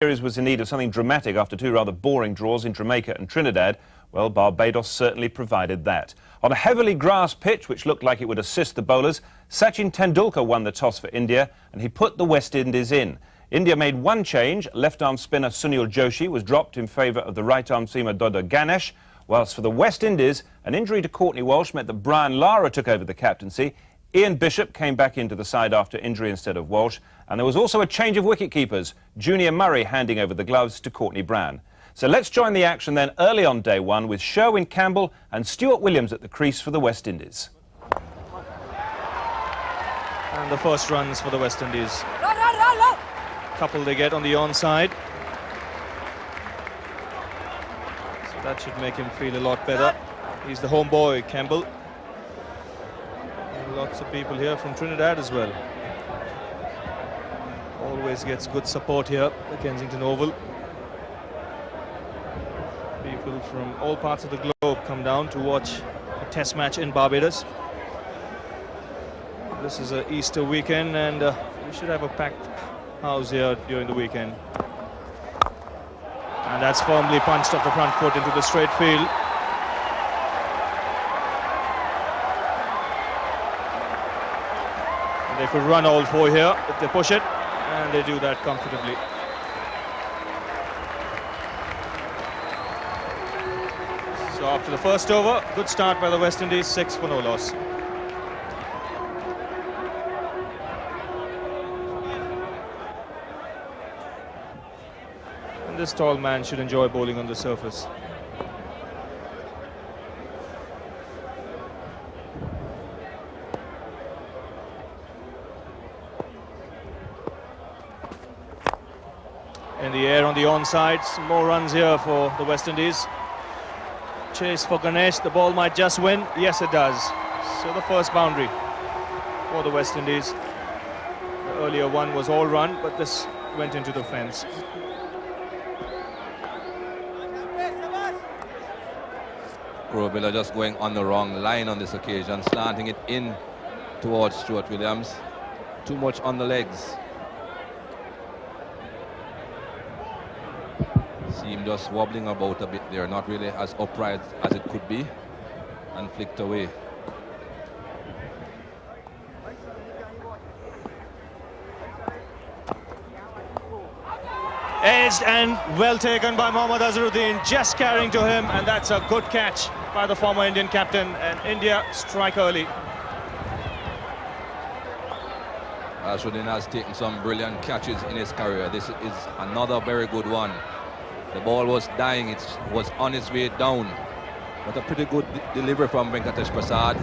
Series was in need of something dramatic after two rather boring draws in Jamaica and Trinidad. Well, Barbados certainly provided that. On a heavily grassed pitch, which looked like it would assist the bowlers, Sachin Tendulkar won the toss for India and he put the West Indies in. India made one change. Left-arm spinner Sunil Joshi was dropped in favour of the right-arm seamer Dodda Ganesh, whilst for the West Indies, an injury to Courtney Walsh meant that Brian Lara took over the captaincy. Ian Bishop came back into the side after injury instead of Walsh, and there was also a change of wicket-keepers, Junior Murray handing over the gloves to Courtney Brown. So let's join the action then early on day one with Sherwin Campbell and Stuart Williams at the crease for the West Indies. And the first runs for the West Indies. Couple they get on the onside. So that should make him feel a lot better. He's the home boy, Campbell. And lots of people here from Trinidad as well. Always gets good support here at Kensington Oval. People from all parts of the globe come down to watch a test match in Barbados. This is an Easter weekend and we should have a packed house here during the weekend. And that's firmly punched off the front foot into the straight field. And they could run all four here if they push it, and they do that comfortably. So after the first over, good start by the West Indies, 6 for no loss. And this tall man should enjoy bowling on the surface. In the air on the onside, some more runs here for the West Indies. Chase for Ganesh, the ball might just win. Yes, it does. So the first boundary for the West Indies. The earlier one was all run, but this went into the fence. Grobiller just going on the wrong line on this occasion, slanting it in towards Stuart Williams. Too much on the legs. Seemed just wobbling about a bit there, not really as upright as it could be, and flicked away. Edged and well taken by Mohammad Azharuddin, just carrying to him, and that's a good catch by the former Indian captain, and India strike early. Azharuddin has taken some brilliant catches in his career. This is another very good one. The ball was dying, it was on its way down, but a pretty good delivery from Venkatesh Prasad.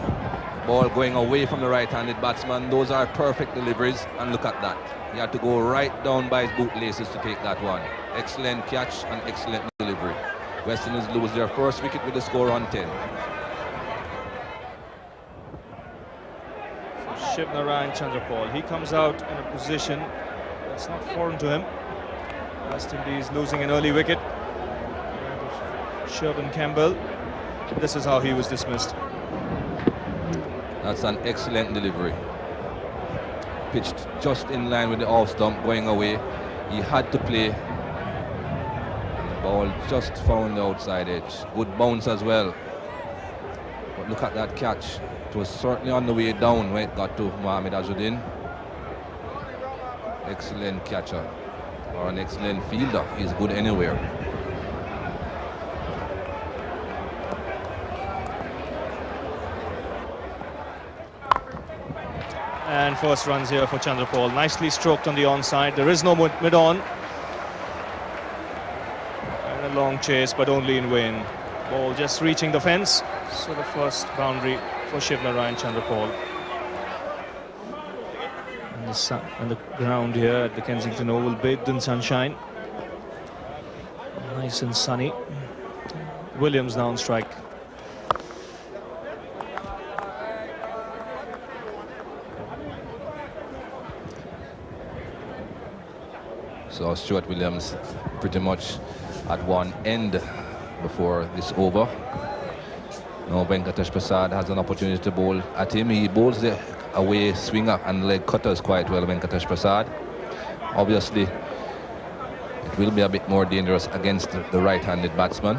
Ball going away from the right-handed batsman. Those are perfect deliveries, and look at that. He had to go right down by his bootlaces to take that one. Excellent catch and excellent delivery. West Indies lose their first wicket with the score on 10. So Shivnarayan Chandrapal, he comes out in a position that's not foreign to him. West Indies losing an early wicket. Sherwin Campbell. This is how he was dismissed. That's an excellent delivery. Pitched just in line with the off stump, going away. He had to play. The ball just found the outside edge. Good bounce as well. But look at that catch. It was certainly on the way down when it got to Mohammad Azharuddin. Excellent catcher, or an excellent fielder. He's good anywhere. And first runs here for Chandrapal. Nicely stroked on the onside. There is no mid-on. And a long chase, but only in vain. Ball just reaching the fence. So the first boundary for Shivnarayan Chandrapal. And the sun and the ground here at the Kensington Oval, bathed in sunshine. Nice and sunny. Williams now on strike. So Stuart Williams pretty much at one end before this over. Now Venkatesh Prasad has an opportunity to bowl at him. He bowls the away swinger and leg cutters quite well, Venkatesh Prasad. Obviously, it It will be a bit more dangerous against the right-handed batsman.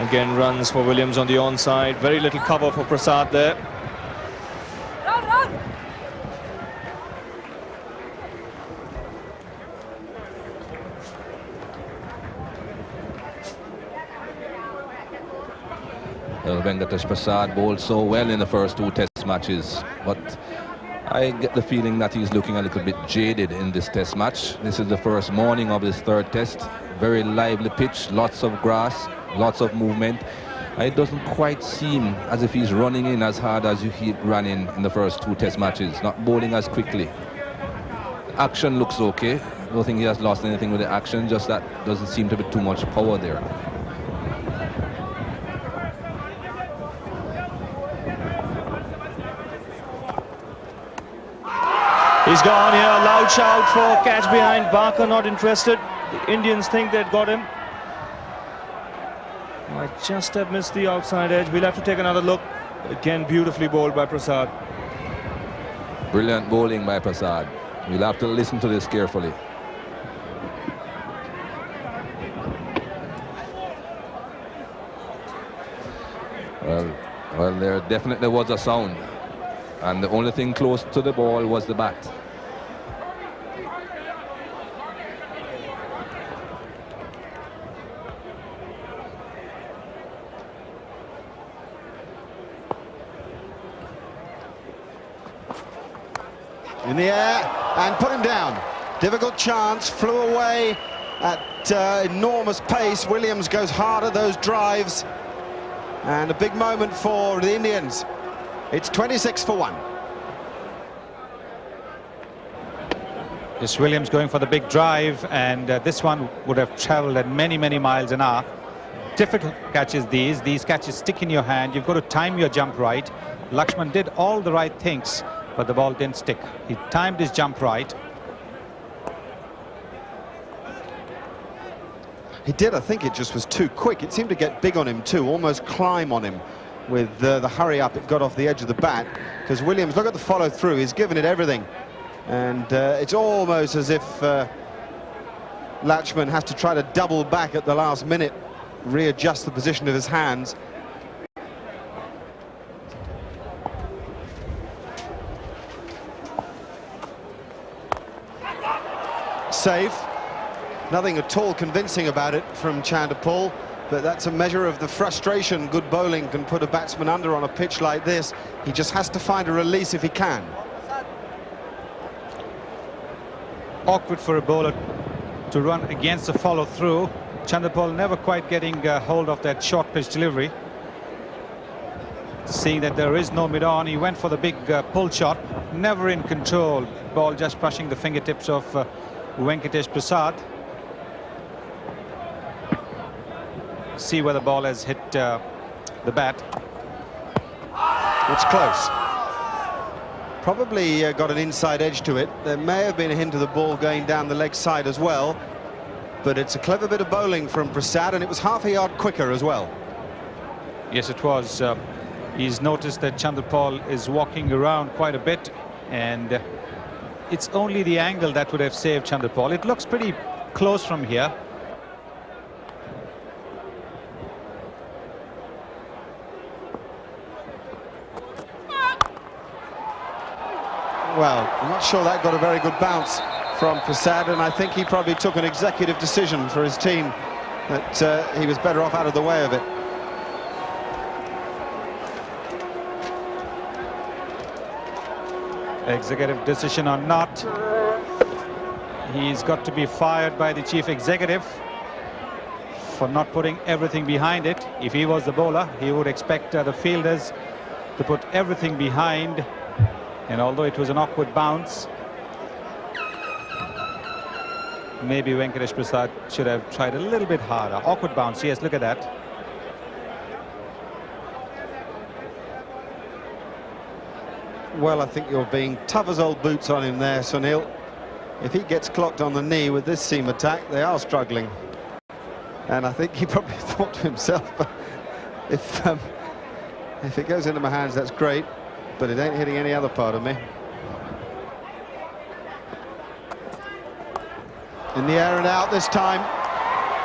Again, runs for Williams on the onside. Very little cover for Prasad there. Venkatesh Prasad bowled so well in the first 2 test matches, but I get the feeling that he's looking a little bit jaded in this test match. This is the first morning of his 3rd test. Very lively pitch, lots of grass, lots of movement. It doesn't quite seem as if he's running in as hard as he ran in the first 2 test matches, not bowling as quickly. Action looks okay. I don't think he has lost anything with the action, just that doesn't seem to be too much power there. He's gone here, loud shout for catch behind. Barker not interested. The Indians think they'd got him. Might just have missed the outside edge. We'll have to take another look. Again, beautifully bowled by Prasad. Brilliant bowling by Prasad. We'll have to listen to this carefully. Well, there definitely was a sound. And the only thing close to the ball was the bat. In the air and put him down. Difficult chance, flew away at enormous pace. Williams goes hard at those drives. And a big moment for the Indians. It's 26 for 1. Yes, Williams going for the big drive, and this one would have travelled at many miles an hour. Difficult catches these catches stick in your hand. You've got to time your jump right. Lakshman did all the right things, but the ball didn't stick. He timed his jump right. He did. I think it just was too quick. It seemed to get big on him too, almost climb on him with the hurry up it got off the edge of the bat. Because Williams, look at the follow through, he's given it everything. And it's almost as if Lakshman has to try to double back at the last minute, readjust the position of his hands. Save. Nothing at all convincing about it from Chanderpaul, but that's a measure of the frustration good bowling can put a batsman under on a pitch like this. He just has to find a release if he can. Awkward for a bowler to run against the follow through. Chanderpaul never quite getting hold of that short pitch delivery. Seeing that there is no mid-on, he went for the big pull shot, never in control. Ball just brushing the fingertips of Venkatesh Prasad. See where the ball has hit the bat. It's close. Probably got an inside edge to it. There may have been a hint of the ball going down the leg side as well, but it's a clever bit of bowling from Prasad, and it was half a yard quicker as well. Yes, it was. He's noticed that Chanderpaul is walking around quite a bit, and it's only the angle that would have saved Chanderpaul. It looks pretty close from here. Well, I'm not sure that got a very good bounce from Prasad, and I think he probably took an executive decision for his team that he was better off out of the way of it. Executive decision or not, he's got to be fired by the chief executive for not putting everything behind it. If he was the bowler, he would expect the fielders to put everything behind. And although it was an awkward bounce, maybe Venkatesh Prasad should have tried a little bit harder. Awkward bounce, yes, look at that. Well, I think you're being tough as old boots on him there, Sunil. If he gets clocked on the knee with this seam attack, they are struggling. And I think he probably thought to himself, if it goes into my hands, that's great. but it ain't hitting any other part of me. In the air and out this time.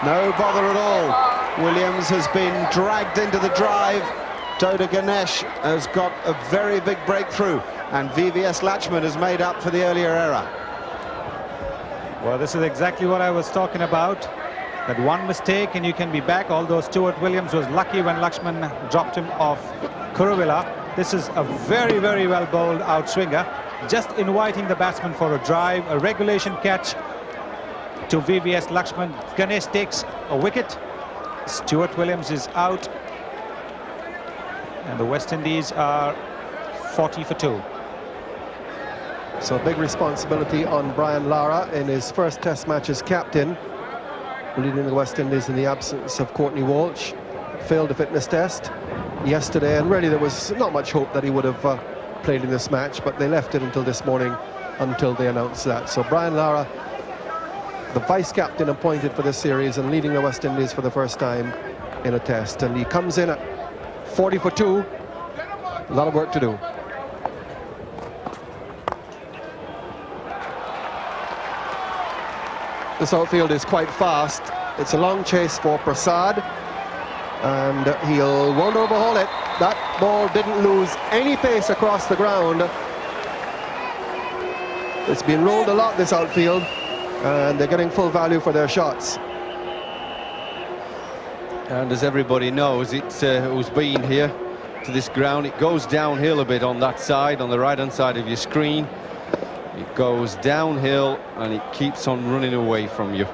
No bother at all. Williams has been dragged into the drive. Doda Ganesh has got a very big breakthrough, and VVS Lachman has made up for the earlier error. Well, this is exactly what I was talking about. That one mistake and you can be back, although Stuart Williams was lucky when Lakshman dropped him off Kuruvilla. This is a very, very well bowled outswinger, just inviting the batsman for a drive, a regulation catch to VVS Lakshman. Ganesh takes a wicket. Stuart Williams is out. And the West Indies are 40 for 2. So big responsibility on Brian Lara in his first Test match as captain, leading the West Indies in the absence of Courtney Walsh. Failed the fitness test yesterday, and really there was not much hope that he would have played in this match, but they left it until this morning until they announced that. So Brian Lara, the vice-captain appointed for this series and leading the West Indies for the first time in a Test, and he comes in at 40 for 2. A lot of work to do. This outfield is quite fast. It's a long chase for Prasad, and won't overhaul it. That ball didn't lose any pace across the ground. It's been rolled a lot, this outfield, and they're getting full value for their shots. And as everybody knows, who's been here to this ground, it goes downhill a bit on that side, on the right-hand side of your screen. It goes downhill and it keeps on running away from you.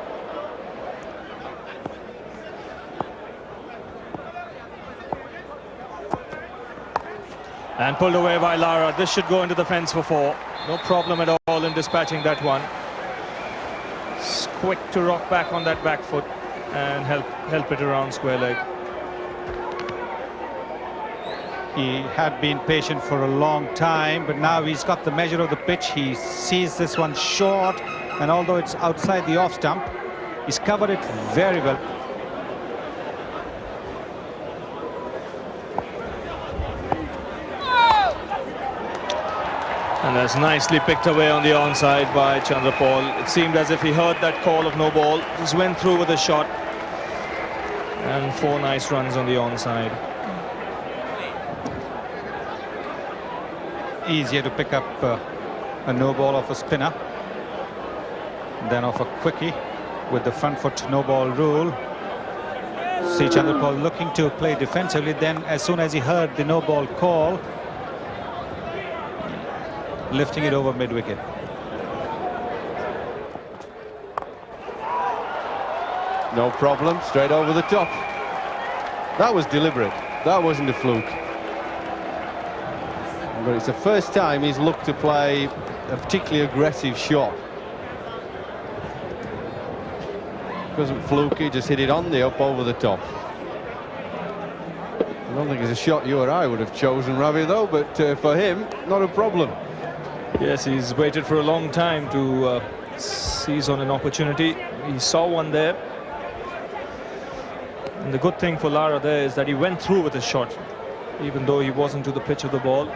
And pulled away by Lara. This should go into the fence for 4. No problem at all in dispatching that one. It's quick to rock back on that back foot and help it around square leg. He had been patient for a long time, but now he's got the measure of the pitch. He sees this one short, and although it's outside the off stump, he's covered it very well. And that's nicely picked away on the onside by Chandrapal. It seemed as if he heard that call of no ball, just went through with a shot, and 4 nice runs on the onside. Easier to pick up a no ball off a spinner than off a quickie with the front foot no ball rule. See Chandrapal looking to play defensively, then as soon as he heard the no ball call, lifting it over mid-wicket. No problem, straight over the top. That was deliberate, that wasn't a fluke. But it's the first time he's looked to play a particularly aggressive shot. Wasn't fluky, just hit it on the up over the top. I don't think it's a shot you or I would have chosen, Ravi, though, but for him, not a problem. Yes, he's waited for a long time to seize on an opportunity. He saw one there. And the good thing for Lara there is that he went through with his shot, even though he wasn't to the pitch of the ball.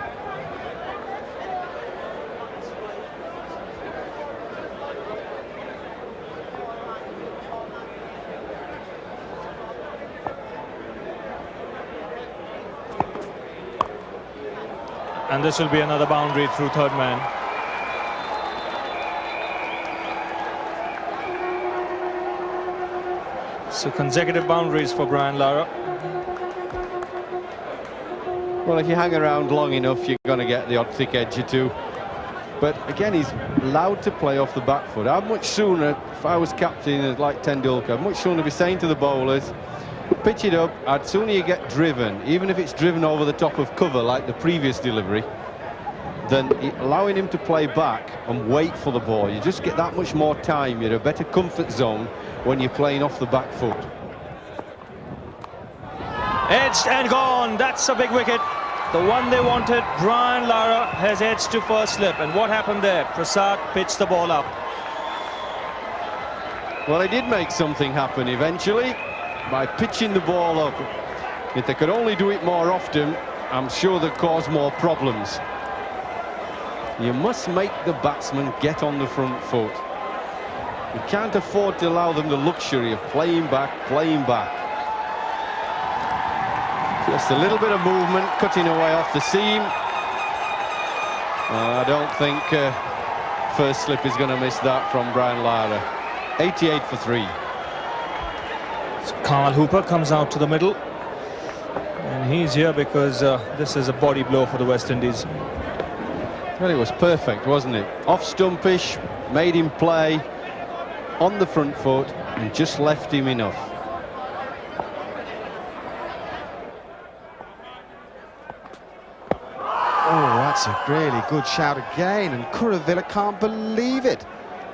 And this will be another boundary through third man. So consecutive boundaries for Brian Lara. Well, if you hang around long enough, you're going to get the odd thick edge or two. But again, he's allowed to play off the back foot. I'd much sooner, if I was captain like Tendulkar, I'd much sooner be saying to the bowlers, pitch it up. I'd sooner you get driven, even if it's driven over the top of cover like the previous delivery, than allowing him to play back and wait for the ball. You just get that much more time. You're in a better comfort zone when you're playing off the back foot. Edged and gone. That's a big wicket. The one they wanted. Brian Lara has edged to first slip. And what happened there? Prasad pitched the ball up. Well, he did make something happen eventually by pitching the ball up. If they could only do it more often, I'm sure they'd cause more problems. You must make the batsman get on the front foot. You can't afford to allow them the luxury of playing back. Just a little bit of movement, cutting away off the seam. I don't think first slip is going to miss that from Brian Lara. 88 for 3. So Carl Hooper comes out to the middle. And he's here because this is a body blow for the West Indies. Well, it was perfect, wasn't it? Off stumpish, made him play on the front foot and just left him enough. Oh, that's a really good shout again, and Kuravilla can't believe it.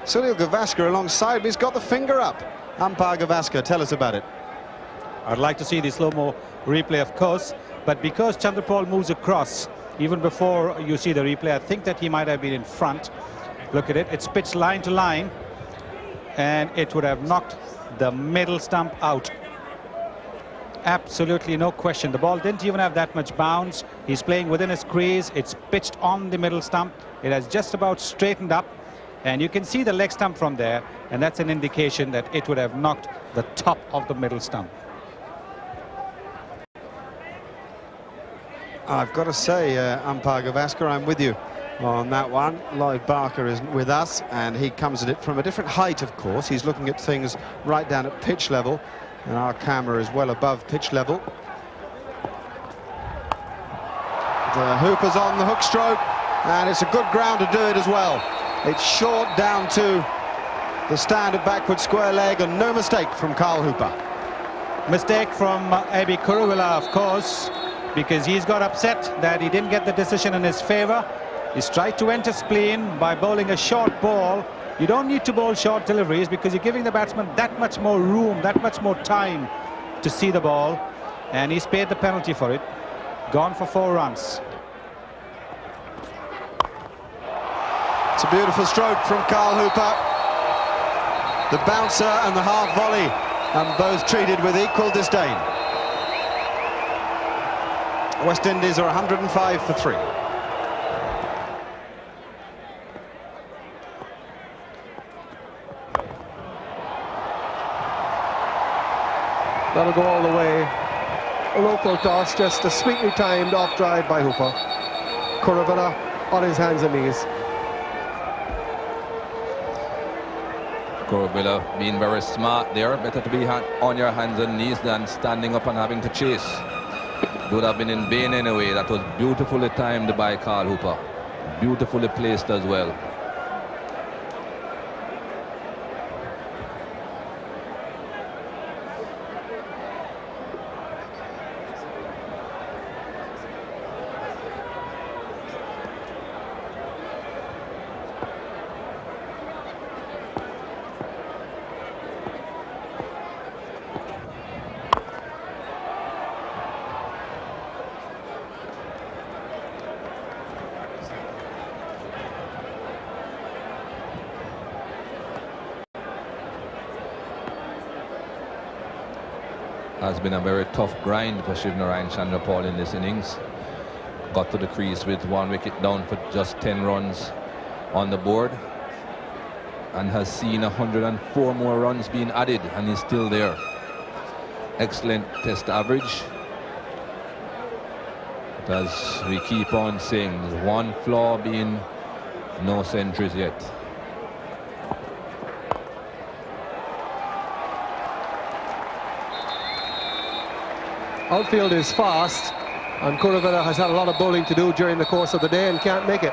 Sunil Gavaskar alongside, but he's got the finger up. Umpire Gavaskar, tell us about it. I'd like to see the slow-mo replay, of course, but because Chandrapal moves across, even before you see the replay, I think that he might have been in front. Look at it, it's pitched line to line, and it would have knocked the middle stump out. Absolutely no question. The ball didn't even have that much bounce. He's playing within his crease. It's pitched on the middle stump. It has just about straightened up, and you can see the leg stump from there, and that's an indication that it would have knocked the top of the middle stump. I've got to say, Umpire Gavaskar, I'm with you on that one. Lloyd Barker is with us, and he comes at it from a different height, of course. He's looking at things right down at pitch level, and our camera is well above pitch level. The Hooper's on the hook stroke, and it's a good ground to do it as well. It's short down to the standard backward square leg, and no mistake from Carl Hooper. Mistake from Abhi Kuravilla, of course, because he's got upset that he didn't get the decision in his favour. He's tried to enter spleen by bowling a short ball. You don't need to bowl short deliveries because you're giving the batsman that much more room, that much more time to see the ball, and he's paid the penalty for it. Gone for 4 runs. It's a beautiful stroke from Carl Hooper. The bouncer and the half volley, and both treated with equal disdain. West Indies are 105 for 3. That'll go all the way. A local toss, just a sweetly timed off drive by Hooper. Kuravilla on his hands and knees. Kuravilla being very smart there. Better to be on your hands and knees than standing up and having to chase. It would have been in vain anyway. That was beautifully timed by Carl Hooper. Beautifully placed as well. Has been a very tough grind for Shivnarine Chandrapal in this innings. Got to the crease with 1 wicket down for just 10 runs on the board, and has seen 104 more runs being added, and he's still there. Excellent test average. But as we keep on saying, there's one flaw being no centuries yet. Outfield is fast, and Kuravilla has had a lot of bowling to do during the course of the day and can't make it.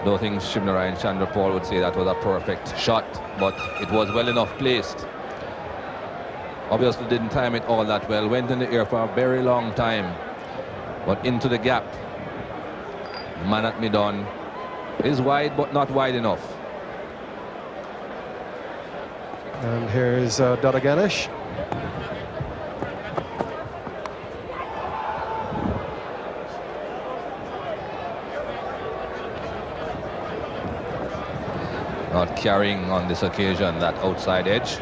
Don't think Shivnarine Chandrapal would say that was a perfect shot, but it was well enough placed. Obviously didn't time it all that well, went in the air for a very long time, but into the gap. Man at mid-on is wide, but not wide enough. And here's Dada Ganesh. Not carrying on this occasion that outside edge.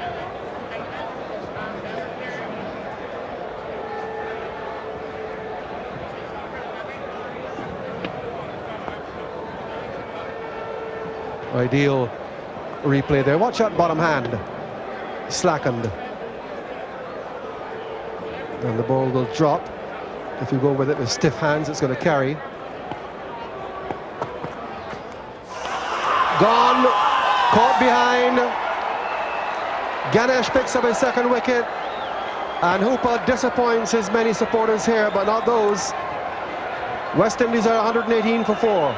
Ideal replay there. Watch that bottom hand. Slackened. And the ball will drop. If you go with it with stiff hands, it's going to carry. Gone. Caught behind. Ganesh picks up his second wicket. And Hooper disappoints his many supporters here, but not those. West Indies are 118 for 4.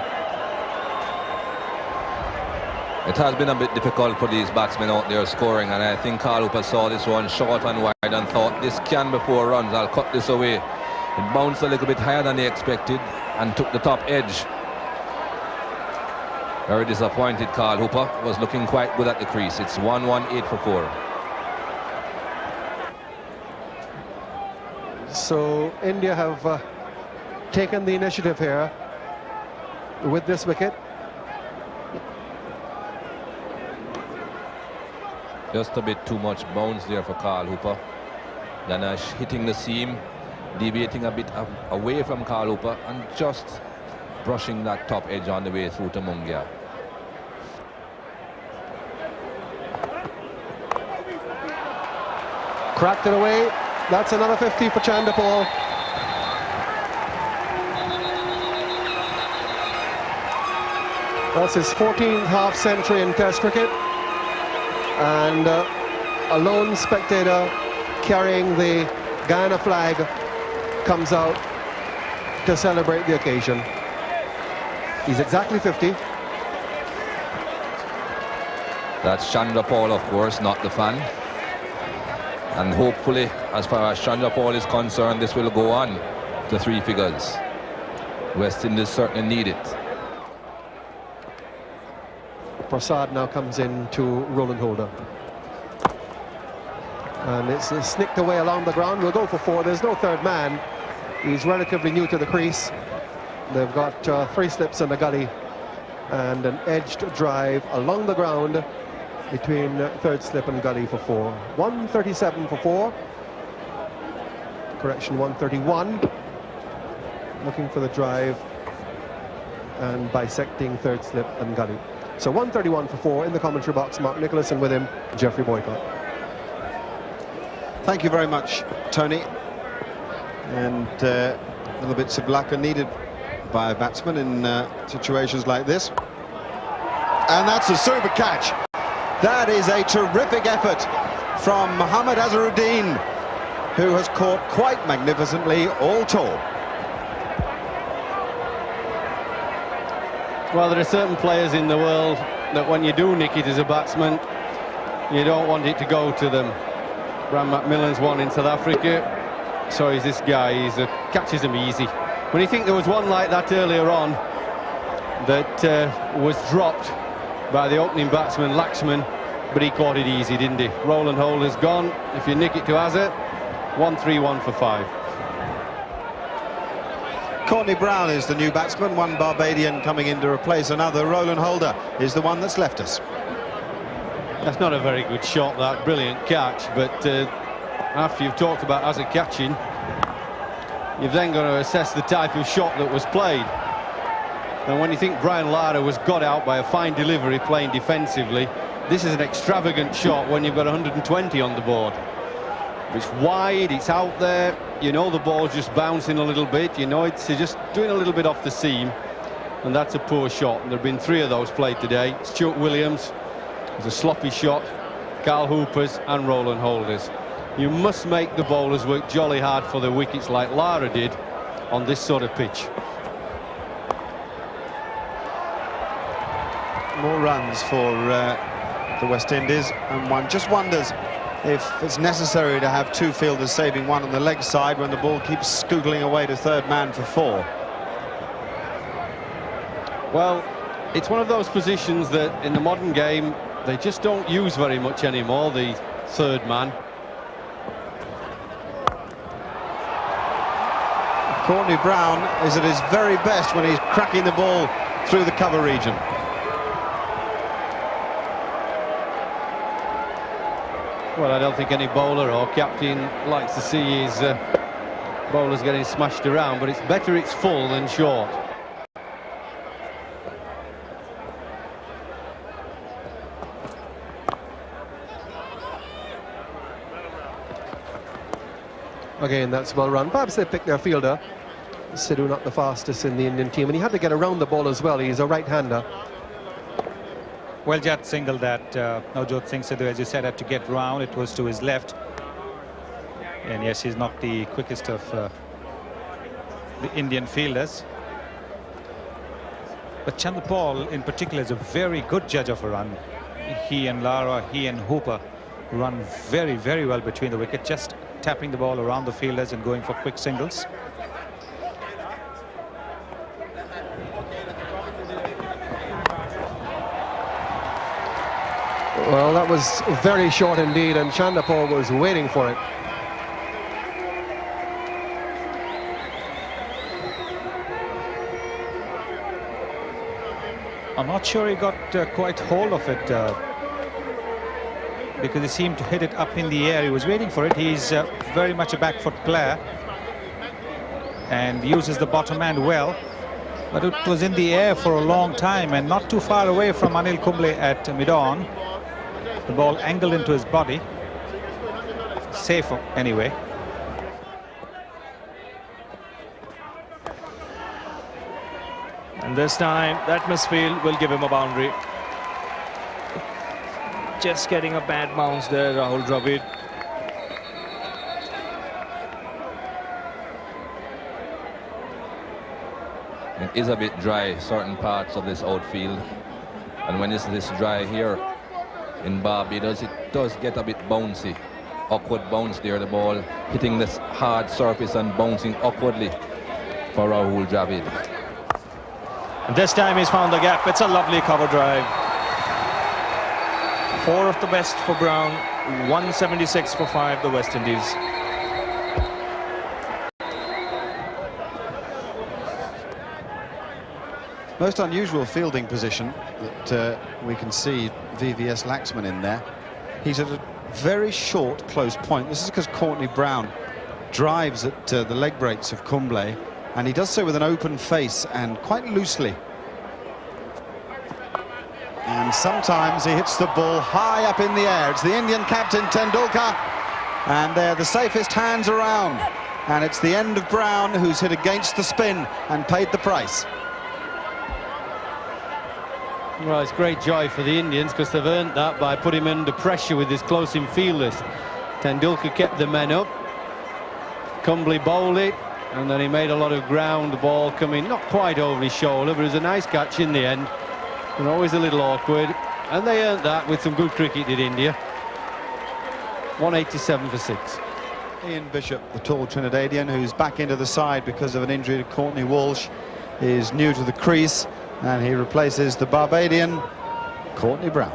It has been a bit difficult for these batsmen out there scoring, and I think Carl Hooper saw this one short and wide and thought, this can be 4 runs, I'll cut this away. It bounced a little bit higher than he expected and took the top edge. Very disappointed. Carl Hooper was looking quite good at the crease. It's 118 for 4. So India have taken the initiative here with this wicket. Just a bit too much bounce there for Carl Hooper. Ganesh hitting the seam, deviating a bit away from Carl Hooper and just brushing that top edge on the way through to Mungia. Cracked it away. That's another 50 for Chandapal. That's his 14th half century in Test cricket. And a lone spectator carrying the Guyana flag comes out to celebrate the occasion. He's exactly 50. That's Chandrapal, of course, not the fan. And hopefully, as far as Chandrapal is concerned, this will go on to 3 figures. West Indies certainly need it. Prasad now comes in to Roland Holder. And it's snicked away along the ground. We'll go for 4. There's no third man. He's relatively new to the crease. They've got 3 slips in the gully and an edged drive along the ground between third slip and gully for 4. 137 for 4. Correction, 131. Looking for the drive and bisecting third slip and gully. So 131 for 4 in the commentary box. Mark Nicholas, and with him, Geoffrey Boycott. Thank you very much, Tony. And little bits of luck are needed by a batsman in situations like this. And that's a super catch. That is a terrific effort from Mohammad Azharuddin, who has caught quite magnificently all tall. Well, there are certain players in the world that when you do nick it as a batsman, you don't want it to go to them. Bram McMillan's one in South Africa. So is this guy. He catches them easy. When you think there was one like that earlier on that was dropped by the opening batsman, Laxman, but he caught it easy, didn't he? Roland Holder's gone. If you nick it to Azhar, 131 for 5. Courtney Brown is the new batsman, one Barbadian coming in to replace another. Roland Holder is the one that's left us. That's not a very good shot, that brilliant catch, but after you've talked about Azhar catching, you've then got to assess the type of shot that was played. And when you think Brian Lara was got out by a fine delivery playing defensively, this is an extravagant shot when you've got 120 on the board. It's wide, it's out there, you know the ball's just bouncing a little bit, you know it's just doing a little bit off the seam, and that's a poor shot. And there have been 3 of those played today. Stuart Williams, it's a sloppy shot, Carl Hooper's and Roland Holder's. You must make the bowlers work jolly hard for the wickets like Lara did on this sort of pitch. More runs for the West Indies, and one just wonders if it's necessary to have 2 fielders saving one on the leg side when the ball keeps scoogling away to third man for 4. Well, it's one of those positions that in the modern game they just don't use very much anymore, the third man. Courtney Brown is at his very best when he's cracking the ball through the cover region. Well, I don't think any bowler or captain likes to see his bowlers getting smashed around, but it's better it's full than short. Again, that's well run. Perhaps they picked their fielder. Sidhu not the fastest in the Indian team, and he had to get around the ball as well. He's a right-hander. Well, Jat single that Navjot Singh Sidhu, as you said, had to get round. It was to his left. And yes, he's not the quickest of the Indian fielders. But Chanderpaul in particular is a very good judge of a run. He and Lara, he and Hooper run very, very well between the wicket, just tapping the ball around the fielders and going for quick singles. Well, that was very short indeed, and Chanderpaul was waiting for it. I'm not sure he got quite hold of it because he seemed to hit it up in the air. He was waiting for it. He's very much a back foot player and uses the bottom hand well. But it was in the air for a long time and not too far away from Anil Kumble at mid-on. The ball angled into his body. Safe anyway. And this time, that misfield will give him a boundary. Just getting a bad bounce there, Rahul Dravid. It is a bit dry, certain parts of this outfield. And when it's this dry here in Barbados, it does get a bit bouncy. Awkward bounce there, the ball hitting this hard surface and bouncing awkwardly for Rahul Dravid. And this time he's found the gap. It's a lovely cover drive. 4 of the best for Brown, 176 for 5, the West Indies. Most unusual fielding position that we can see VVS Laxman in there. He's at a very short, close point. This is because Courtney Brown drives at the leg breaks of Kumble, and he does so with an open face and quite loosely. And sometimes he hits the ball high up in the air. It's the Indian captain, Tendulkar, and they're the safest hands around. And it's the end of Brown, who's hit against the spin and paid the price. Well, it's great joy for the Indians because they've earned that by putting him under pressure with his close-in fielders. Tendulkar kept the men up. Kumble bowled it, and then he made a lot of ground. The ball coming not quite over his shoulder, but it was a nice catch in the end. And always a little awkward. And they earned that with some good cricket, did India. 187 for 6. Ian Bishop, the tall Trinidadian, who's back into the side because of an injury to Courtney Walsh, is new to the crease, and he replaces the Barbadian, Courtney Brown.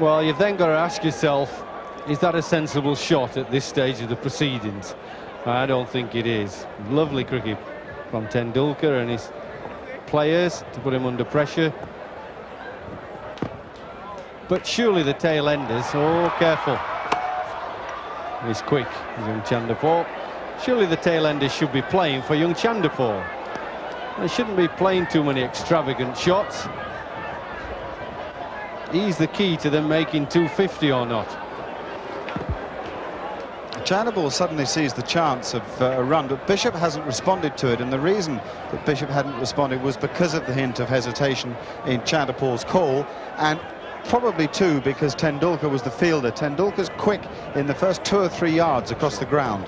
Well, you've then got to ask yourself, is that a sensible shot at this stage of the proceedings? I don't think it is. Lovely cricket from Tendulkar and his players to put him under pressure. But surely the tail enders, oh, careful. He's quick, young Chanderpaul. Surely the tail enders should be playing for young Chanderpaul. They shouldn't be playing too many extravagant shots. He's the key to them making 250 or not. Chanderpaul suddenly sees the chance of a run, but Bishop hasn't responded to it, and the reason that Bishop hadn't responded was because of the hint of hesitation in Chanderpaul's call, and probably too because Tendulkar was the fielder. Tendulkar's quick in the first 2 or 3 yards across the ground.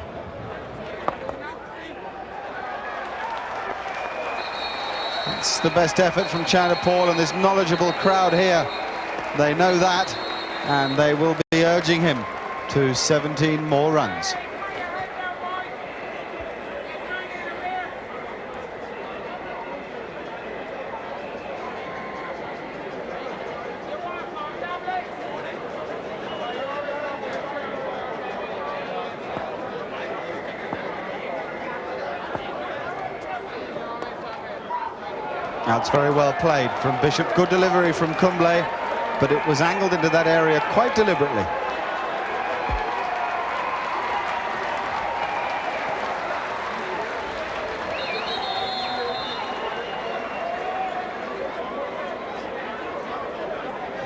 It's the best effort from Chanderpaul and this knowledgeable crowd here. They know that, and they will be urging him to 17 more runs. That's very well played from Bishop. Good delivery from Kumble, but it was angled into that area quite deliberately.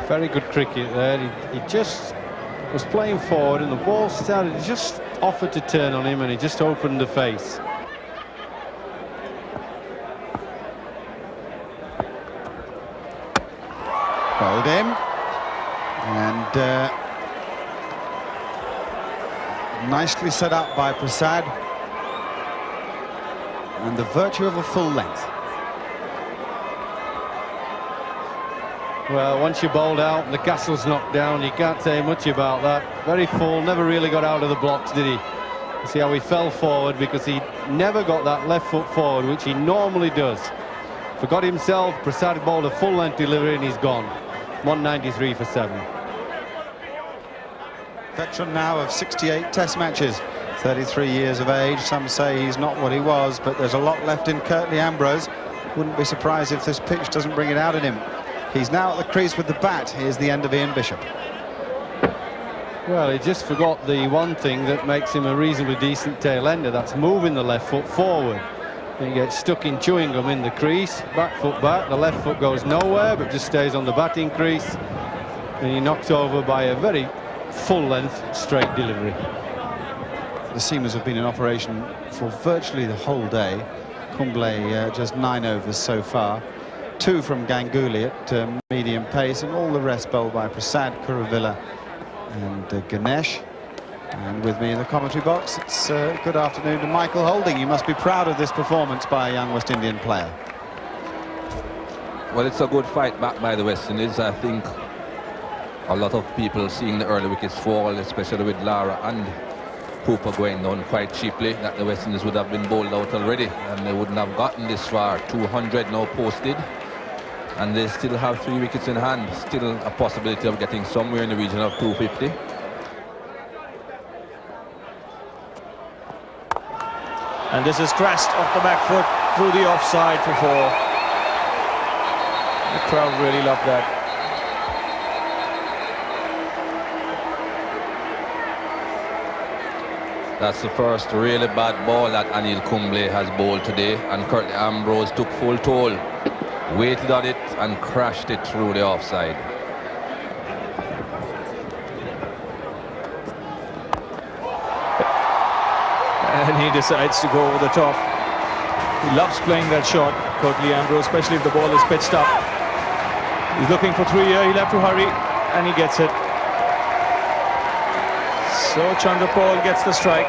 Very good cricket there. He just was playing forward and the ball started just offered to turn on him and he just opened the face. Bowled in, and nicely set up by Prasad, and the virtue of a full length. Well, once you're bowled out and the castle's knocked down, you can't say much about that. Very full, never really got out of the blocks, did he? You see how he fell forward because he never got that left foot forward, which he normally does. Forgot himself, Prasad bowled a full length delivery and he's gone. 193 for 7. Veteran now of 68 test matches, 33 years of age. Some say he's not what he was, but there's a lot left in Curtly Ambrose. Wouldn't be surprised if this pitch doesn't bring it out in him. He's now at the crease with the bat. Here's the end of Ian Bishop. Well, he just forgot the one thing that makes him a reasonably decent tail ender. That's moving the left foot forward. He gets stuck in chewing gum in the crease, back foot back, the left foot goes nowhere but just stays on the batting crease, and he knocks over by a very full length straight delivery. The seamers have been in operation for virtually the whole day. Kumble just 9 overs so far. 2 from Ganguly at medium pace, and all the rest bowled by Prasad, Kuravilla and Ganesh. And with me in the commentary box, it's good afternoon to Michael Holding. You must be proud of this performance by a young West Indian player. Well, it's a good fight back by the West Indies. I think a lot of people seeing the early wickets fall, especially with Lara and Cooper going down quite cheaply, that the West Indies would have been bowled out already and they wouldn't have gotten this far. 200 now posted, and they still have 3 wickets in hand. Still a possibility of getting somewhere in the region of 250. And this is crashed off the back foot through the offside for 4. The crowd really loved that. That's the first really bad ball that Anil Kumble has bowled today, and Curtly Ambrose took full toll, waited on it and crashed it through the offside. And he decides to go over the top. He loves playing that shot, Curtly Ambrose, especially if the ball is pitched up. He's looking for 3 here, he'll have to hurry, and he gets it. So Chandrapal gets the strike.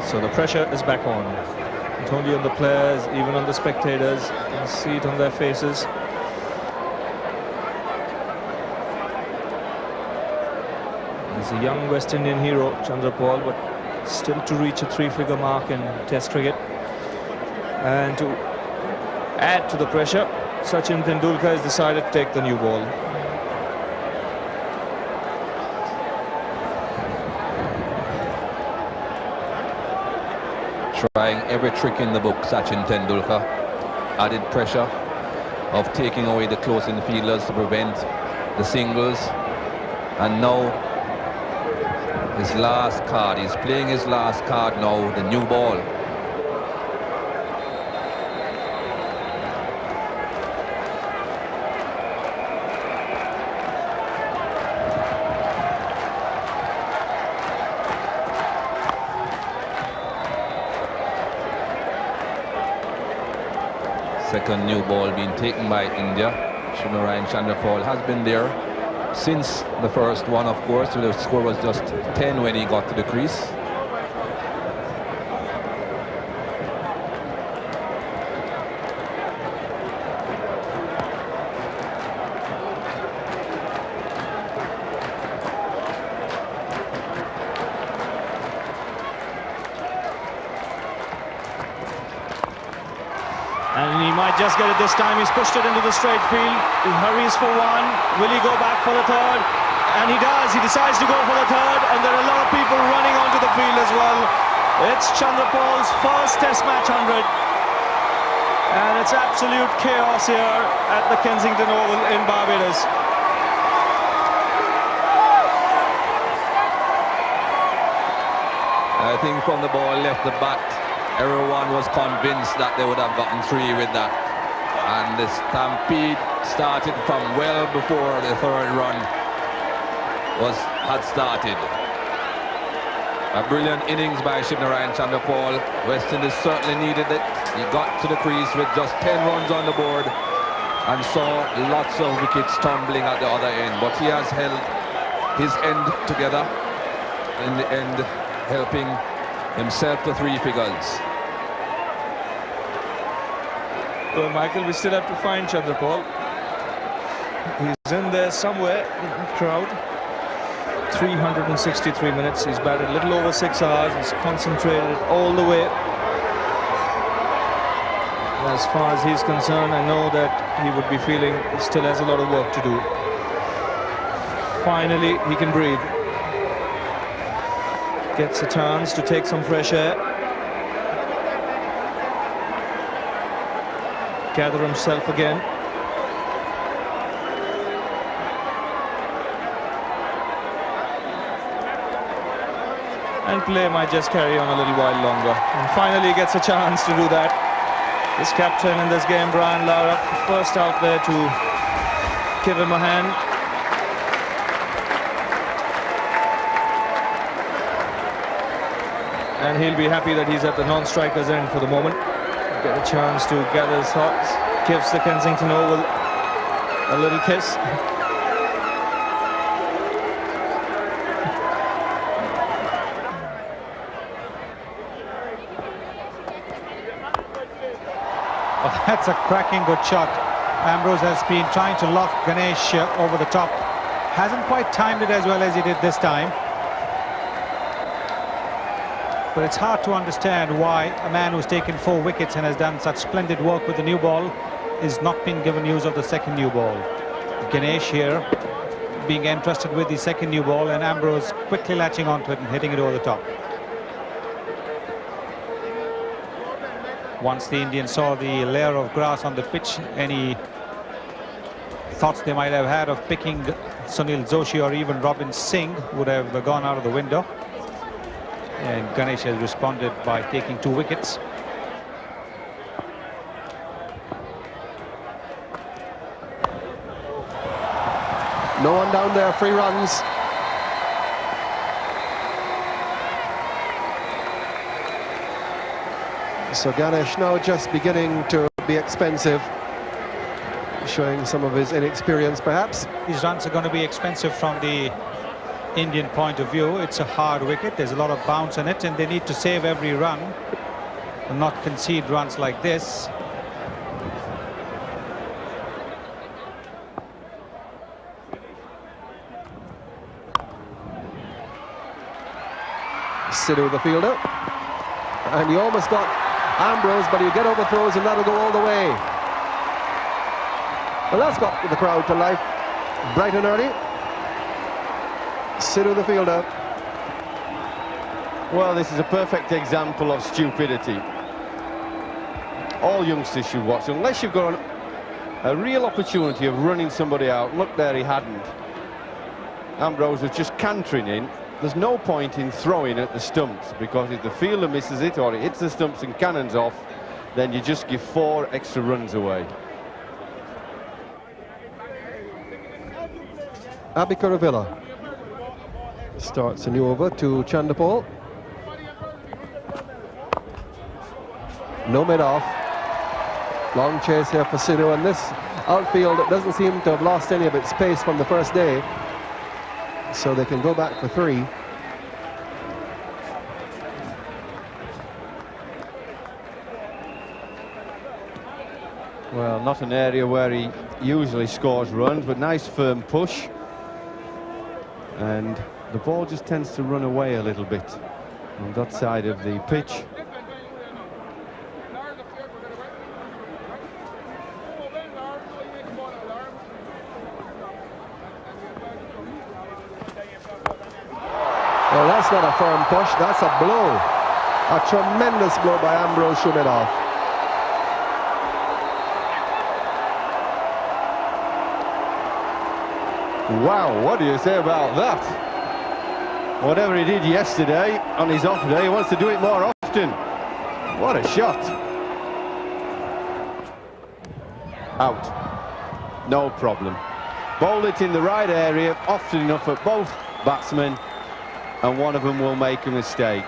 So the pressure is back on. Not only on the players, even on the spectators. You can see it on their faces. He's a young West Indian hero, Chandrapal, but still to reach a 3-figure mark in Test cricket. And to add to the pressure, Sachin Tendulkar has decided to take the new ball. Trying every trick in the book, Sachin Tendulkar. Added pressure of taking away the close-in fielders to prevent the singles. And now his last card, he's playing his last card now, the new ball. Second new ball being taken by India. Srinarayan Chandrapal has been there since the first one, of course. The score was just 10 when he got to the crease. And he might just get it this time. He's pushed it into the straight field. He hurries for 1. Will he go back for the 3rd? And he does. He decides to go for the 3rd. And there are a lot of people running onto the field as well. It's Chandrapal's first Test match 100. And it's absolute chaos here at the Kensington Oval in Barbados. anything from the ball left the bat, everyone was convinced that they would have gotten 3 with that. And the stampede started from well before the third run had started. A brilliant innings by Shivnarayan Chanderpaul. West Indies certainly needed it. He got to the crease with just 10 runs on the board and saw lots of wickets tumbling at the other end. But he has held his end together in the end, helping himself to 3 figures. Well, Michael, we still have to find Chanderpaul. He's in there somewhere in the crowd. 363 minutes. He's batted a little over 6 hours. He's concentrated all the way. As far as he's concerned, I know that he would be feeling he still has a lot of work to do. Finally, he can breathe. Gets a chance to take some fresh air. Gather himself again. And play might just carry on a little while longer. And finally he gets a chance to do that. This captain in this game, Brian Lara, first out there to give him a hand. And he'll be happy that he's at the non-striker's end for the moment. Get a chance to gather his thoughts. Gives the Kensington Oval a little kiss. That's a cracking good shot. Ambrose has been trying to lock Ganesh over the top. Hasn't quite timed it as well as he did this time. But it's hard to understand why a man who's taken 4 wickets and has done such splendid work with the new ball is not being given use of the second new ball. Ganesh here being entrusted with the second new ball, and Ambrose quickly latching onto it and hitting it over the top. Once the Indians saw the layer of grass on the pitch, any thoughts they might have had of picking Sunil Joshi or even Robin Singh would have gone out of the window. And Ganesh has responded by taking 2 wickets. No one down there, 3 runs. So Ganesh now just beginning to be expensive, showing some of his inexperience perhaps. These runs are going to be expensive from the Indian point of view. It's a hard wicket, there's a lot of bounce in it, and they need to save every run and not concede runs like this. Sidhu, the fielder, and he almost got Ambrose, but he'll get overthrows and that'll go all the way. Well, that's got the crowd to life bright and early. Sidhu, the fielder. Well, this is a perfect example of stupidity. All youngsters should watch, unless you've got a real opportunity of running somebody out. Look there, he hadn't. Ambrose was just cantering in. There's no point in throwing at the stumps, because if the fielder misses it or it hits the stumps and cannons off, then you just give 4 extra runs away. Abhikaravilla starts a new over to Chanderpaul. No mid-off. Long chase here for Sidhu, and this outfield doesn't seem to have lost any of its pace from the first day. So they can go back for 3. Well, not an area where he usually scores runs, but nice firm push. And the ball just tends to run away a little bit on that side of the pitch. Well, that's not a firm push, that's a blow. A tremendous blow by Ambrose Shumedov. Wow, what do you say about that? Whatever he did yesterday on his off day, he wants to do it more often. What a shot. Out. No problem. Bowled it in the right area often enough at both batsmen, and one of them will make a mistake.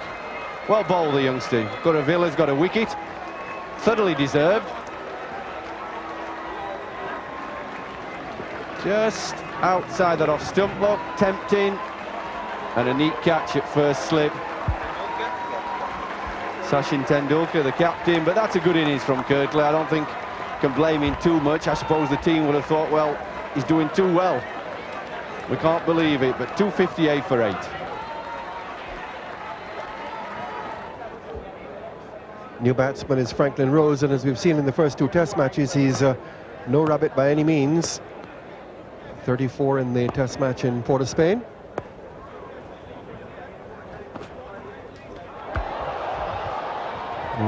Well bowled, the youngster. Villa's got a wicket. Thoroughly deserved. Just outside that off stump look, tempting, and a neat catch at first slip. Sachin Tendulkar, the captain, but that's a good innings from Kirtley. I don't think can blame him too much. I suppose the team would have thought, well, he's doing too well. We can't believe it, but 258 for 8. New batsman is Franklin Rose, and as we've seen in the first 2 test matches, he's no rabbit by any means. 34 in the test match in Port of Spain.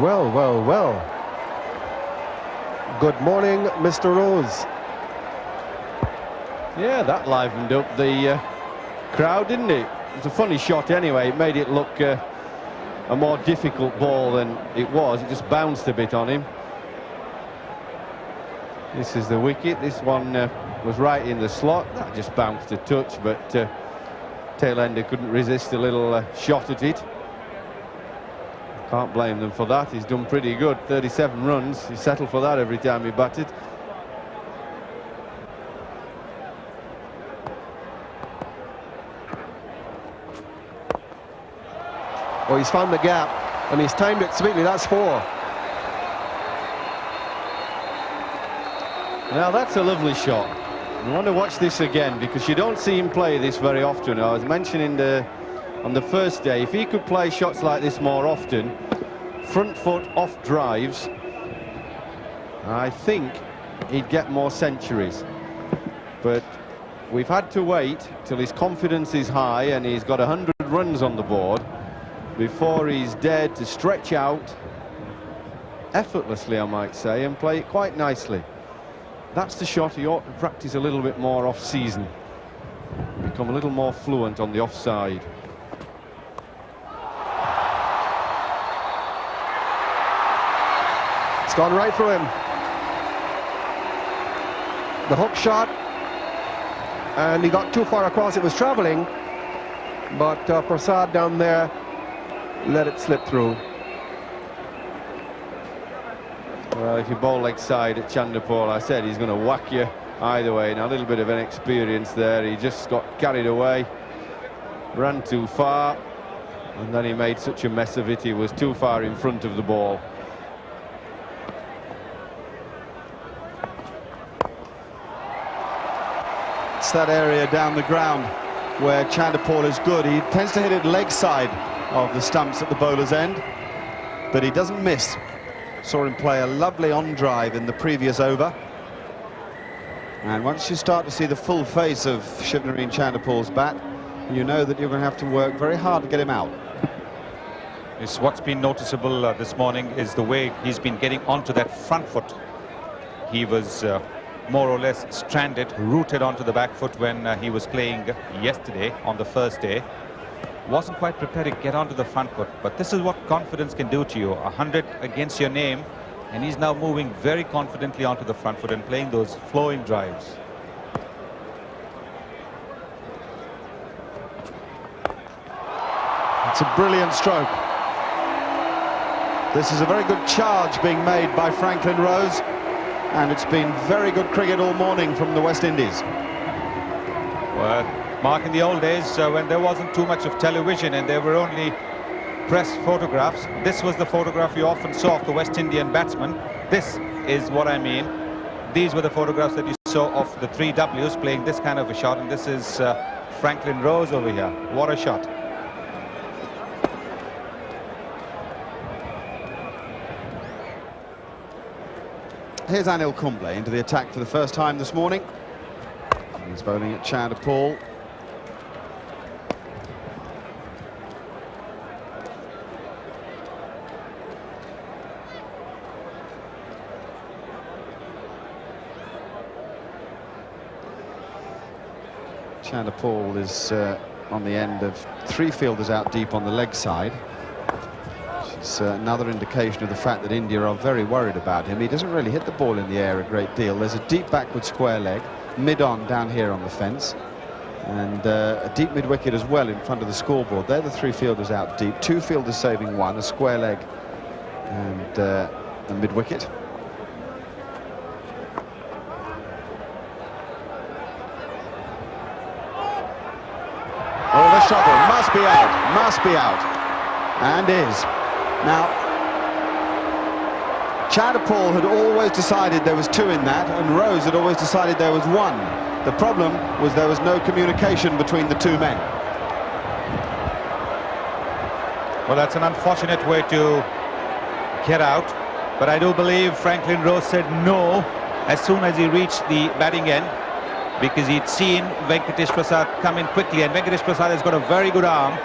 Well, well, well. Good morning, Mr. Rose. Yeah, that livened up the crowd, didn't it? It was a funny shot anyway. It made it look a more difficult ball than it was. It just bounced a bit on him. This is the wicket. This one was right in the slot. That just bounced a touch, but tail ender couldn't resist a little shot at it. Can't blame them for that. He's done pretty good. 37 runs. He settled for that every time he batted. Oh, he's found the gap, and he's timed it sweetly. That's 4. Now that's a lovely shot. I want to watch this again because you don't see him play this very often. I was mentioning on the first day, if he could play shots like this more often, front foot off drives, I think he'd get more centuries. But we've had to wait till his confidence is high and he's got 100 runs on the board before he's dared to stretch out effortlessly, I might say, and play it quite nicely. That's the shot he ought to practice a little bit more off-season. Become a little more fluent on the offside. It's gone right through him. The hook shot, and he got too far across. It was travelling, but Prasad down there let it slip through. Well, if you bowl leg side at Chanderpaul, I said he's going to whack you either way. Now a little bit of inexperience there. He just got carried away, ran too far, and then he made such a mess of it. He was too far in front of the ball. It's that area down the ground where Chanderpaul is good. He tends to hit it leg side of the stumps at the bowler's end, but he doesn't miss. Saw him play a lovely on drive in the previous over, and once you start to see the full face of Shivnarine Chanderpaul's bat, you know that you're going to have to work very hard to get him out. It's what's been noticeable this morning is the way he's been getting onto that front foot. He was more or less stranded, rooted onto the back foot when he was playing yesterday on the first day. Wasn't quite prepared to get onto the front foot, but this is what confidence can do to you. 100 against your name, and he's now moving very confidently onto the front foot and playing those flowing drives. It's a brilliant stroke. This is a very good charge being made by Franklin Rose, and it's been very good cricket all morning from the West Indies. Well, Mark, in the old days when there wasn't too much of television and there were only press photographs, this was the photograph you often saw of the West Indian batsman. This is what I mean. These were the photographs that you saw of the 3 Ws playing this kind of a shot, and this is Franklin Rose over here. What a shot. Here's Anil Kumble into the attack for the first time this morning. He's bowling at Chanderpaul. Chanderpaul is on the end of 3 fielders out deep on the leg side. It's another indication of the fact that India are very worried about him. He doesn't really hit the ball in the air a great deal. There's a deep backward square leg, mid-on down here on the fence, and a deep mid-wicket as well in front of the scoreboard. They're the 3 fielders out deep, 2 fielders saving 1, a square leg and a mid-wicket. Oh, the shuttle must be out, and is. Now, Chanderpaul had always decided there was 2 in that, and Rose had always decided there was 1. The problem was there was no communication between the 2 men. Well, that's an unfortunate way to get out, but I do believe Franklin Rose said no as soon as he reached the batting end, because he'd seen Venkatesh Prasad come in quickly, and Venkatesh Prasad has got a very good arm.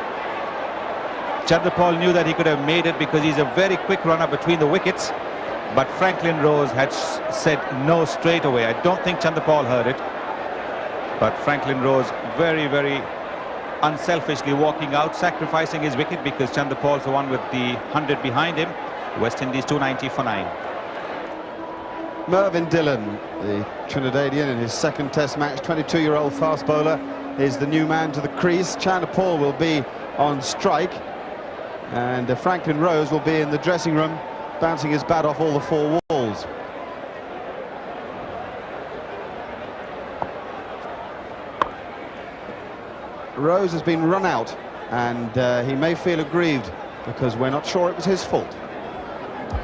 Chanderpaul knew that he could have made it because he's a very quick runner between the wickets, but Franklin Rose had said no straight away. I don't think Chanderpaul heard it, but Franklin Rose very, very unselfishly walking out, sacrificing his wicket, because Chanderpaul's the one with the 100 behind him. West Indies 290 for 9. Mervyn Dillon, the Trinidadian, in his 2nd Test match, 22-year-old fast bowler, is the new man to the crease. Chanderpaul will be on strike, and Franklin Rose will be in the dressing room, bouncing his bat off all the 4 walls. Rose has been run out, and he may feel aggrieved because we're not sure it was his fault.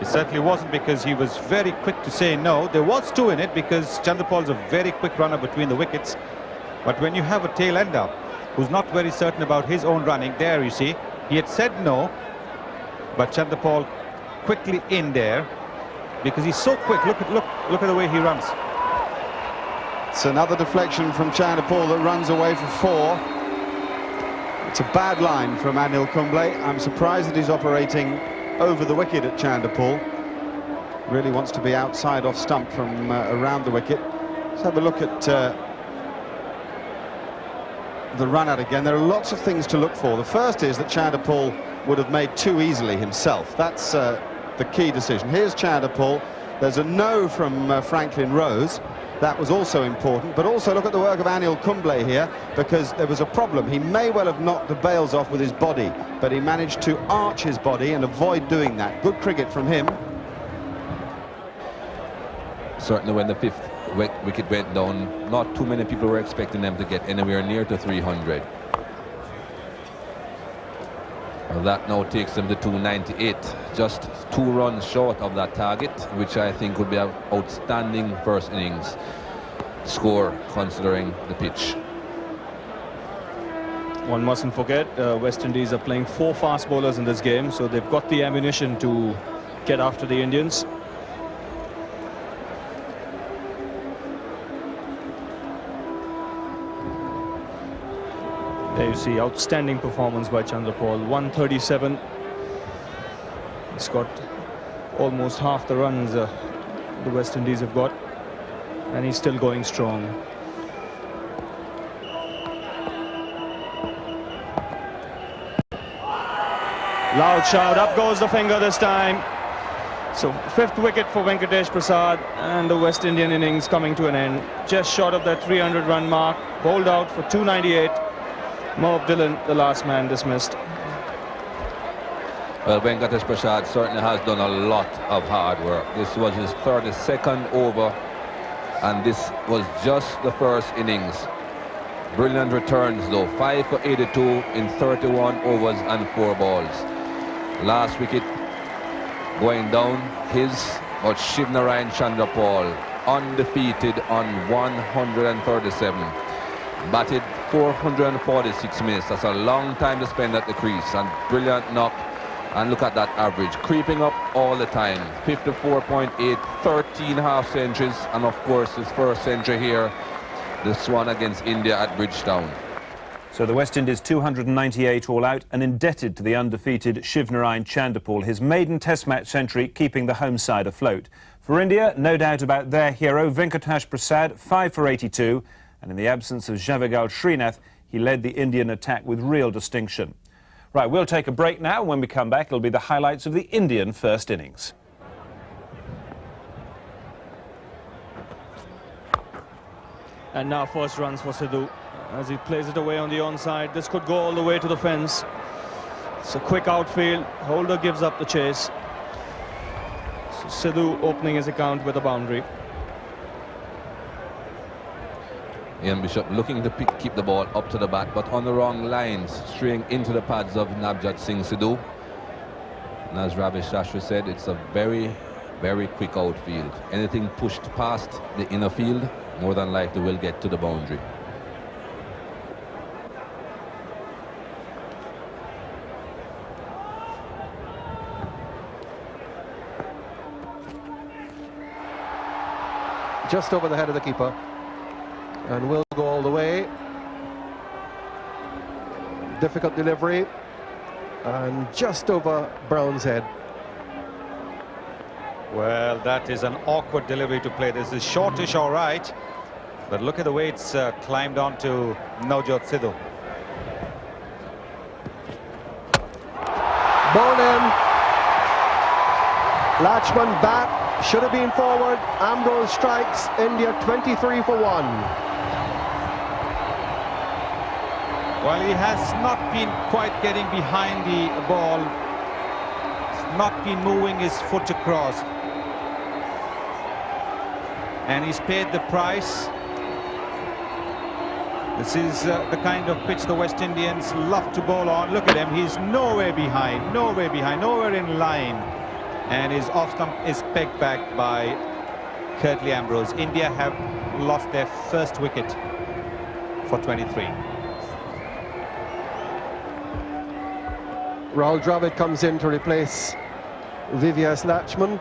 It certainly wasn't, because he was very quick to say no. There was 2 in it because Chanderpaul's a very quick runner between the wickets, but when you have a tail ender who's not very certain about his own running, there you see he had said no, but Chanderpaul quickly in there because he's so quick. Look at the way he runs. It's another deflection from Chanderpaul that runs away for 4. It's a bad line from Anil Kumble. I'm surprised that he's operating over the wicket at Chanderpaul. Really wants to be outside off stump from around the wicket. Let's have a look at the run out again. There are lots of things to look for. The first is that Chanderpaul would have made 2 easily himself. That's the key decision. Here's Chanderpaul. There's a no from Franklin Rose. That was also important, but also look at the work of Anil Kumble here, because there was a problem. He may well have knocked the bails off with his body, but he managed to arch his body and avoid doing that. Good cricket from him. Certainly when the 5th wicket went down, not too many people were expecting them to get anywhere near to 300. Well, that now takes them to 298, just 2 runs short of that target, which I think would be an outstanding first innings score considering the pitch. One mustn't forget, West Indies are playing 4 fast bowlers in this game, so they've got the ammunition to get after the Indians. There you see outstanding performance by Chanderpaul, 137. He's got almost half the runs the West Indies have got, and he's still going strong. Loud shout, up goes the finger this time. So 5th wicket for Venkatesh Prasad, and the West Indian innings coming to an end. Just short of that 300-run mark, bowled out for 298. Merv Dillon, the last man dismissed. Well, Venkatesh Prasad certainly has done a lot of hard work. This was his 32nd over, and this was just the first innings. Brilliant returns though, 5 for 82 in 31 overs and 4 balls. Last wicket going down, his but Shivnarine Chanderpaul, undefeated on 137. Batted 446 minutes. That's a long time to spend at the crease, and brilliant knock. And look at that average, creeping up all the time. 54.8, 13 half centuries, and of course his first century here, this one against India at Bridgetown. So the West Indies 298 all out, and indebted to the undefeated Shivnarine Chanderpaul, his maiden Test match century keeping the home side afloat. For India, no doubt about their hero Venkatesh Prasad, 5 for 82, and in the absence of Javagal Srinath, He led the Indian attack with real distinction. Right, we'll take a break now. When we come back, it'll be the highlights of the Indian first innings. And now first runs for Sidhu as he plays it away on the onside. This could go all the way to the fence. It's a quick outfield. Holder gives up the chase. So Sidhu opening his account with a boundary. Ian Bishop looking to keep the ball up to the bat, but on the wrong lines, straying into the pads of Navjot Singh Sidhu. And as Ravi Shastri said, it's a very, very quick outfield. Anything pushed past the inner field, more than likely will get to the boundary. Just over the head of the keeper, and will go all the way. Difficult delivery, and just over Brown's head. Well, that is an awkward delivery to play. This is shortish, all right, but look at the way it's climbed onto Navjot Sidhu. Bowled in. Latchman bat. Should have been forward. Ambrose strikes. India 23 for 1. Well, he has not been quite getting behind the ball. He's not been moving his foot across. And he's paid the price. This is the kind of pitch the West Indians love to bowl on. Look at him. He's nowhere behind, nowhere in line. And his off stump is pegged back by Curtly Ambrose. India have lost their first wicket for 23. Rahul Dravid comes in to replace VVS Latchman.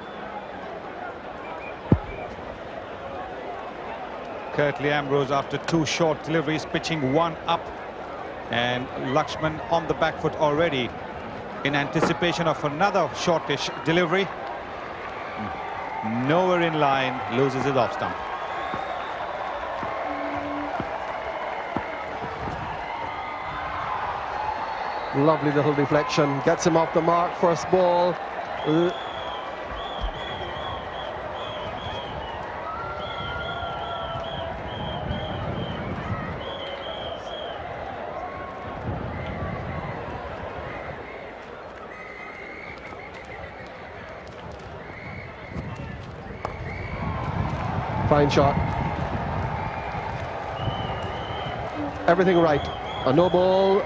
Curtly Ambrose, after 2 short deliveries, pitching 1 up, and Lakshman on the back foot already in anticipation of another shortish delivery. Nowhere in line, loses his off stump. Lovely little deflection, gets him off the mark. First ball. Fine shot. Everything right. A no ball,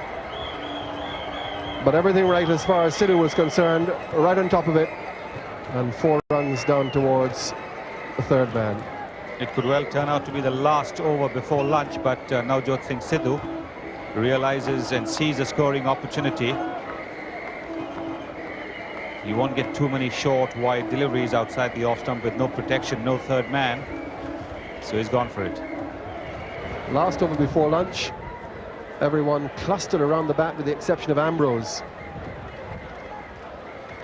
but everything right as far as Sidhu was concerned. Right on top of it, and 4 runs down towards the third man. It could well turn out to be the last over before lunch, but Navjot Singh Sidhu realizes and sees a scoring opportunity. You won't get too many short, wide deliveries outside the off stump with no protection, no third man. So he's gone for it. Last over before lunch. Everyone clustered around the bat with the exception of Ambrose.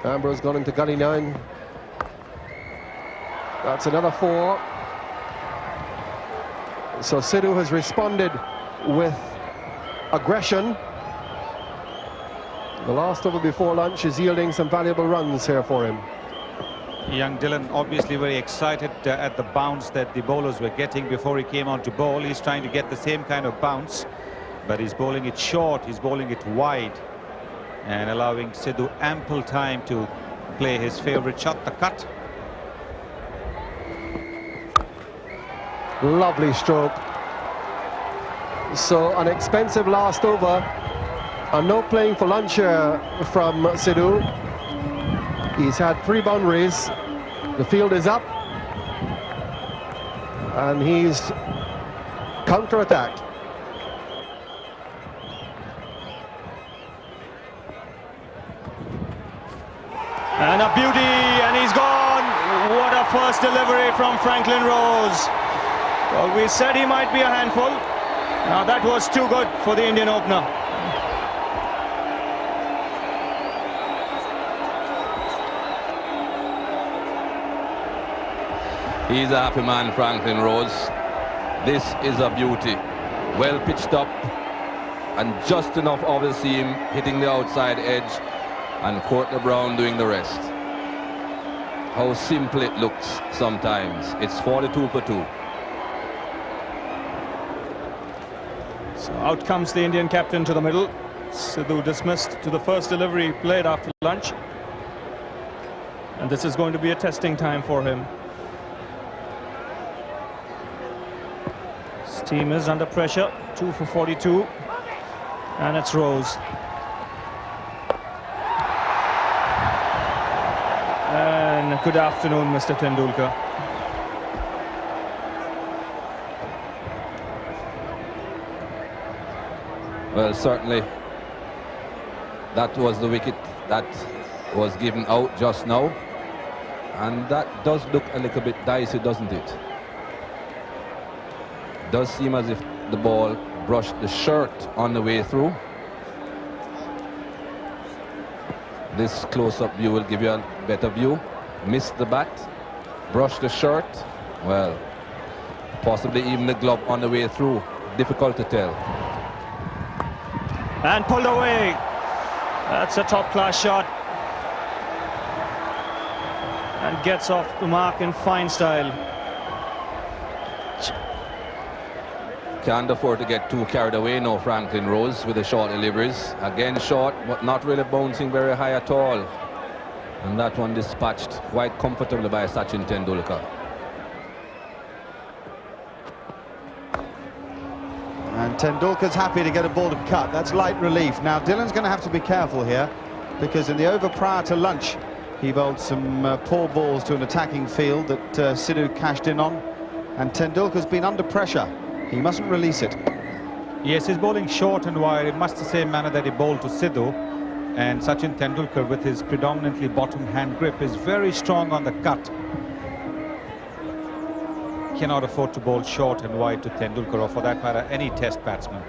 Ambrose gone into gully 9. That's another 4. So Sidhu has responded with aggression. The last over before lunch is yielding some valuable runs here for him. Young Dylan obviously very excited at the bounce that the bowlers were getting before he came on to bowl. He's trying to get the same kind of bounce, but he's bowling it short, he's bowling it wide, and allowing Sidhu ample time to play his favourite shot, the cut. Lovely stroke. So an expensive last over, and no playing for lunch here from Sidhu. He's had 3 boundaries. The field is up, and he's counter-attacked. And a beauty, and he's gone. What a first delivery from Franklin Rose. Well, we said he might be a handful. Now that was too good for the Indian opener. He's a happy man, Franklin Rose. This is a beauty. Well pitched up, and just enough of the seam hitting the outside edge, and Courtney Brown doing the rest. How simple it looks sometimes. It's 42 for 2. So out comes the Indian captain to the middle. Sidhu dismissed to the first delivery played after lunch. And this is going to be a testing time for him. His team is under pressure. 2 for 42. And it's Rose. And good afternoon, Mr. Tendulkar. Well, certainly that was the wicket that was given out just now, and that does look a little bit dicey, doesn't it? Does seem as if the ball brushed the shirt on the way through. This close-up view will give you a better view. Missed the bat, brushed the shirt, well, possibly even the glove on the way through. Difficult to tell. And pulled away. That's a top-class shot. And gets off the mark in fine style. Can't afford to get too carried away now, Franklin Rose, with the short deliveries. Again short, but not really bouncing very high at all. And that one dispatched quite comfortably by Sachin Tendulkar. And Tendulkar's happy to get a ball to cut. That's light relief. Now Dillon's going to have to be careful here, because in the over prior to lunch he bowled some poor balls to an attacking field that Sidhu cashed in on, and Tendulkar's been under pressure. He mustn't release it. Yes, he's bowling short and wide in much the same manner that he bowled to Sidhu. And Sachin Tendulkar, with his predominantly bottom hand grip, is very strong on the cut. Cannot afford to bowl short and wide to Tendulkar, or for that matter any test batsman.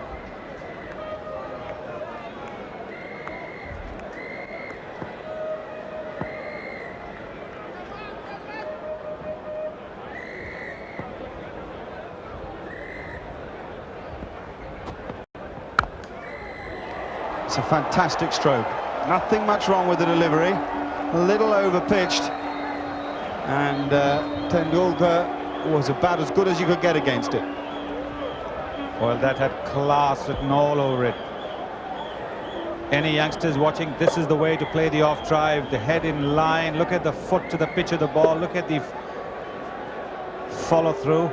It's a fantastic stroke. Nothing much wrong with the delivery. A little over-pitched. And Tendulkar was about as good as you could get against it. Well, that had class written all over it. Any youngsters watching, this is the way to play the off drive, the head in line, look at the foot to the pitch of the ball, look at the follow through,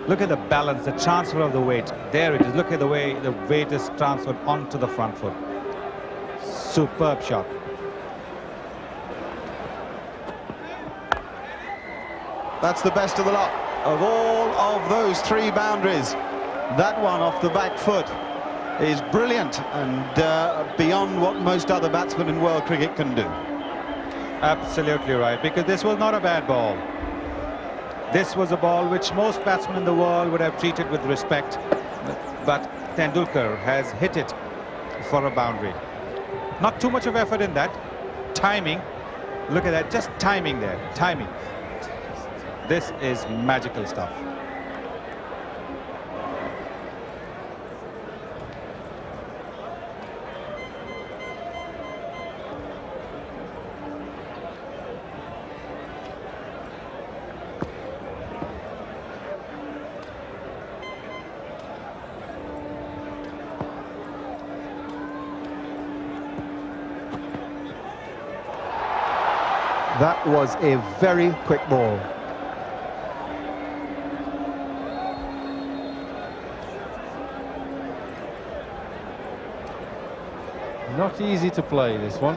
look at the balance, the transfer of the weight. There it is, look at the way the weight is transferred onto the front foot. Superb shot. That's the best of the lot. Of all of those 3 boundaries, that one off the back foot is brilliant and beyond what most other batsmen in world cricket can do. Absolutely right, because this was not a bad ball. This was a ball which most batsmen in the world would have treated with respect, but Tendulkar has hit it for a boundary. Not too much of effort in that. Timing, look at that, just timing there, timing. This is magical stuff. That was a very quick ball. Not easy to play, this one.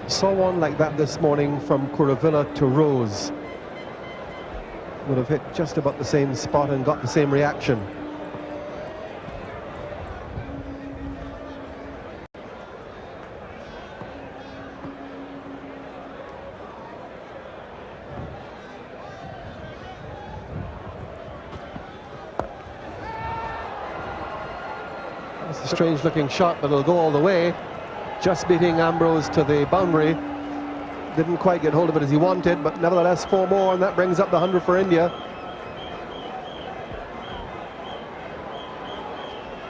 Saw one like that this morning from Kuravilla to Rose. Would have hit just about the same spot and got the same reaction. It's a strange looking shot, but it'll go all the way. Just beating Ambrose to the boundary. didn't quite get hold of it as he wanted, but nevertheless 4 more, and that brings up the 100 for India.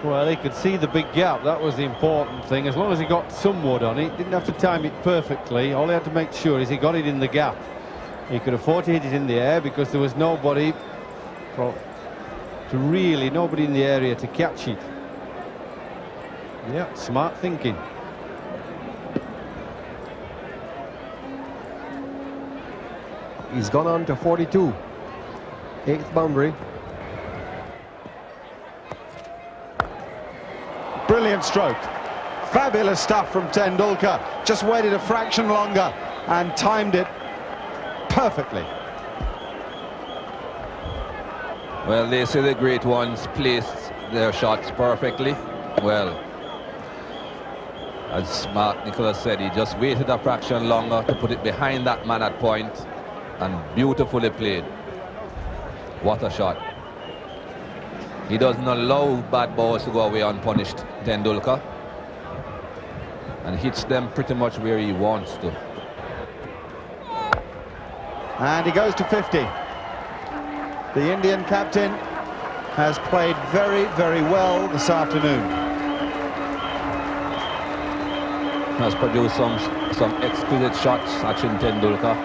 Well, he could see the big gap. That was the important thing. As long as he got some wood on it, didn't have to time it perfectly. All he had to make sure is he got it in the gap. He could afford to hit it in the air because there was nobody nobody in the area to catch it. Yeah, smart thinking. He's gone on to 42. 8th boundary. Brilliant stroke. Fabulous stuff from Tendulkar. Just waited a fraction longer and timed it perfectly. Well, they say the great ones placed their shots perfectly. Well, as Mark Nicholas said, he just waited a fraction longer to put it behind that man at point, and beautifully played. What a shot. He doesn't allow bad balls to go away unpunished, Tendulkar, and hits them pretty much where he wants to. And he goes to 50. The Indian captain has played very, very well this afternoon. Has produced some exquisite shots, Sachin Tendulkar.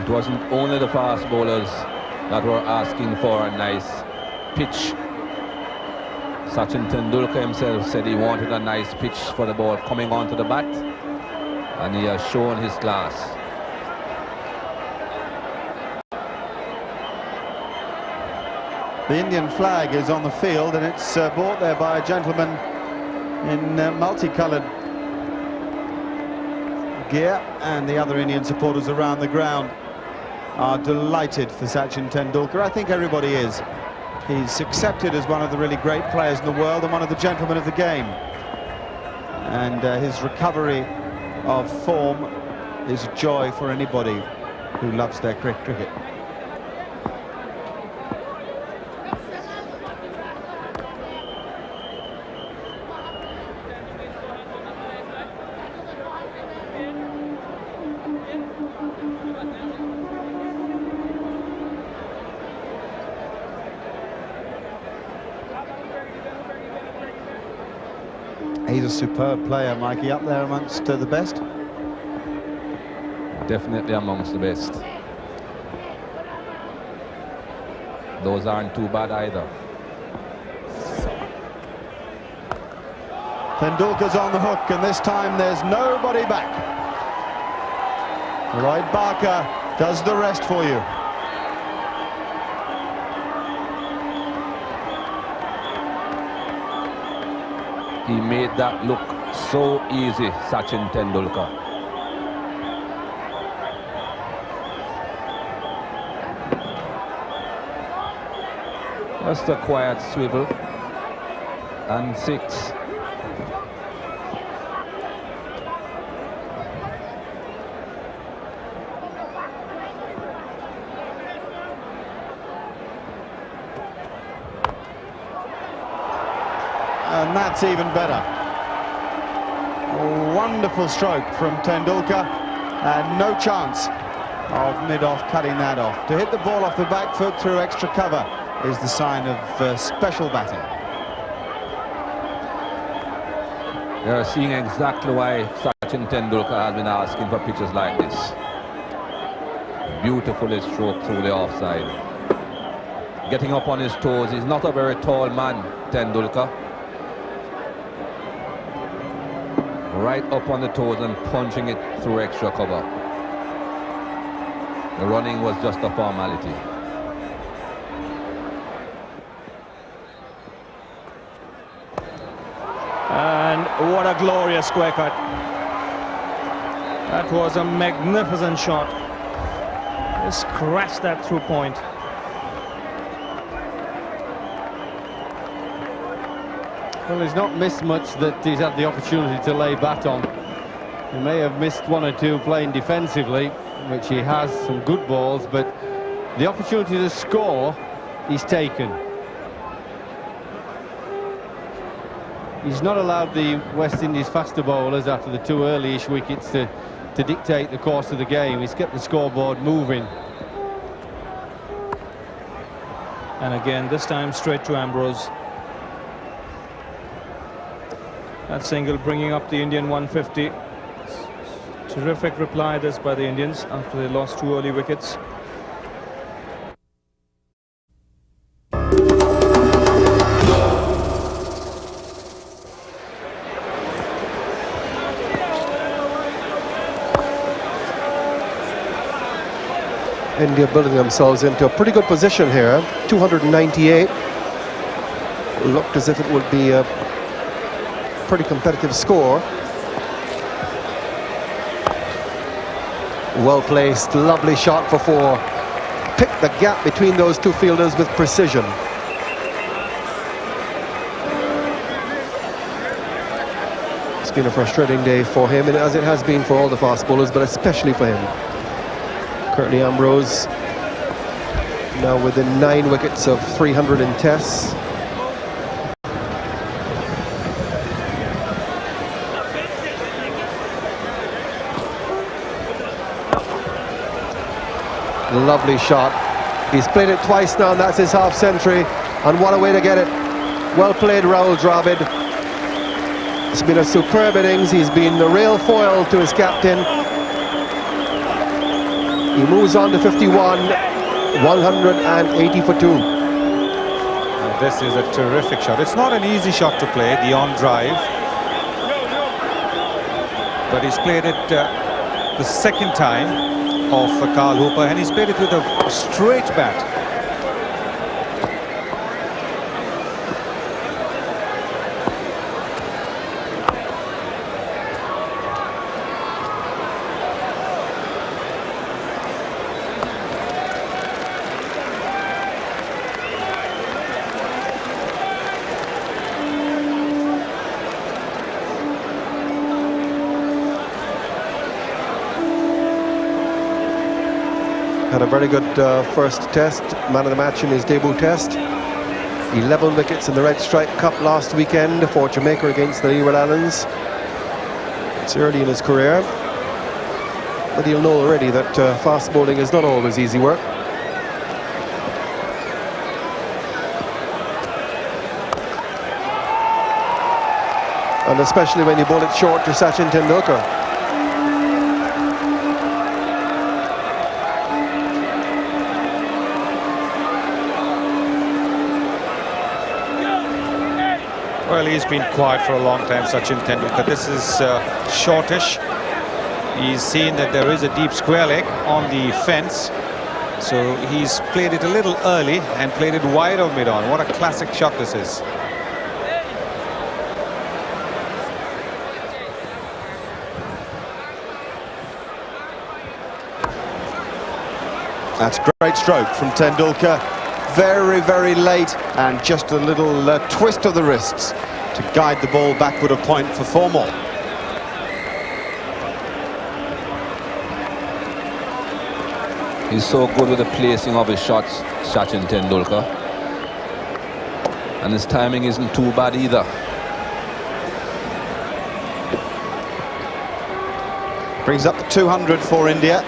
It wasn't only the fast bowlers that were asking for a nice pitch. Sachin Tendulkar himself said he wanted a nice pitch for the ball coming onto the bat, and he has shown his class. The Indian flag is on the field, and it's brought there by a gentleman in multicoloured gear, and the other Indian supporters around the ground are delighted for Sachin Tendulkar. I think everybody is. He's accepted as one of the really great players in the world and one of the gentlemen of the game. And his recovery of form is a joy for anybody who loves their cricket. He's a superb player, Mikey, up there amongst the best. Definitely amongst the best. Those aren't too bad either. Tendulkar's on the hook, and this time there's nobody back. Lloyd Barker does the rest for you. He made that look so easy, Sachin Tendulkar. Just a quiet swivel, and 6. And that's even better. A wonderful stroke from Tendulkar, and no chance of mid-off cutting that off. To hit the ball off the back foot through extra cover is the sign of special batting. They're seeing exactly why Sachin Tendulkar has been asking for pitches like this. Beautifully stroked through the offside. Getting up on his toes. He's not a very tall man, Tendulkar. Right up on the toes and punching it through extra cover. The running was just a formality. And what a glorious square cut. That was a magnificent shot. Just crashed that through point. Well, he's not missed much that he's had the opportunity to lay bat on. He may have missed 1 or 2 playing defensively, which he has, some good balls, but the opportunity to score, he's taken. He's not allowed the West Indies faster bowlers after the 2 early-ish wickets to dictate the course of the game. He's kept the scoreboard moving. And again, this time straight to Ambrose. That single bringing up the Indian 150. Terrific reply this by the Indians after they lost 2 early wickets. India building themselves into a pretty good position here. 298. Looked as if it would be a pretty competitive score. Well placed, lovely shot for 4. Picked the gap between those 2 fielders with precision. It's been a frustrating day for him, and as it has been for all the fast bowlers, but especially for him. Currently Ambrose now within 9 wickets of 300 in tests. Lovely shot. He's played it twice now, and that's his half century. And what a way to get it. Well played, Rahul Dravid. It's been a superb innings. He's been the real foil to his captain. He moves on to 51, 180 for 2. This is a terrific shot. It's not an easy shot to play, the on drive. But he's played it the second time of Carl Hooper, and he's played it with a straight bat. Had a very good first test, man of the match in his debut test. 11 wickets in the Red Stripe Cup last weekend for Jamaica against the Leeward Islands. It's early in his career, but he'll know already that fast bowling is not always easy work. And especially when you bowl it short to Sachin Tendulkar. Well, he's been quiet for a long time, Sachin Tendulkar. This is shortish. He's seen that there is a deep square leg on the fence, so he's played it a little early and played it wide of mid-on. What a classic shot this is. That's a great stroke from Tendulkar. Very, very late, and just a little twist of the wrists to guide the ball backward a point for 4 more. He's so good with the placing of his shots, Sachin Tendulkar. And his timing isn't too bad either. Brings up the 200 for India.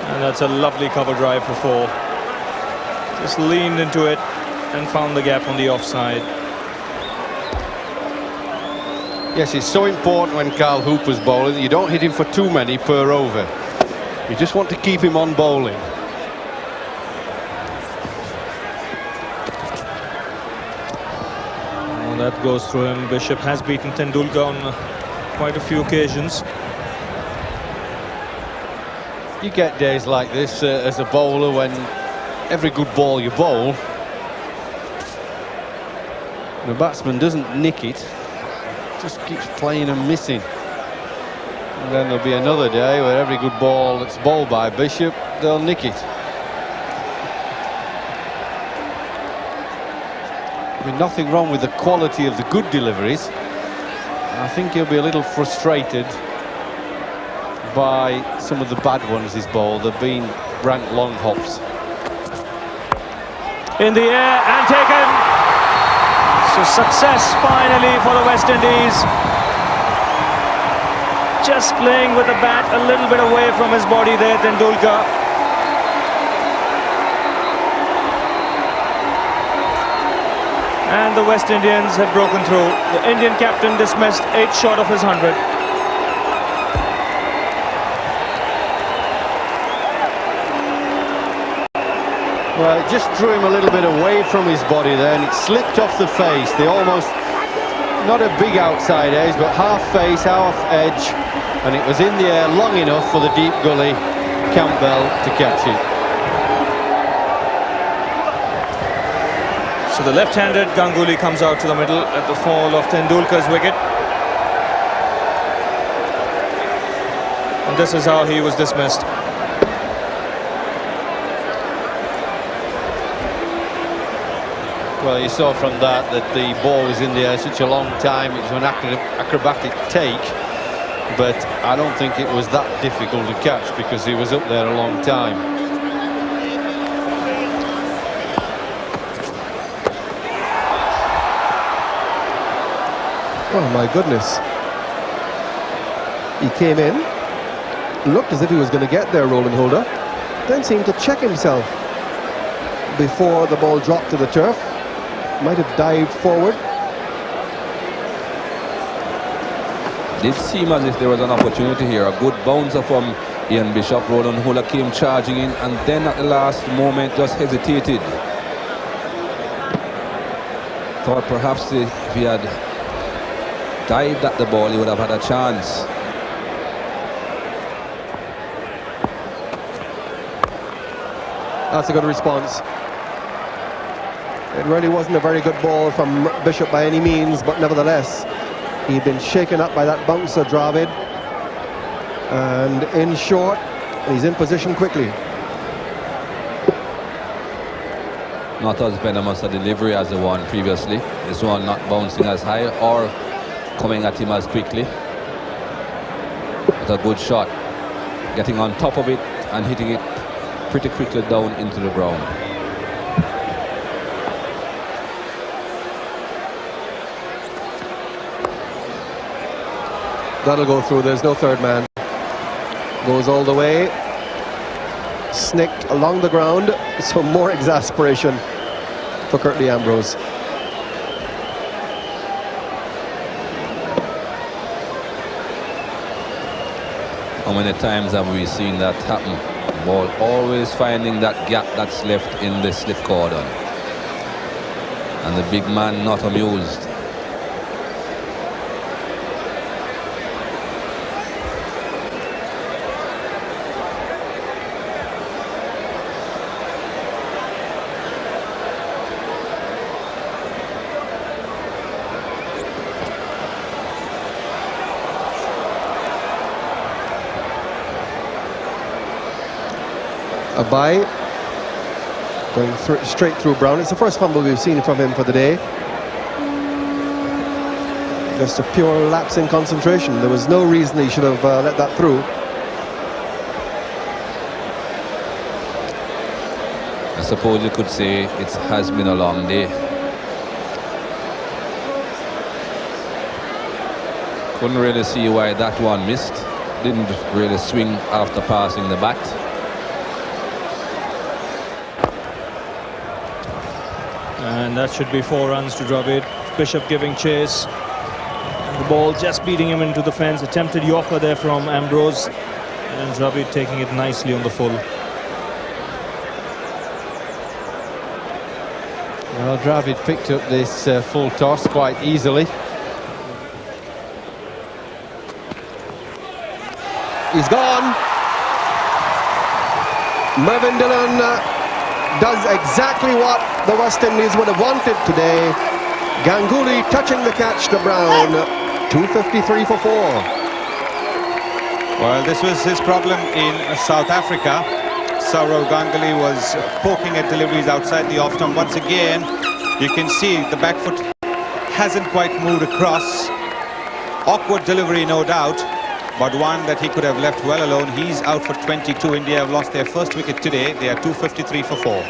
And that's a lovely cover drive for 4. Just leaned into it and found the gap on the offside. Yes, it's so important when Carl Hooper's bowling that you don't hit him for too many per over. You just want to keep him on bowling. Oh, that goes through him. Bishop has beaten Tendulkar on quite a few occasions. You get days like this as a bowler when every good ball you bowl, the batsman doesn't nick it, just keeps playing and missing. And then there'll be another day where every good ball that's bowled by Bishop, they'll nick it. I mean, nothing wrong with the quality of the good deliveries. I think he'll be a little frustrated by some of the bad ones he's bowled. They've been ranked long hops. In the air and taken. So success finally for the West Indies. Just playing with the bat a little bit away from his body there, Tendulkar. And the West Indians have broken through. The Indian captain dismissed 8 short of his 100. Well, it just drew him a little bit away from his body there, and it slipped off the face. They almost, not a big outside edge, but half face, half edge, and it was in the air long enough for the deep gully Campbell to catch it. So the left-handed Ganguly comes out to the middle at the fall of Tendulkar's wicket. And this is how he was dismissed. Well, you saw from that the ball was in the air such a long time. It was an acrobatic take, but I don't think it was that difficult to catch because he was up there a long time. Oh my goodness. He came in, looked as if he was going to get there, Roland Holder, then seemed to check himself before the ball dropped to the turf. Might have dived forward. Did seem as if there was an opportunity here. A good bouncer from Ian Bishop. Roland Holder came charging in and then at the last moment just hesitated. Thought perhaps if he had dived at the ball he would have had a chance. That's a good response. It really wasn't a very good ball from Bishop by any means, but nevertheless, he'd been shaken up by that bouncer, Dravid. And in short, he's in position quickly. Not as venomous a delivery as the one previously. This one not bouncing as high or coming at him as quickly. But a good shot. Getting on top of it and hitting it pretty quickly down into the ground. That'll go through. There's no third man. Goes all the way. Snicked along the ground. So more exasperation for Curtly Ambrose. How many times have we seen that happen? Ball always finding that gap that's left in the slip cordon. And the big man not amused. A bye, going straight through Brown. It's the first fumble we've seen from him for the day. Just a pure lapse in concentration. There was no reason he should have let that through. I suppose you could say it has been a long day. Couldn't really see why that one missed. Didn't really swing after passing the bat. And that should be 4 runs to Dravid. Bishop giving chase. And the ball just beating him into the fence. Attempted Yorker there from Ambrose. And Dravid taking it nicely on the full. Well, Dravid picked up this full toss quite easily. He's gone. Mervyn Dillon does exactly what the West Indies would have wanted today. Ganguly touching the catch to Brown. 253 for 4. Well, this was his problem in South Africa. Sourav Ganguly was poking at deliveries outside the off stump. Once again, you can see the back foot hasn't quite moved across. Awkward delivery, no doubt. but one that he could have left well alone. He's out for 22. India have lost their first wicket today. They are 253 for 4.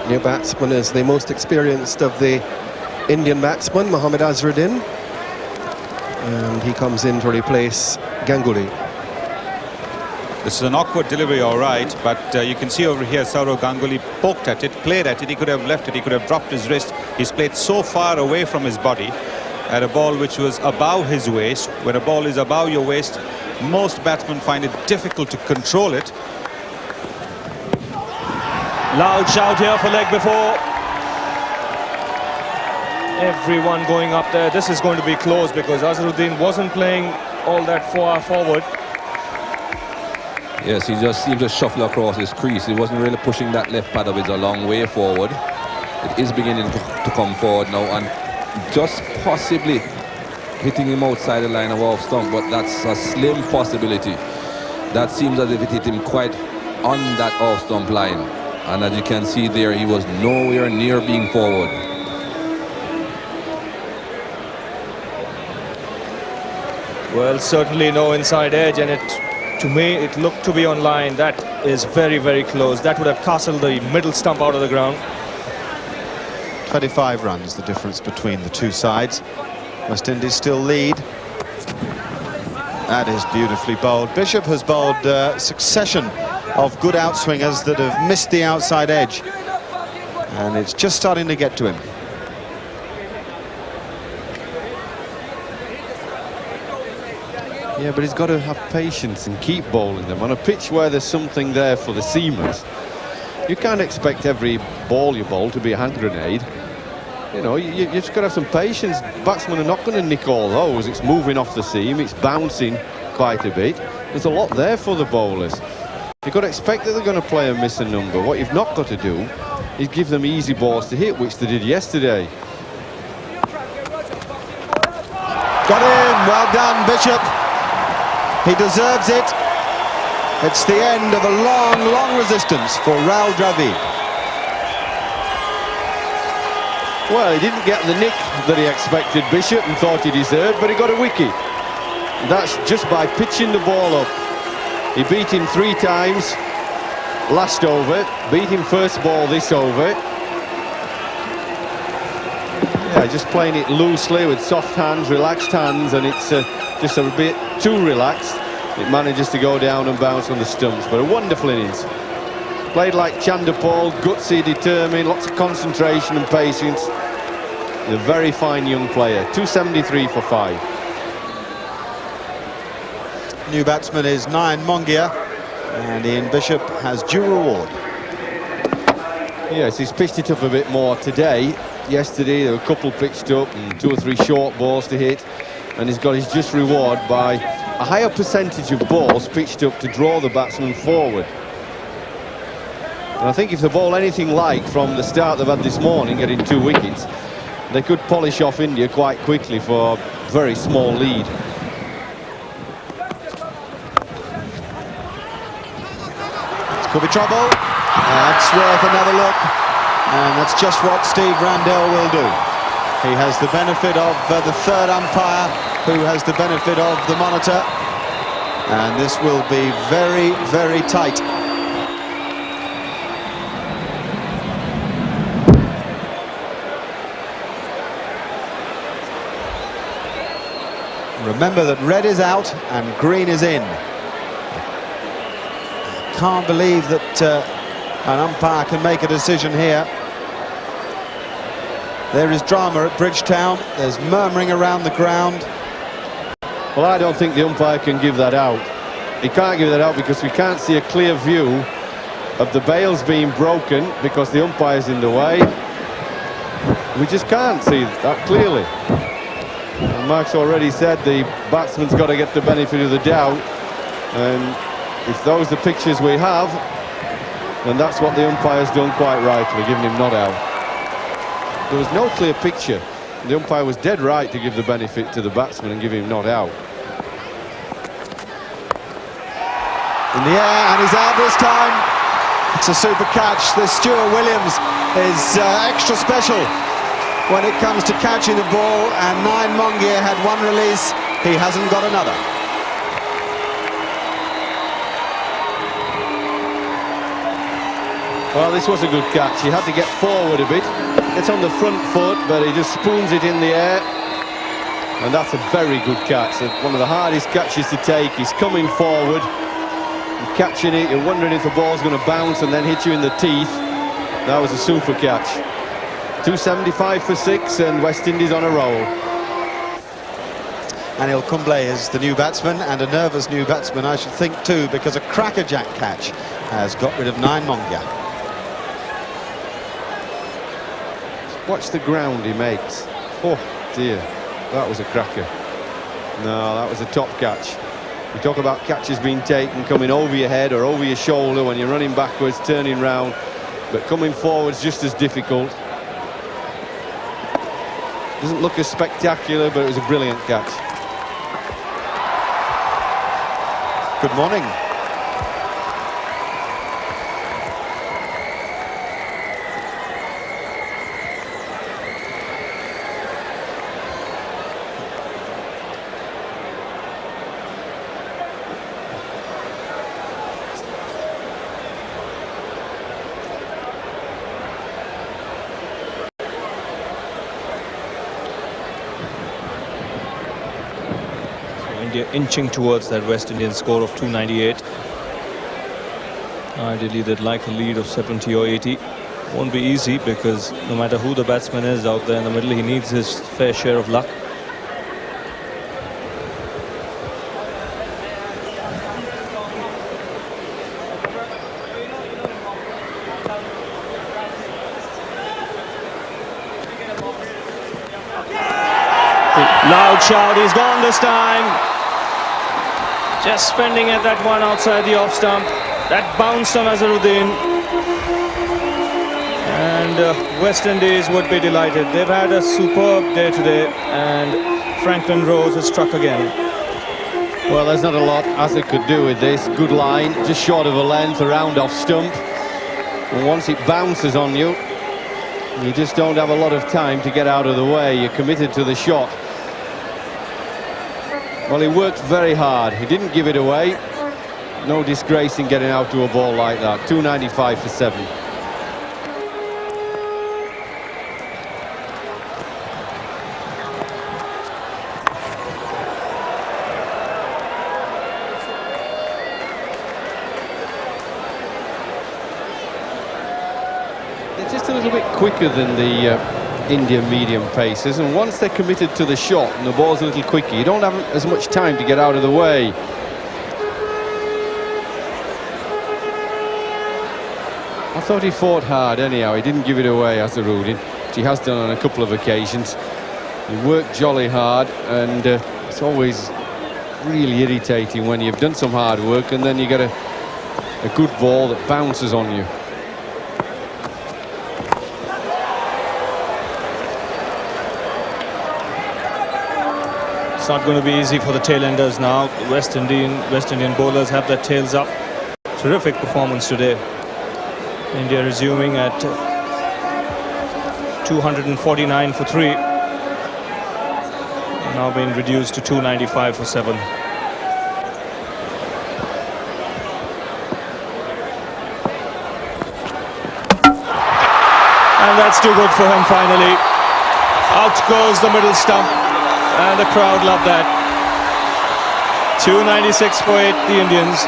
New batsman is the most experienced of the Indian batsmen, Mohammad Azharuddin, and he comes in to replace Ganguly. This is an awkward delivery, all right, but you can see over here Sourav Ganguly poked at it, played at it. He could have left it, he could have dropped his wrist. He's played so far away from his body at a ball which was above his waist. When a ball is above your waist, most batsmen find it difficult to control it. Loud shout here for leg before. Everyone going up there. This is going to be close because Azharuddin wasn't playing all that far forward. Yes, he just seemed to shuffle across his crease. He wasn't really pushing that left pad of his a long way forward. It is beginning to come forward now and just possibly hitting him outside the line of off stump, but that's a slim possibility. That seems as if it hit him quite on that off stump line. And as you can see there, he was nowhere near being forward. Well, certainly no inside edge, and to me, it looked to be on line. That is very, very close. That would have castled the middle stump out of the ground. 25 runs, the difference between the two sides. West Indies still lead. That is beautifully bowled. Bishop has bowled a succession of good outswingers that have missed the outside edge. And it's just starting to get to him. Yeah, but he's got to have patience and keep bowling them. On a pitch where there's something there for the seamers, you can't expect every ball you bowl to be a hand grenade. You know, you just got to have some patience. Batsmen are not going to nick all those. It's moving off the seam, it's bouncing quite a bit. There's a lot there for the bowlers. You've got to expect that they're going to play and miss a number. What you've not got to do is give them easy balls to hit, which they did yesterday. Got in, well done, Bishop. He deserves it. It's the end of a long, long resistance for Rahul Dravid. Well, he didn't get the nick that he expected, Bishop, and thought he deserved, but he got a wicket. That's just by pitching the ball up. He beat him 3 times last over, beat him first ball this over. Yeah, just playing it loosely with soft hands, relaxed hands, and it's just a bit too relaxed. It manages to go down and bounce on the stumps, but a wonderful innings. Played like Chanderpaul, gutsy, determined, lots of concentration and patience. A very fine young player. 273 for 5. New batsman is Nayan Mongia, and Ian Bishop has due reward. Yes, he's pitched it up a bit more today. Yesterday there were a couple pitched up and 2 or 3 short balls to hit, and he's got his just reward by a higher percentage of balls pitched up to draw the batsman forward. And I think if they bowl anything like from the start they've had this morning, getting 2 wickets, they could polish off India quite quickly for a very small lead. Could be trouble. That's worth another look. And that's just what Steve Randell will do. He has the benefit of the 3rd umpire, who has the benefit of the monitor. And this will be very, very tight. Remember that red is out and green is in. Can't believe that an umpire can make a decision here. There is drama at Bridgetown. There's murmuring around the ground. Well, I don't think the umpire can give that out. He can't give that out because we can't see a clear view of the bails being broken because the umpire's in the way. We just can't see that clearly. And Mark's already said the batsman's got to get the benefit of the doubt, and if those are the pictures we have, then that's what the umpire's done quite rightly, giving him not out. There was no clear picture. The umpire was dead right to give the benefit to the batsman and give him not out. In the air, and he's out this time. It's a super catch. The Stuart Williams is extra special. when it comes to catching the ball, and Nine Mongia had one release, he hasn't got another. Well, this was a good catch. He had to get forward a bit. Gets on the front foot, but he just spoons it in the air. And that's a very good catch. One of the hardest catches to take. He's coming forward. You're catching it. You're wondering if the ball's going to bounce and then hit you in the teeth. That was a super catch. 275 for 6, and West Indies on a roll. Anil Kumble is the new batsman, and a nervous new batsman, I should think, too, because a crackerjack catch has got rid of Nine Mongia. Watch the ground he makes. Oh, dear. That was a cracker. No, that was a top catch. We talk about catches being taken, coming over your head or over your shoulder when you're running backwards, turning round. But coming forward's just as difficult. Doesn't look as spectacular, but it was a brilliant catch. Good morning. India inching towards that West Indian score of 298. Ideally, they'd like a lead of 70 or 80. Won't be easy, because no matter who the batsman is out there in the middle, he needs his fair share of luck. Loud shout, he's gone this time. Just spending at that one outside the off stump. That bounced on Azharuddin. And West Indies would be delighted. They've had a superb day today, and Franklin Rose has struck again. Well, there's not a lot Azhar could do with this. Good line, just short of a length, around off stump. And once it bounces on you, you just don't have a lot of time to get out of the way. You're committed to the shot. Well, he worked very hard. He didn't give it away. No disgrace in getting out to a ball like that. 295 for 7. They're just a little bit quicker than the Indian medium pacers, and once they're committed to the shot and the ball's a little quicker, you don't have as much time to get out of the way. I thought he fought hard anyhow. He didn't give it away, Azharuddin, which he has done on a couple of occasions. He worked jolly hard, and it's always really irritating when you've done some hard work and then you get a good ball that bounces on you. It's not going to be easy for the tailenders now. West Indian bowlers have their tails up. Terrific performance today. India resuming at 249 for 3. Now being reduced to 295 for 7. And that's too good for him finally. Out goes the middle stump. And the crowd love that. 296 for 8, the Indians.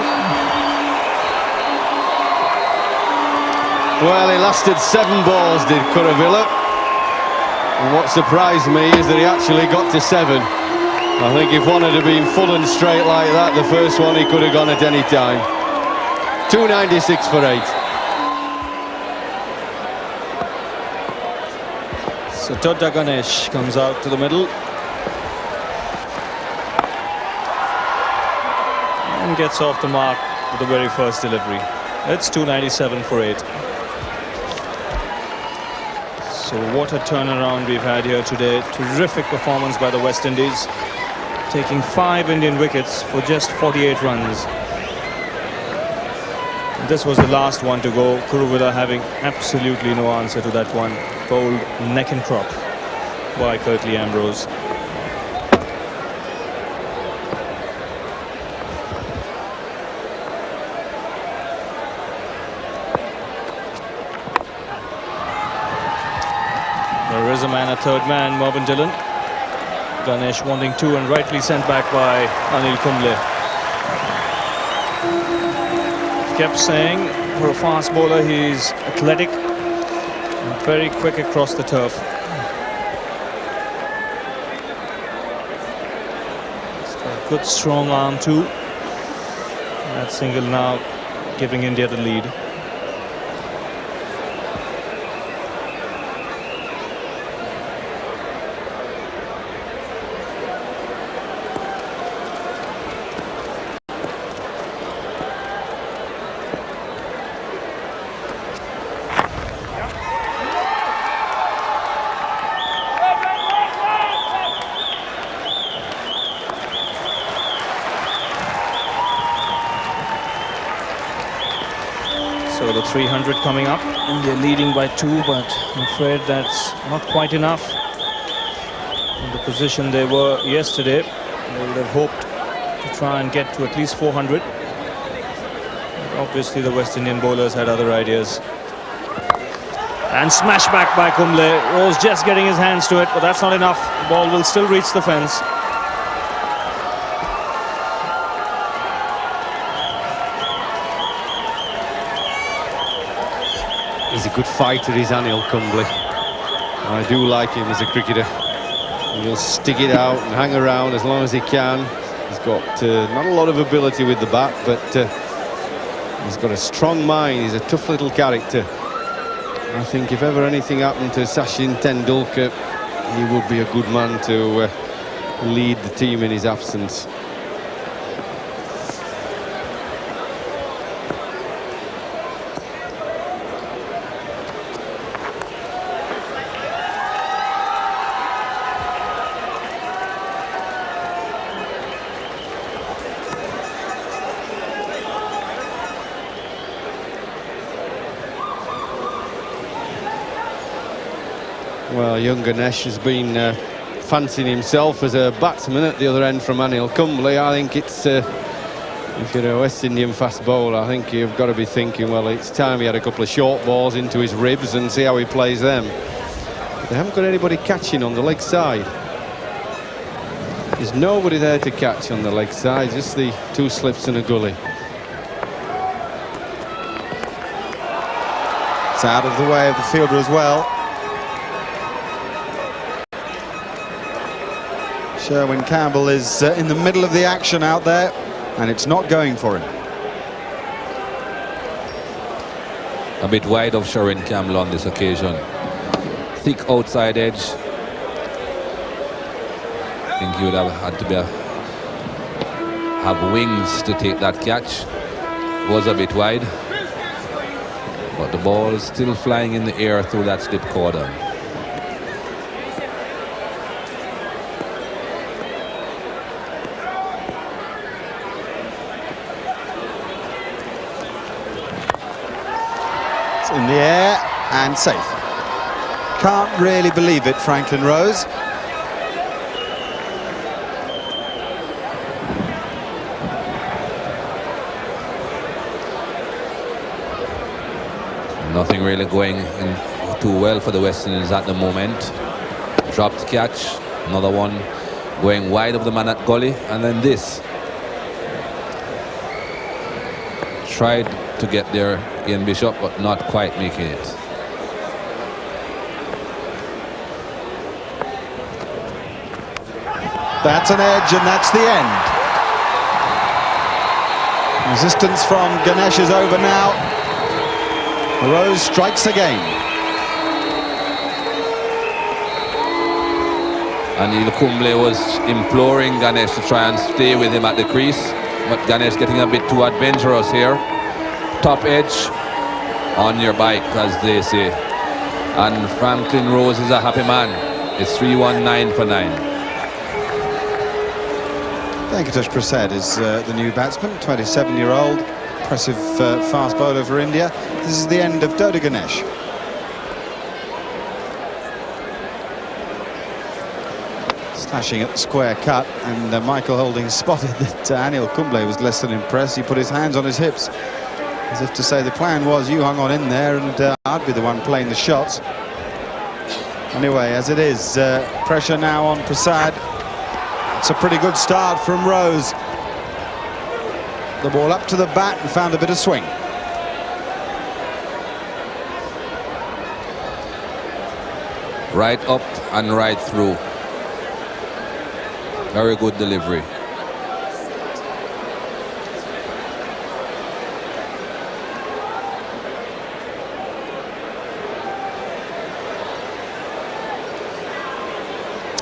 Well, he lasted 7 balls, did Kuravilla. And what surprised me is that he actually got to 7. I think if one had been full and straight like that, the first one he could have gone at any time. 296 for 8. So Todda Ganesh comes out to the middle. And gets off the mark with the very first delivery. It's 297 for 8. So what a turnaround we've had here today. Terrific performance by the West Indies, taking 5 Indian wickets for just 48 runs. And this was the last one to go. Kuruvilla having absolutely no answer to that one. Bowled neck and crop. by Curtly Ambrose. There is a man, a third man, Mervyn Dillon. Ganesh wanting two and rightly sent back by Anil Kumble. Kept saying for a fast bowler he's athletic and very quick across the turf. He's got a good strong arm too. That single now giving India the lead. So the 300 coming up, and they're leading by 2, but I'm afraid that's not quite enough. In the position they were yesterday, they would have hoped to try and get to at least 400. But obviously the West Indian bowlers had other ideas. And smash back by Kumble. Rose just getting his hands to it, but that's not enough. The ball will still reach the fence. He's a good fighter, is Anil Kumble. I do like him as a cricketer. He'll stick it out and hang around as long as he can. He's got not a lot of ability with the bat, but he's got a strong mind. He's a tough little character. I think if ever anything happened to Sachin Tendulkar, he would be a good man to lead the team in his absence. Well, young Ganesh has been fancying himself as a batsman at the other end from Anil Kumble. I think it's, if you're a West Indian fast bowler, I think you've got to be thinking, well, it's time he had a couple of short balls into his ribs and see how he plays them. But they haven't got anybody catching on the leg side. There's nobody there to catch on the leg side, just the 2 slips and a gully. It's out of the way of the fielder as well. Sherwin Campbell is in the middle of the action out there, and it's not going for him. A bit wide of Sherwin Campbell on this occasion. Thick outside edge. I think he would have had to have wings to take that catch. Was a bit wide, but the ball is still flying in the air through that slip cordon. In the air and safe. Can't really believe it, Franklin Rose. Nothing really going in too well for the West Indies at the moment. Dropped catch, another one going wide of the man at gully, and then this. Tried to get there Ian Bishop, but not quite making it. That's an edge, and that's the end. Resistance from Ganesh is over now. Rose strikes again. Anil Kumble was imploring Ganesh to try and stay with him at the crease, but Ganesh getting a bit too adventurous here. Top edge on your bike, as they say. And Franklin Rose is a happy man. It's 3-1-9 for 9. Venkatesh Prasad is the new batsman, 27-year-old, impressive fast bowler for India. This is the end of Doda Ganesh. flashing at the square cut, and Michael Holding spotted that Anil Kumble was less than impressed. He put his hands on his hips, as if to say the plan was you hung on in there and I'd be the one playing the shots. Anyway, as it is, pressure now on Prasad. It's a pretty good start from Rose. The ball up to the bat and found a bit of swing. Right up and right through. Very good delivery.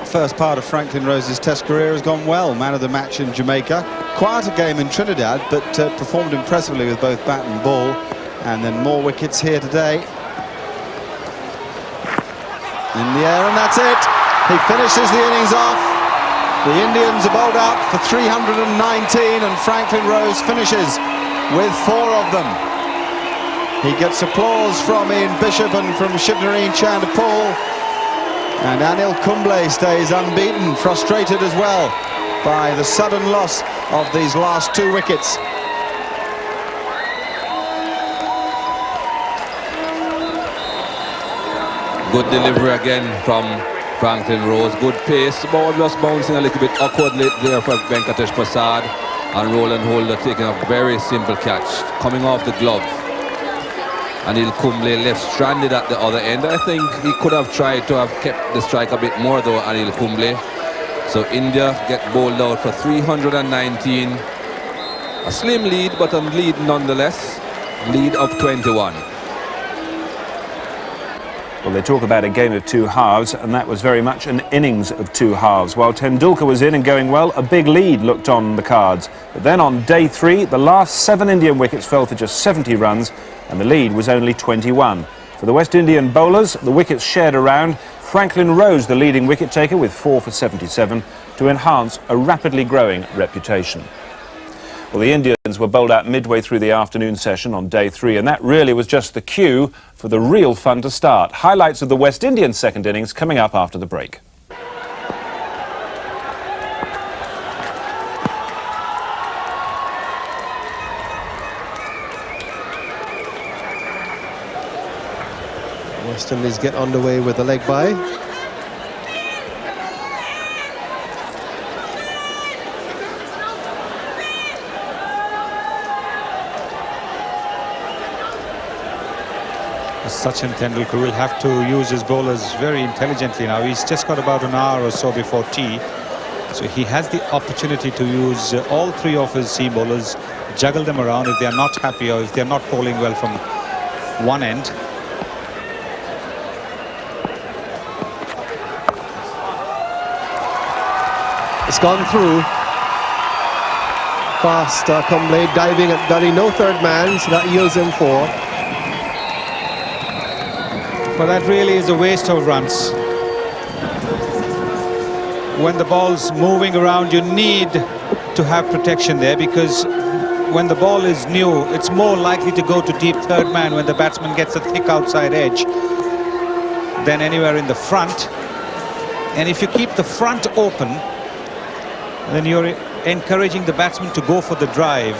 First part of Franklin Rose's Test career has gone well. Man of the match in Jamaica. Quieter game in Trinidad, but performed impressively with both bat and ball. And then more wickets here today. In the air, and that's it. He finishes the innings off. The Indians are bowled out for 319, and Franklin Rose finishes with 4 of them. He gets applause from Ian Bishop and from Shivnarine Chanderpaul. And Anil Kumble stays unbeaten, frustrated as well by the sudden loss of these last 2 wickets. Good delivery again from Franklin Rose. Good pace. The ball just bouncing a little bit awkwardly there for Venkatesh Prasad. And Roland Holder taking a very simple catch, coming off the glove. Anil Kumble left stranded at the other end. I think he could have tried to have kept the strike a bit more though, Anil Kumble. So India get bowled out for 319. A slim lead, but a lead nonetheless. Lead of 21. Well, they talk about a game of 2 halves, and that was very much an innings of 2 halves. While Tendulkar was in and going well, a big lead looked on the cards. But then on day 3, the last 7 Indian wickets fell to just 70 runs, and the lead was only 21. For the West Indian bowlers, the wickets shared around. Franklin Rose, the leading wicket taker, with 4 for 77, to enhance a rapidly growing reputation. Well, the Indians were bowled out midway through the afternoon session on day 3, and that really was just the cue for the real fun to start. Highlights of the West Indian second innings coming up after the break. West Indies get underway with the leg bye. Sachin Tendulkar will have to use his bowlers very intelligently now. He's just got about an hour or so before tea. So he has the opportunity to use all 3 of his seam bowlers, juggle them around if they are not happy or if they are not bowling well from one end. It's gone through. Fast Kumble diving at Gully, no third man, so that yields him 4. But that really is a waste of runs. When the ball's moving around, you need to have protection there, because when the ball is new, it's more likely to go to deep third man when the batsman gets a thick outside edge than anywhere in the front. And if you keep the front open, then you're encouraging the batsman to go for the drive.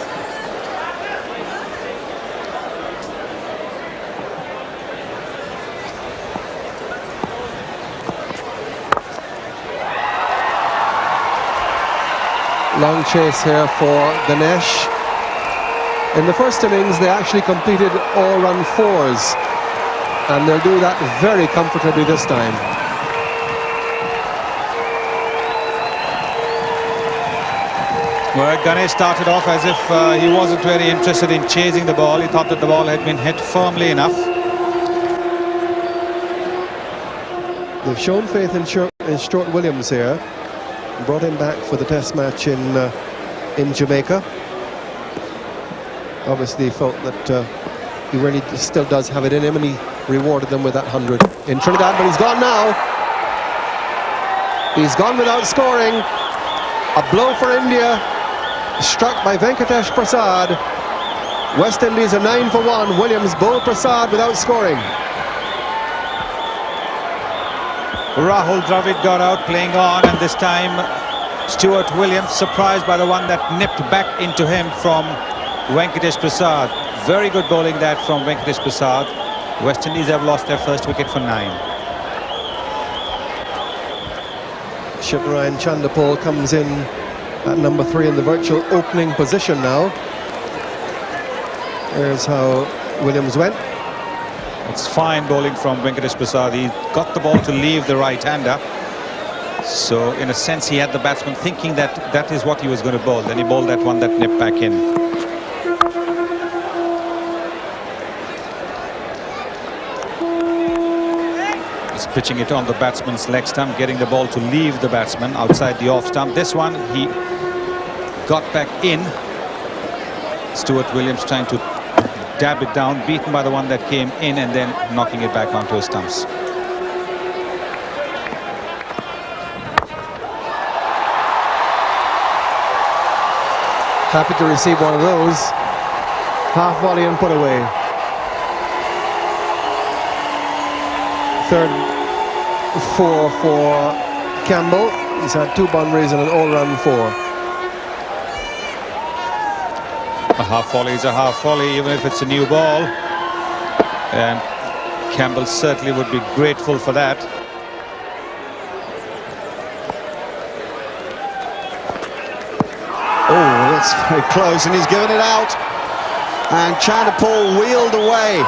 Long chase here for Ganesh. In the first innings, they actually completed all run 4s, and they'll do that very comfortably this time. Well, Ganesh started off as if he wasn't very interested in chasing the ball. He thought that the ball had been hit firmly enough. They've shown faith in Stuart Williams here. Brought him back for the test match in Jamaica. Obviously he felt that he really still does have it in him, and he rewarded them with that 100 in Trinidad. But he's gone now. He's gone without scoring. A blow for India, struck by Venkatesh Prasad. West Indies are 9 for 1. Williams bowled Prasad without scoring. Rahul Dravid got out, playing on, and this time Stuart Williams surprised by the one that nipped back into him from Venkatesh Prasad. Very good bowling that from Venkatesh Prasad. West Indies have lost their first wicket for 9. Shivnarine Chanderpaul comes in at number 3 in the virtual opening position now. Here's how Williams went. It's fine bowling from Venkatesh Prasad. He got the ball to leave the right-hander. So, in a sense, he had the batsman thinking that that is what he was going to bowl. Then he bowled that one that nipped back in. He's pitching it on the batsman's leg stump, getting the ball to leave the batsman outside the off stump. This one, he got back in. Stuart Williams trying to dab it down, beaten by the one that came in and then knocking it back onto his stumps. Happy to receive one of those. Half volley and put away. Third 4 for Campbell. He's had 2 boundaries and an all-round 4. A half volley is a half volley, even if it's a new ball. And Campbell certainly would be grateful for that. Oh, that's very close, and he's given it out. And Chanderpaul wheeled away,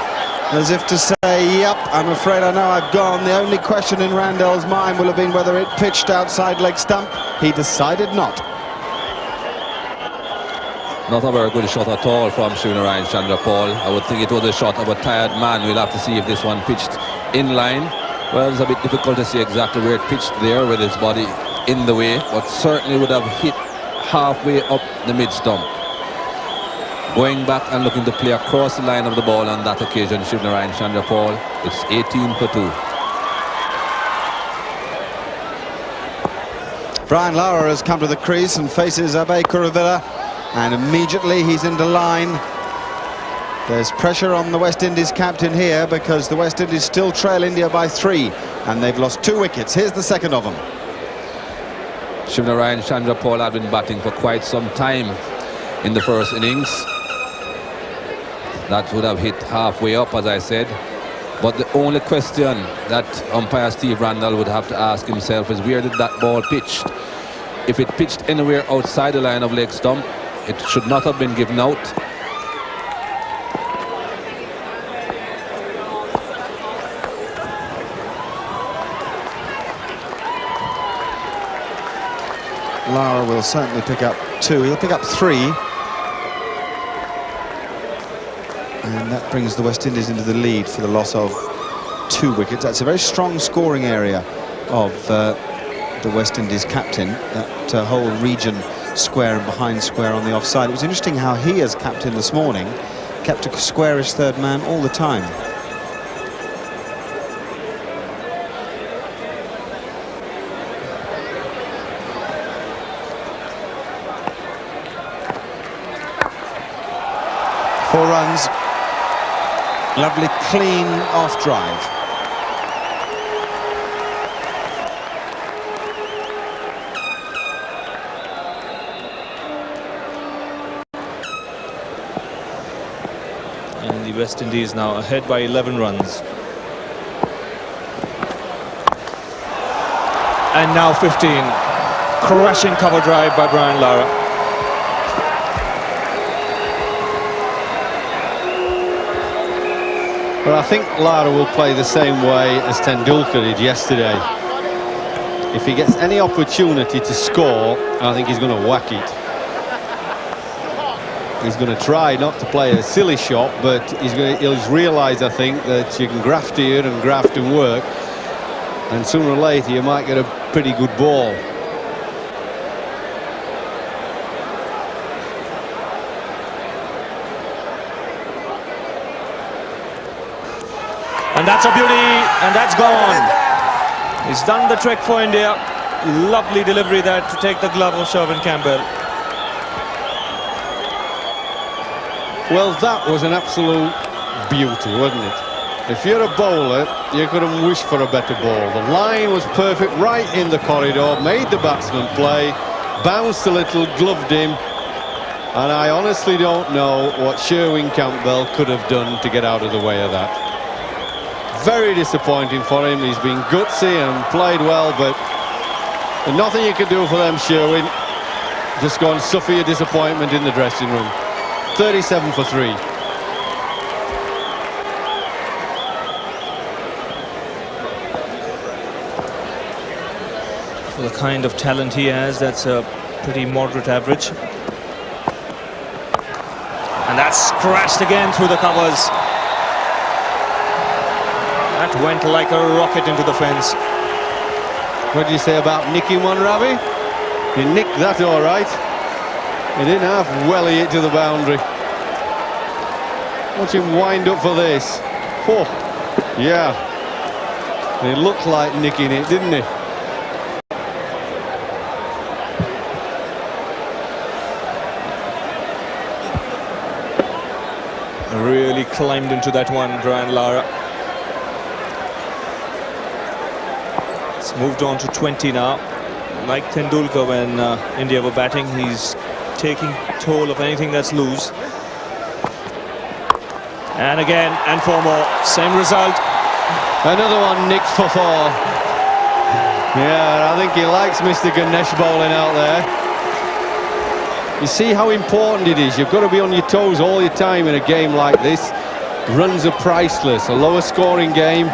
as if to say, yep, I'm afraid I know I've gone. The only question in Randell's mind will have been whether it pitched outside leg stump. He decided not. Not a very good shot at all from Shivnarine Chanderpaul. I would think it was a shot of a tired man. We'll have to see if this one pitched in line. Well, it's a bit difficult to see exactly where it pitched there with his body in the way, but certainly would have hit halfway up the mid-stump. Going back and looking to play across the line of the ball on that occasion, Shivnarine Chanderpaul. It's 18 for 2. Brian Lara has come to the crease and faces Abhay Kuravilla, and immediately he's into line. There's pressure on the West Indies captain here because the West Indies still trail India by 3, and they've lost 2 wickets. Here's the second of them. Shivnarine Chanderpaul had been batting for quite some time in the first innings. That would have hit halfway up, as I said. But the only question that umpire Steve Randall would have to ask himself is, where did that ball pitch? If it pitched anywhere outside the line of leg stump, it should not have been given out. Lara will certainly pick up 2. He'll pick up 3. And that brings the West Indies into the lead for the loss of 2 wickets. That's a very strong scoring area of the West Indies captain, that whole region square and behind square on the offside. It was interesting how he, as captain this morning, kept a squarish third man all the time. Four runs. Lovely clean off drive. And the West Indies now ahead by 11 runs. And now 15. Crashing cover drive by Brian Lara. But I think Lara will play the same way as Tendulkar did yesterday. If he gets any opportunity to score, I think he's going to whack it. He's going to try not to play a silly shot, but he'll realise, I think, that you can graft here and graft and work, and sooner or later you might get a pretty good ball. And that's a beauty, and that's gone. He's done the trick for India. Lovely delivery there to take the glove of Shervin Campbell. Well, that was an absolute beauty, wasn't it? If you're a bowler, you couldn't wish for a better ball. The line was perfect, right in the corridor, made the batsman play, bounced a little, gloved him, and I honestly don't know what Sherwin Campbell could have done to get out of the way of that. Very disappointing for him. He's been gutsy and played well, but there's nothing you can do for them, Sherwin. Just go and suffer your disappointment in the dressing room. 37 for 3. For the kind of talent he has, that's a pretty moderate average. And that's crashed again through the covers. That went like a rocket into the fence. What did you say about nicking one, Ravi? He nicked that all right. He didn't half welly it to the boundary. Watch him wind up for this. Oh, yeah. He looked like nicking it, didn't he? Really climbed into that one, Brian Lara. It's moved on to 20 now. Like Tendulkar when India were batting, he's taking toll of anything that's loose. And again, and 4 more. Same result. Another one nicked for 4. Yeah, I think he likes Mr. Ganesh bowling out there. You see how important it is. You've got to be on your toes all your time in a game like this. Runs are priceless. A lower scoring game.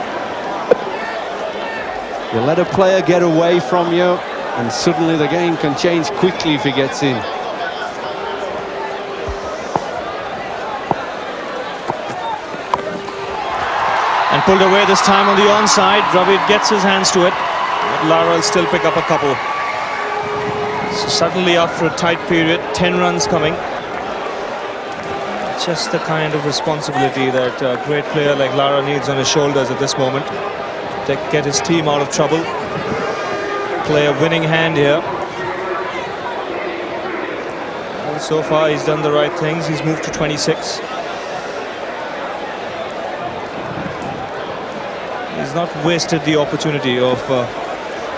You let a player get away from you, and suddenly the game can change quickly if he gets in. And pulled away this time on the onside. Dravid gets his hands to it, but Lara will still pick up a couple. So suddenly, after a tight period, 10 runs coming. Just the kind of responsibility that a great player like Lara needs on his shoulders at this moment to get his team out of trouble. Play a winning hand here. Well, so far he's done the right things. He's moved to 26. He's not wasted the opportunity of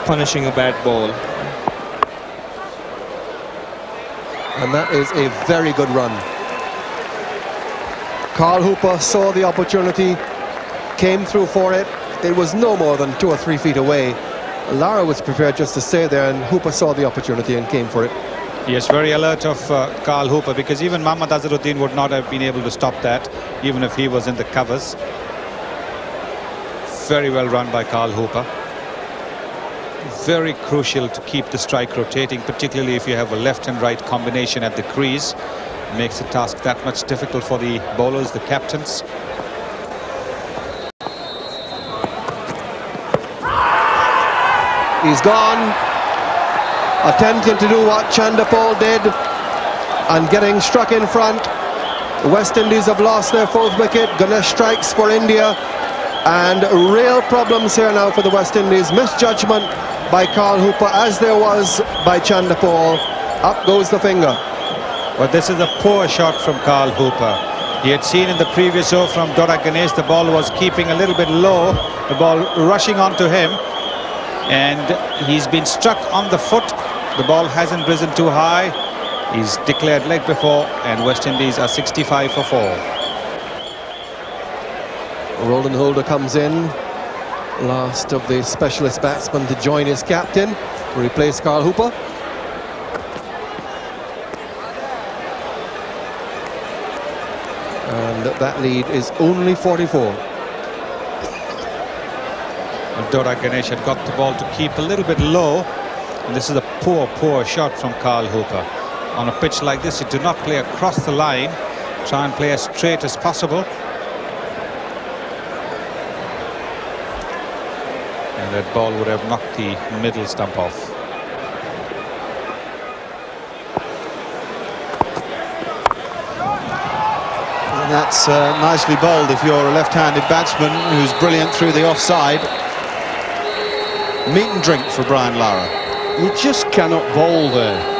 punishing a bad ball. And that is a very good run. Carl Hooper saw the opportunity, came through for it. It was no more than 2 or 3 feet away. Lara was prepared just to stay there, and Hooper saw the opportunity and came for it. Yes, very alert of Carl Hooper, because even Mohammad Azharuddin would not have been able to stop that, even if he was in the covers. Very well run by Carl Hooper. Very crucial to keep the strike rotating, particularly if you have a left and right combination at the crease. Makes the task that much difficult for the bowlers, the captains. He's gone, attempting to do what Chandapal did and getting struck in front. The West Indies have lost their 4th wicket. Ganesh strikes for India, and real problems here now for the West Indies. Misjudgment by Carl Hooper, as there was by Chandapal. Up goes the finger. But this is a poor shot from Carl Hooper. He had seen in the previous over from Dora Ganesh, the ball was keeping a little bit low, the ball rushing onto him, and he's been struck on the foot. The ball hasn't risen too high. He's declared leg before, and West Indies are 65 for 4. Roland Holder comes in, last of the specialist batsmen to join his captain, to replace Carl Hooper. And that lead is only 44. And Dora Ganesh had got the ball to keep a little bit low, and this is a poor shot from Carl Hooper. On a pitch like this, you do not play across the line. Try and play as straight as possible. And that ball would have knocked the middle stump off. And that's nicely bowled if you're a left-handed batsman who's brilliant through the offside. Meat and drink for Brian Lara. You just cannot bowl there.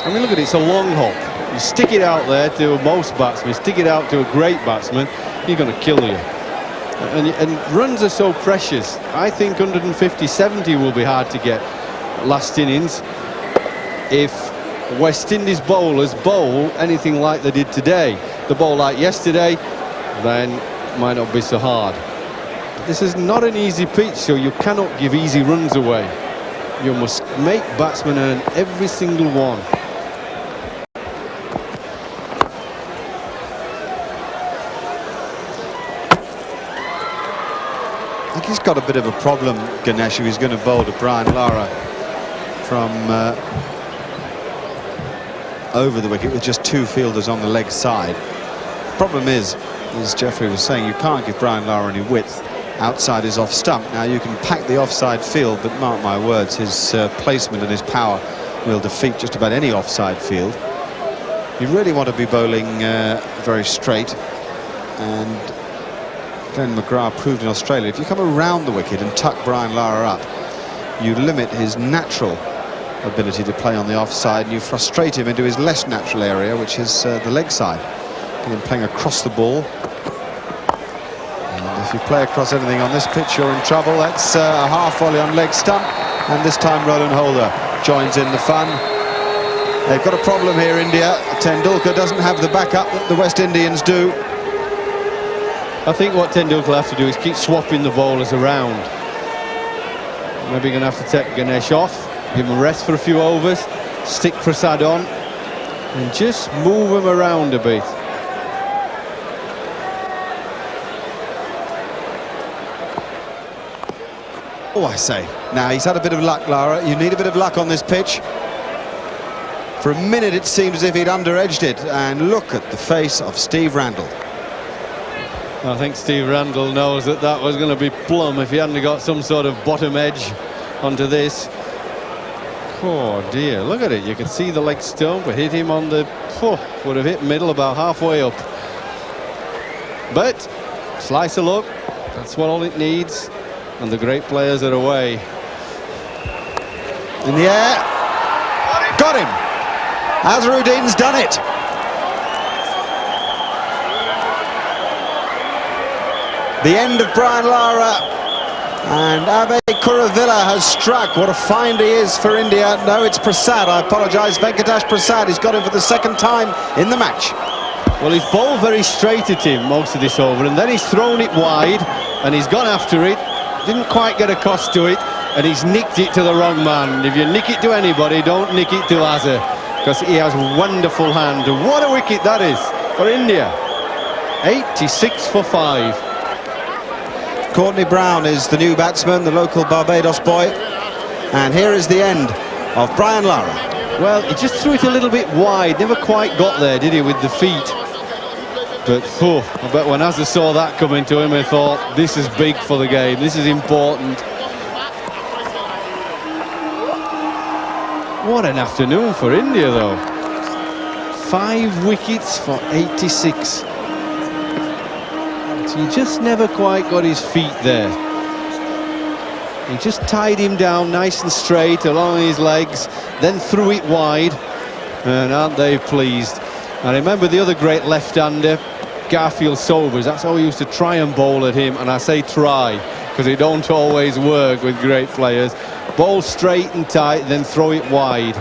I mean, look at it, it's a long hop. You stick it out there to most batsmen, stick it out to a great batsman, you're going to kill you. And runs are so precious. I think 150, 70 will be hard to get last innings if West Indies bowlers bowl anything like they did today. The bowl like yesterday, then might not be so hard. This is not an easy pitch, so you cannot give easy runs away. You must make batsmen earn every single one. I think he's got a bit of a problem, Ganesh, who he's going to bowl to Brian Lara from over the wicket with just 2 fielders on the leg side. The problem is, as Geoffrey was saying, you can't give Brian Lara any width outside his off stump. Now you can pack the offside field, but mark my words, his placement and his power will defeat just about any offside field. You really want to be bowling very straight, and Glenn McGrath proved in Australia, if you come around the wicket and tuck Brian Lara up, you limit his natural ability to play on the offside, and you frustrate him into his less natural area, which is the leg side. Get him playing across the ball. And if you play across anything on this pitch, you're in trouble. That's a half volley on leg stump, and this time Roland Holder joins in the fun. They've got a problem here, India. Tendulkar doesn't have the backup that the West Indians do. I think what Tendulkar will have to do is keep swapping the bowlers around. Maybe going to have to take Ganesh off, give him a rest for a few overs, stick Prasad on, and just move him around a bit. Oh, I say. Now, he's had a bit of luck, Lara. You need a bit of luck on this pitch. For a minute, it seemed as if he'd under-edged it. And look at the face of Steve Randall. I think Steve Randall knows that that was going to be plumb if he hadn't got some sort of bottom edge onto this. Oh dear, look at it. You can see the leg stump. It hit him on the... would have hit middle about halfway up. But, slice of luck. That's what all it needs. And the great players are away. In the air. Got him. Azharuddin's done it. The end of Brian Lara, and Abhay Kuravilla has struck. What a find he is for India. No, it's Prasad. I apologise, Venkatesh Prasad. He's got him for the second time in the match. Well, he's bowled very straight at him most of this over, and then he's thrown it wide, and he's gone after it. Didn't quite get across to it, and he's nicked it to the wrong man. If you nick it to anybody, don't nick it to Azhar, because he has wonderful hand. And what a wicket that is for India. 86 for 5. Courtney Brown is the new batsman, the local Barbados boy. And here is the end of Brian Lara. Well, he just threw it a little bit wide. Never quite got there, did he, with the feet? But, I bet when Azhar saw that coming to him, he thought, this is big for the game. This is important. What an afternoon for India, though. 5 wickets for 86. He just never quite got his feet there. He just tied him down nice and straight along his legs, then threw it wide, and aren't they pleased? I remember the other great left-hander, Garfield Sobers. That's how he used to try and bowl at him, and I say try because it don't always work with great players. Bowl straight and tight, then throw it wide.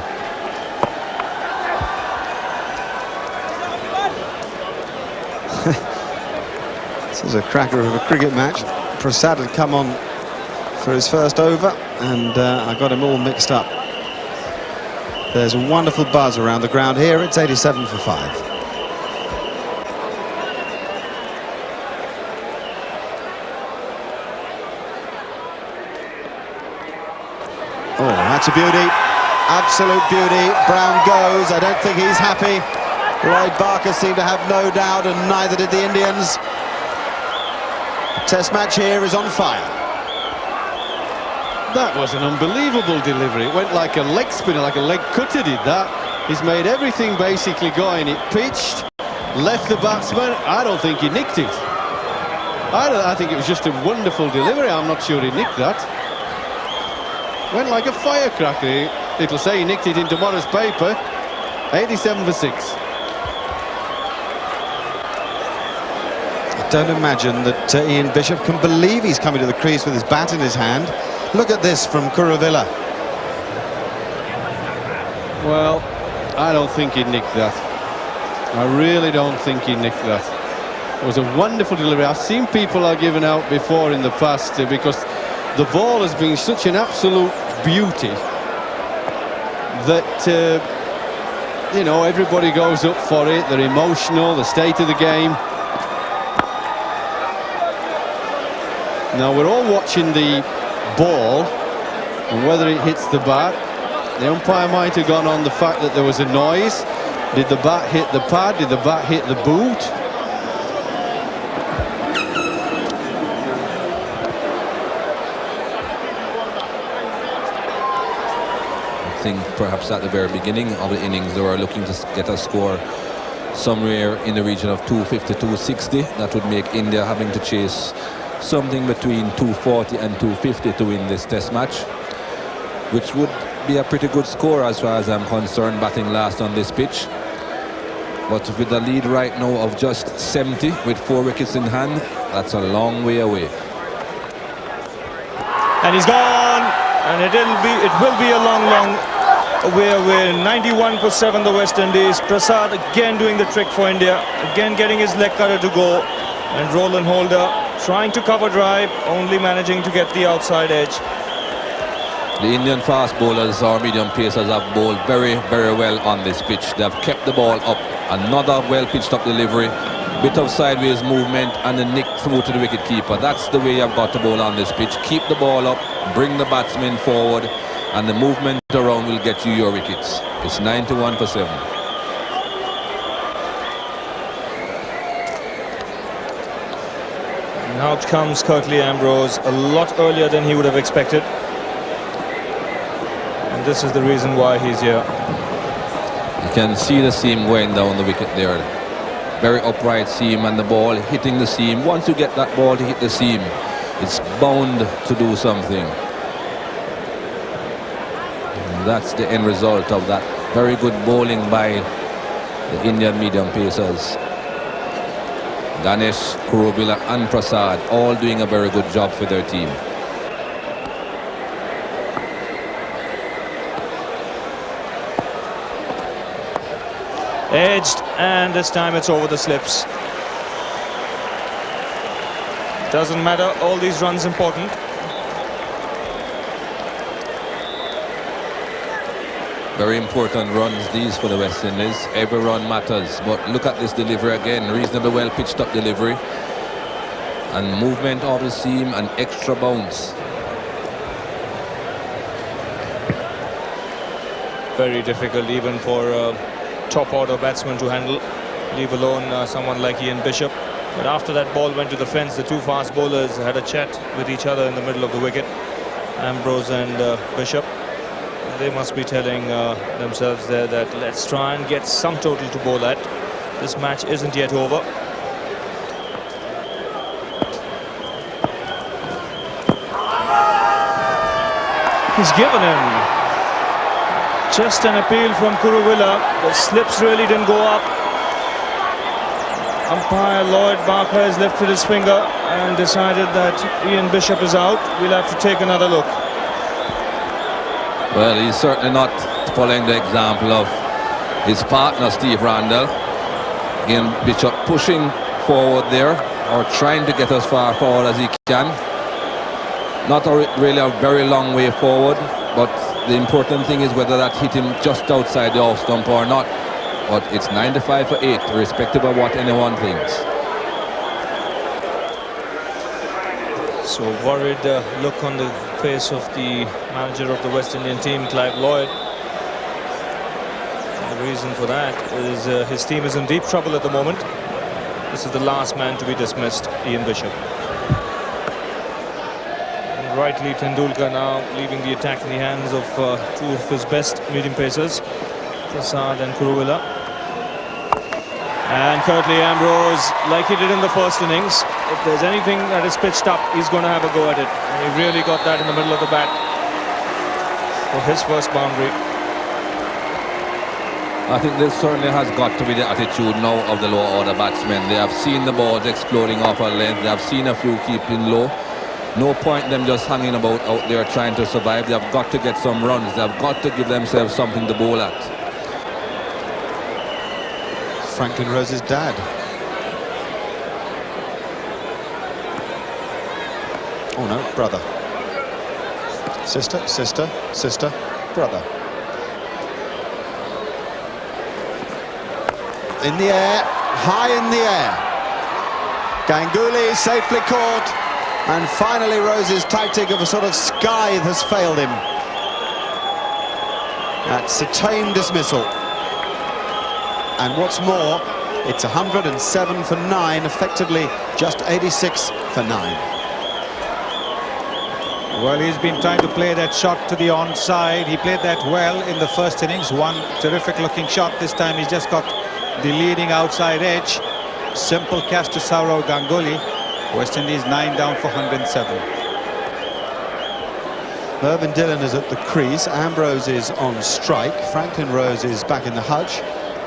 This is a cracker of a cricket match. Prasad had come on for his first over, and I got him all mixed up. There's a wonderful buzz around the ground here. It's 87 for 5. Oh, that's a beauty. Absolute beauty. Brown goes. I don't think he's happy. Lloyd Barker seemed to have no doubt, and neither did the Indians. The Test match here is on fire. That was an unbelievable delivery. It went like a leg spinner, like a leg cutter did that. He's made everything basically going. It pitched, left the batsman. I don't think he nicked it. I think it was just a wonderful delivery. I'm not sure he nicked that. Went like a firecracker. It'll say he nicked it in tomorrow's paper. 87 for 6. don't imagine that Ian Bishop can believe he's coming to the crease with his bat in his hand. Look at this from Kuruvilla. Well, I don't think he nicked that. I really don't think he nicked that. It was a wonderful delivery. I've seen people are giving out before in the past because the ball has been such an absolute beauty that you know, everybody goes up for it. They're emotional, the state of the game. Now we're all watching the ball and whether it hits the bat. The umpire might have gone on the fact that there was a noise. Did the bat hit the pad? Did the bat hit the boot? I think perhaps at the very beginning of the innings they were looking to get a score somewhere in the region of 250, 260. That would make India having to chase something between 240 and 250 to win this test match, which would be a pretty good score as far as I'm concerned, batting last on this pitch. But with the lead right now of just 70 with 4 wickets in hand, that's a long way away. And he's gone, and it will be a long way away. 91 for 7, the West Indies. Prasad again doing the trick for India, again getting his leg cutter to go, and Roland Holder trying to cover drive, only managing to get the outside edge. The Indian fast bowlers or medium pacers have bowled very, very well on this pitch. They have kept the ball up. Another well pitched up delivery, bit of sideways movement and a nick through to the wicket keeper. That's the way you've got to bowl on this pitch. Keep the ball up, bring the batsmen forward, and the movement around will get you your wickets. It's 91 for 7. And out comes Kirtley Ambrose a lot earlier than he would have expected. And this is the reason why he's here. You can see the seam going down the wicket there. Very upright seam, and the ball hitting the seam. Once you get that ball to hit the seam, it's bound to do something. And that's the end result of that very good bowling by the Indian medium pacers. Ganesh, Kuruvilla and Prasad all doing a very good job for their team. Edged, and this time it's over the slips. Doesn't matter, all these runs important. Very important runs these for the West Indies. Every run matters, but look at this delivery again. Reasonably well pitched up delivery and movement of the seam and extra bounce. Very difficult even for top order batsman to handle, leave alone someone like Ian Bishop. But after that ball went to the fence, the two fast bowlers had a chat with each other in the middle of the wicket, Ambrose and Bishop. They must be telling themselves there that let's try and get some total to bowl at. This match isn't yet over. He's given him. Just an appeal from Kuruvilla. The slips really didn't go up. Umpire Lloyd Barker has lifted his finger and decided that Ian Bishop is out. We'll have to take another look. Well, he's certainly not following the example of his partner Steve Randall. Ian Bishop pushing forward there, or trying to get as far forward as he can. Not really a very long way forward, but the important thing is whether that hit him just outside the off stump or not. But it's 95 for 8, irrespective of what anyone thinks. So worried look on the face of the manager of the West Indian team, Clive Lloyd. And the reason for that is his team is in deep trouble at the moment. This is the last man to be dismissed, Ian Bishop. And rightly, Tendulkar now leaving the attack in the hands of two of his best medium pacers, Prasad and Kuruvilla. And Kirtley Ambrose, like he did in the first innings, if there's anything that is pitched up, he's going to have a go at it. And he really got that in the middle of the bat for his first boundary. I think this certainly has got to be the attitude now of the lower order batsmen. They have seen the balls exploding off a length. They have seen a few keeping low. No point in them just hanging about out there trying to survive. They have got to get some runs. They have got to give themselves something to bowl at. Franklin Rose's dad. Oh no, brother. Sister, sister, sister, brother. In the air, high in the air. Ganguly safely caught, and finally Rose's tactic of a sort of scythe has failed him. That's a tame dismissal. And what's more, it's 107 for 9, effectively just 86 for 9. Well, he's been trying to play that shot to the onside. He played that well in the first innings. One terrific-looking shot. This time he's just got the leading outside edge. Simple catch to Sourav Ganguly. West Indies 9 down for 107. Mervyn Dillon is at the crease. Ambrose is on strike. Franklin Rose is back in the hutch.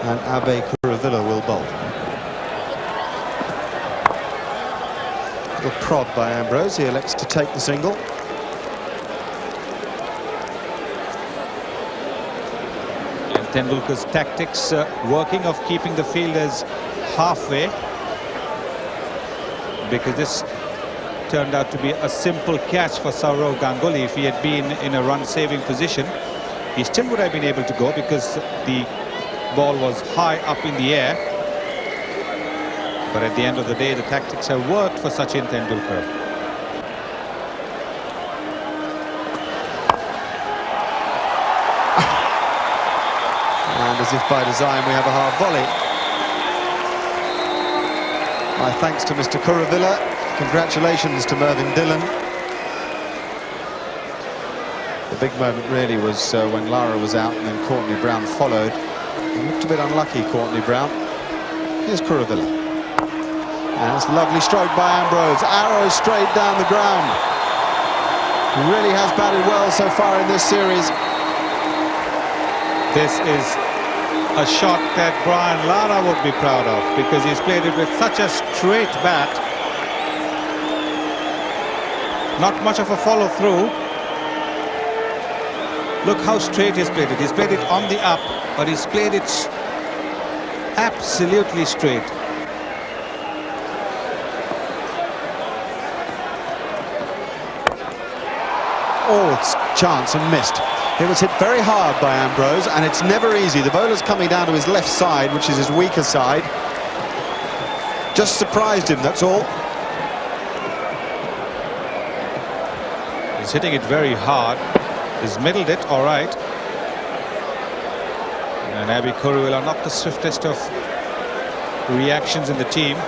And Abe Kuravilla will bowl. Little prod by Ambrose. He elects to take the single. Tendulkar's tactics working of keeping the fielders halfway, because this turned out to be a simple catch for Sourav Ganguly. If he had been in a run-saving position, he still would have been able to go because the ball was high up in the air. But at the end of the day, the tactics have worked for Sachin Tendulkar. And as if by design, we have a hard volley. My thanks to Mr. Kuravilla. Congratulations to Mervyn Dillon. The big moment really was when Lara was out and then Courtney Brown followed. He looked a bit unlucky, Courtney Brown. Here's Kuravilla. And it's a lovely stroke by Ambrose. Arrow straight down the ground. He really has batted well so far in this series. This is a shot that Brian Lara would be proud of, because he's played it with such a straight bat. Not much of a follow-through. Look how straight he's played it. He's played it on the up, but he's played it absolutely straight. Oh, it's chance and missed. It was hit very hard by Ambrose, and it's never easy. The bowler's coming down to his left side, which is his weaker side. Just surprised him, that's all. He's hitting it very hard. He's middled it, all right. And Abe Kuravilla, not the swiftest of reactions in the team.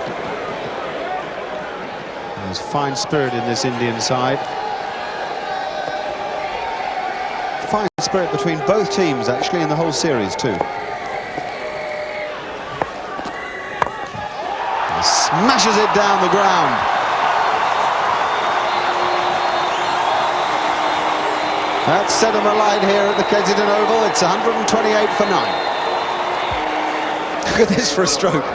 There's fine spirit in this Indian side. Fine spirit between both teams, actually, in the whole series, too. He smashes it down the ground. That's set him alight here at the Kensington Oval. It's 128 for 9. Look at this for a stroke.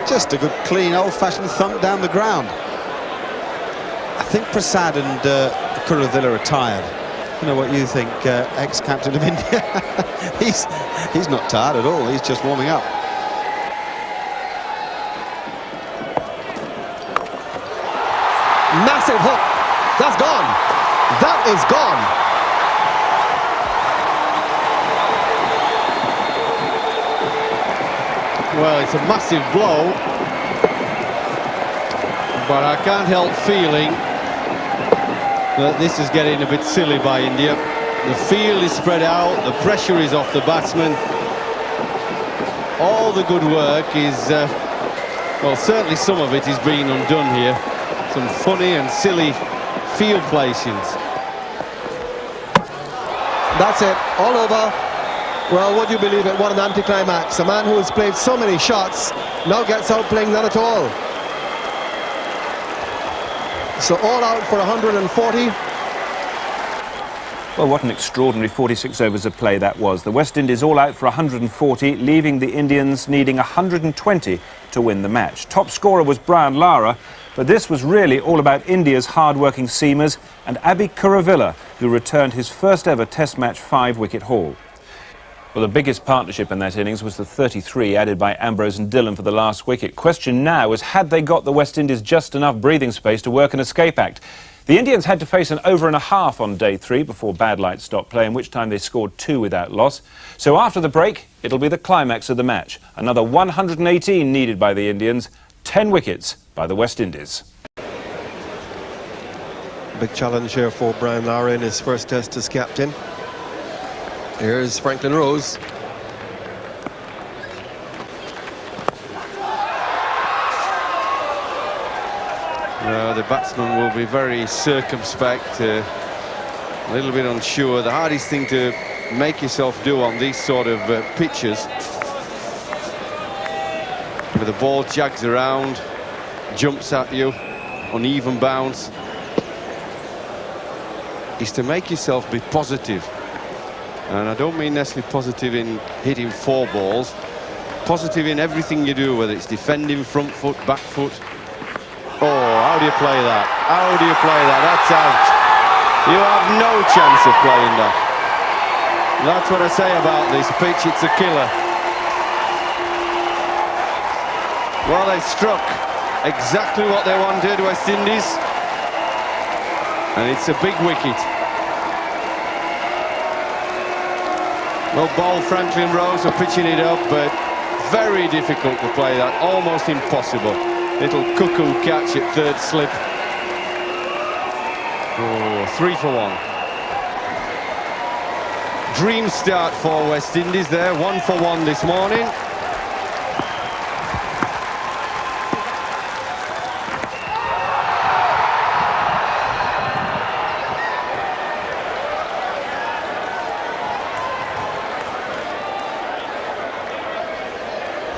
Just a good, clean, old-fashioned thump down the ground. I think Prasad and Kuravilla are tired. I don't know what you think, ex-captain of India. he's not tired at all. He's just warming up. Massive hook. That's gone. That is gone. Well, it's a massive blow, but I can't help feeling that this is getting a bit silly by India. The field is spread out, the pressure is off the batsman. All the good work is, well, certainly some of it is being undone here. Some funny and silly field placings. That's it, all over. Well, would you believe it, what an anticlimax. A man who has played so many shots now gets out playing none at all. So all out for 140. Well, what an extraordinary 46 overs of play that was. The West Indies all out for 140, leaving the Indians needing 120 to win the match. Top scorer was Brian Lara, but this was really all about India's hard-working seamers and Abhi Kuravilla, who returned his first ever Test match 5-wicket haul. Well, the biggest partnership in that innings was the 33 added by Ambrose and Dillon for the last wicket. Question now is, had they got the West Indies just enough breathing space to work an escape act? The Indians had to face an over and a half on day 3 before bad light stopped play, in which time they scored 2 without loss. So after the break, it'll be the climax of the match. Another 118 needed by the Indians, 10 wickets by the West Indies. Big challenge here for Brian Lara in his first Test as captain. Here's Franklin Rose. The batsman will be very circumspect, a little bit unsure. The hardest thing to make yourself do on these sort of pitches, where the ball jags around, jumps at you, uneven bounce, is to make yourself be positive. And I don't mean necessarily positive in hitting 4 balls, positive in everything you do, whether it's defending, front foot, back foot. Oh, how do you play that? How do you play that? That's out. You have no chance of playing that. That's what I say about this pitch, it's a killer. Well, they struck exactly what they wanted, West Indies. And it's a big wicket. Well, Ball, Franklin Rose are pitching it up, but very difficult to play that, almost impossible. Little cuckoo catch at third slip. Oh, 3 for 1. Dream start for West Indies there, 1 for 1 this morning.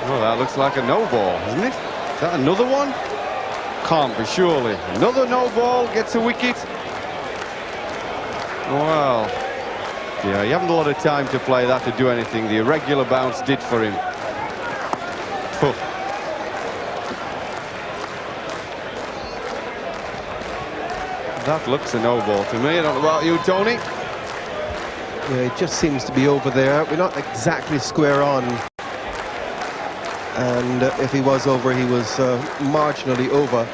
Well, that looks like a no ball, isn't it? Is that another one? Can't be, surely. Another no ball, gets a wicket. Well, yeah, you haven't a lot of time to play that to do anything. The irregular bounce did for him. Poof. That looks a no ball to me. I don't know about you, Tony. Yeah, it just seems to be over there. We're not exactly square on. And if he was over, he was marginally over.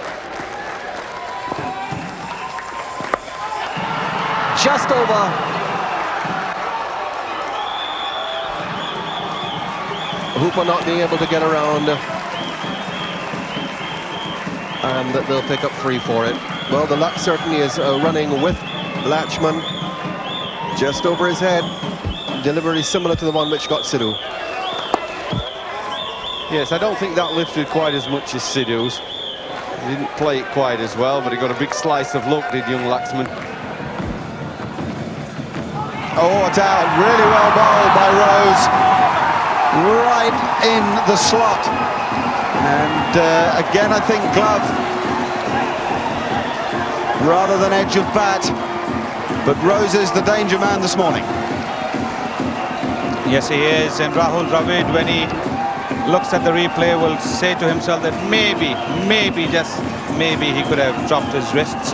Just over. Hooper not being able to get around. And they'll pick up 3 for it. Well, the luck certainly is running with Latchman. Just over his head. Delivery similar to the one which got Sidhu. Yes, I don't think that lifted quite as much as Sidhu's. He didn't play it quite as well, but he got a big slice of luck, did young Laxman. Oh, it's out. Really well bowled by Rose. Right in the slot. And again, I think glove rather than edge of bat. But Rose is the danger man this morning. Yes, he is. And Rahul Dravid, when he looks at the replay, will say to himself that maybe, just maybe he could have dropped his wrists.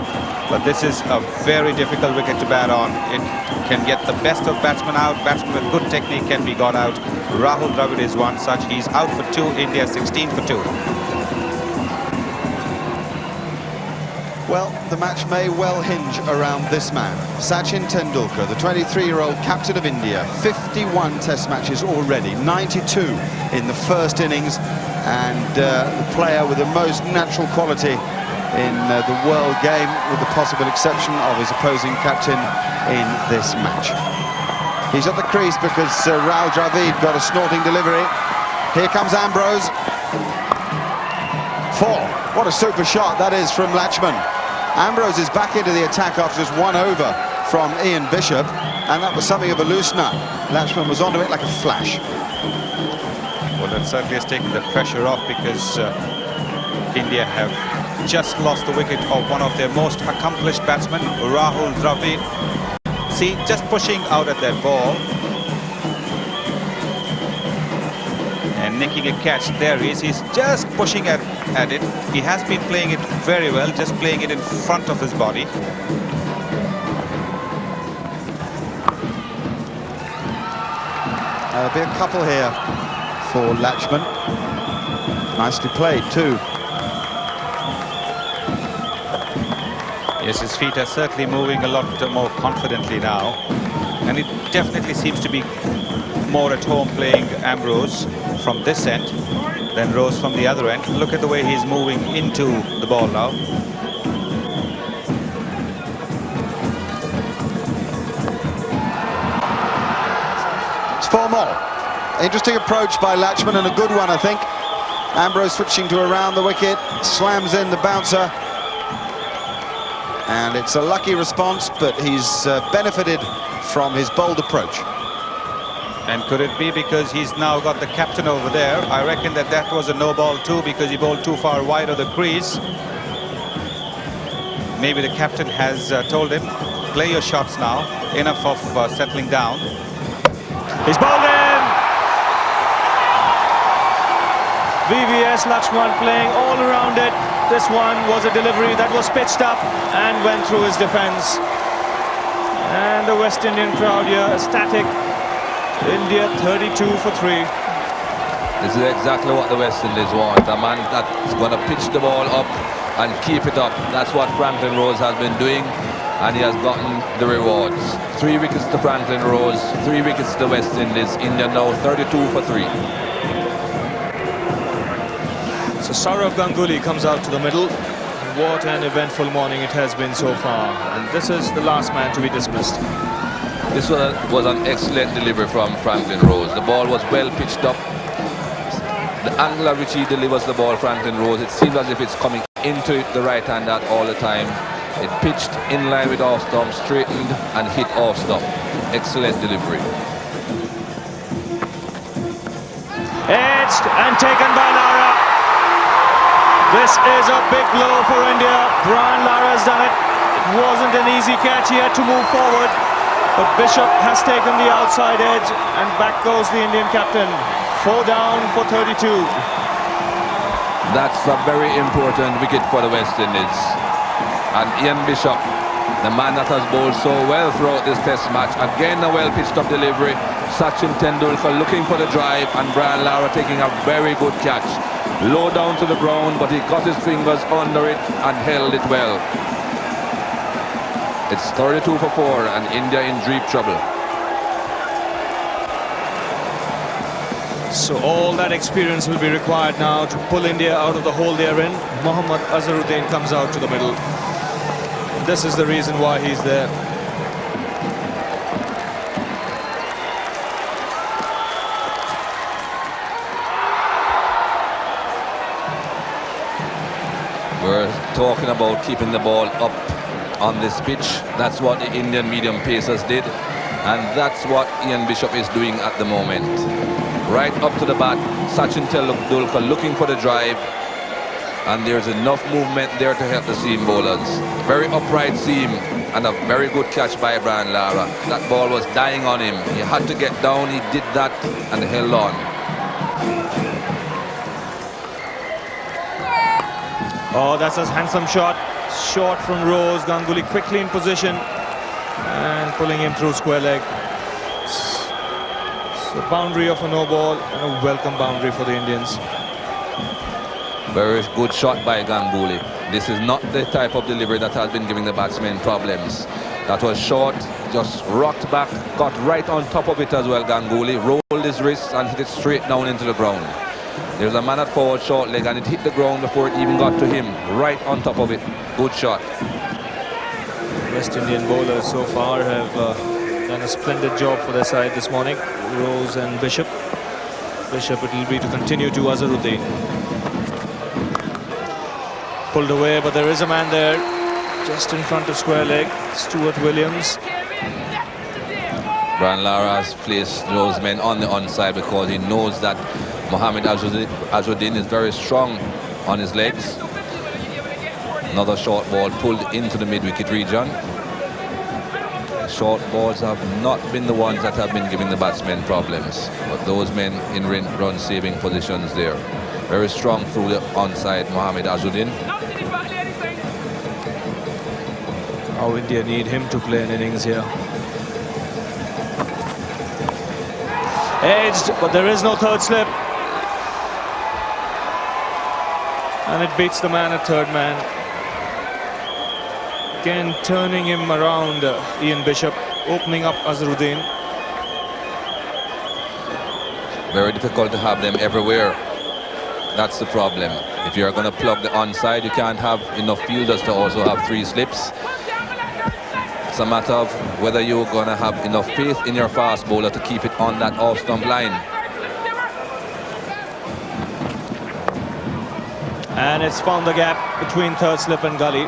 But this is a very difficult wicket to bat on. It can get the best of batsmen out. Batsmen with good technique can be got out. Rahul Dravid is one such. He's out for 2. India 16 for 2. Well, the match may well hinge around this man, Sachin Tendulkar, the 23-year-old captain of India. 51 Test matches already, 92 in the first innings, and the player with the most natural quality in the world game, with the possible exception of his opposing captain in this match. He's at the crease because Rahul Dravid got a snorting delivery. Here comes Ambrose. 4. What a super shot that is from Latchman. Ambrose is back into the attack after just 1 over from Ian Bishop, and that was something of a loosener. Latchman was onto it like a flash. Well, that certainly has taken the pressure off, because India have just lost the wicket of one of their most accomplished batsmen, Rahul Dravid. See, just pushing out at that ball. And nicking a catch. There he is. He's just pushing at it. He has been playing it very well, just playing it in front of his body. There'll be a couple here for Latchman. Nicely played too. Yes, his feet are certainly moving a lot more confidently now. And it definitely seems to be more at home playing Ambrose from this end than Rose from the other end. Look at the way he's moving into the ball now. It's 4 more. Interesting approach by Latchman and a good one, I think. Ambrose switching to around the wicket, slams in the bouncer. And it's a lucky response, but he's benefited from his bold approach. And could it be because he's now got the captain over there? I reckon that was a no ball too, because he bowled too far wide of the crease. Maybe the captain has told him, play your shots now, enough of settling down. He's bowled in! VVS Lakshman playing all around it. This one was a delivery that was pitched up and went through his defence. And the West Indian crowd here ecstatic. India 32 for 3. This is exactly what the West Indies want. A man that's going to pitch the ball up and keep it up. That's what Franklin Rose has been doing, and he has gotten the rewards. 3 wickets to Franklin Rose, 3 wickets to West Indies. India now 32 for 3. So Saurav Ganguly comes out to the middle. What an eventful morning it has been so far. And this is the last man to be dismissed. This was an excellent delivery from Franklin Rose. The ball was well pitched up. The angle at which he delivers the ball, Franklin Rose, it seems as if it's coming into the right hand all the time. It pitched in line with off stump, straightened and hit off stump. Excellent delivery. Edged and taken by Lara. This is a big blow for India. Brian Lara has done it. It wasn't an easy catch. He had to move forward. But Bishop has taken the outside edge, and back goes the Indian captain. 4 down for 32. That's a very important wicket for the West Indies. And Ian Bishop, the man that has bowled so well throughout this test match, again a well pitched up delivery. Sachin Tendulkar looking for the drive, and Brian Lara taking a very good catch. Low down to the ground, but he got his fingers under it and held it well. It's 32 for 4 and India in deep trouble. So all that experience will be required now to pull India out of the hole they're in. Mohammad Azharuddin comes out to the middle. This is the reason why he's there. We're talking about keeping the ball up on this pitch. That's what the Indian medium pacers did, and that's what Ian Bishop is doing at the moment. Right up to the bat, Sachin Tendulkar looking for the drive, and there's enough movement there to help the seam bowlers. Very upright seam and a very good catch by Brian Lara. That ball was dying on him. He had to get down, he did that and held on. Oh, that's a handsome shot. Short from Rose. Ganguly quickly in position and pulling him through square leg. So boundary of a no ball and a welcome boundary for the Indians. Very good shot by Ganguly. This is not the type of delivery that has been giving the batsmen problems. That was short, just rocked back, got right on top of it as well. Ganguly rolled his wrist and hit it straight down into the ground. There's a man at forward short leg and it hit the ground before it even got to him. Right on top of it. Good shot. West Indian bowlers so far have done a splendid job for their side this morning. Rose and Bishop. Bishop it will be to continue to Azharuddin. Pulled away, but there is a man there just in front of square leg. Stuart Williams. Brian Lara has placed those men on the onside because he knows that Mohammad Azharuddin is very strong on his legs. Another short ball pulled into the mid-wicket region. Short balls have not been the ones that have been giving the batsmen problems, but those men in run-saving positions there. Very strong through the onside, Mohamed Azharuddin. How India need him to play an innings here. Edged, but there is no third slip. And it beats the man at third man. Again, turning him around, Ian Bishop, opening up Azharuddin. Very difficult to have them everywhere. That's the problem. If you're going to plug the onside, you can't have enough fielders to also have 3 slips. It's a matter of whether you're going to have enough faith in your fast bowler to keep it on that off-stump line. And it's found the gap between third slip and gully.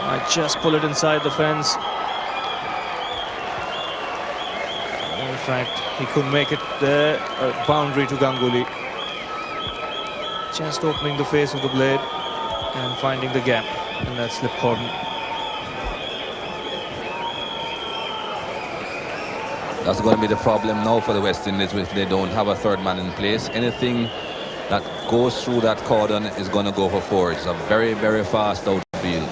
I just pull it inside the fence. In fact, he couldn't make it there. A boundary to Ganguly. Just opening the face of the blade and finding the gap in that slip cordon. That's going to be the problem now for the West Indies if they don't have a third man in place. Anything that goes through that cordon is going to go for 4. It's a very, very fast outfield.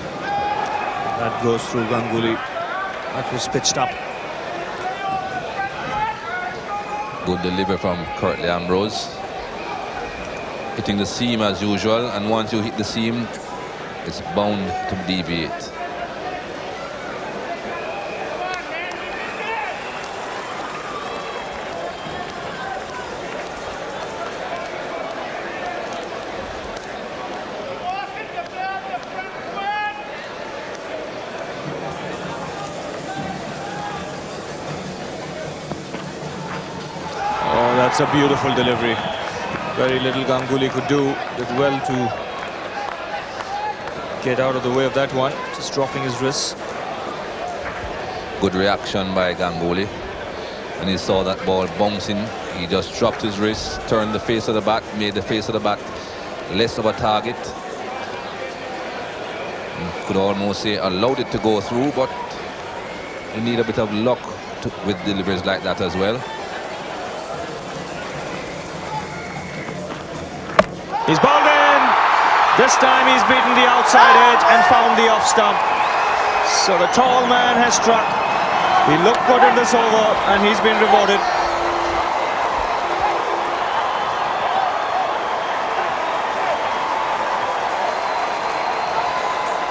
That goes through Ganguly. That was pitched up. Good delivery from Curtly Ambrose. Hitting the seam as usual, and once you hit the seam, it's bound to deviate. That's a beautiful delivery. Very little Ganguly could do. Did well to get out of the way of that one. Just dropping his wrists. Good reaction by Ganguly. When he saw that ball bouncing, he just dropped his wrist, turned the face of the bat, made the face of the bat less of a target. Could almost say allowed it to go through, but you need a bit of luck with deliveries like that as well. He's bowled in. This time he's beaten the outside edge and found the off stump. So the tall man has struck. He looked good in this over and he's been rewarded.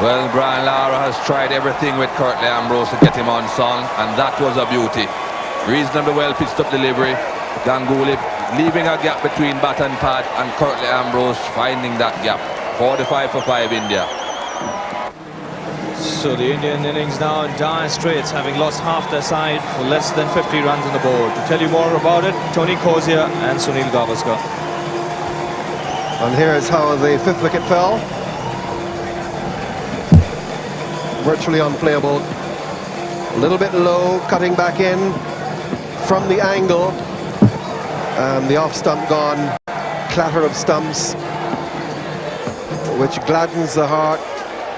Well, Brian Lara has tried everything with Curtly Ambrose to get him on song, and that was a beauty. Reasonably well pitched up delivery. Ganguly leaving a gap between bat and pad, and Curtly Ambrose finding that gap. 45 for 5 India. So the Indian innings now in dire straits, having lost half their side for less than 50 runs on the board. To tell you more about it, Tony Kozia and Sunil Gavaskar. And here's how the 5th wicket fell. Virtually unplayable. A little bit low, cutting back in from the angle. The off stump gone, clatter of stumps, which gladdens the heart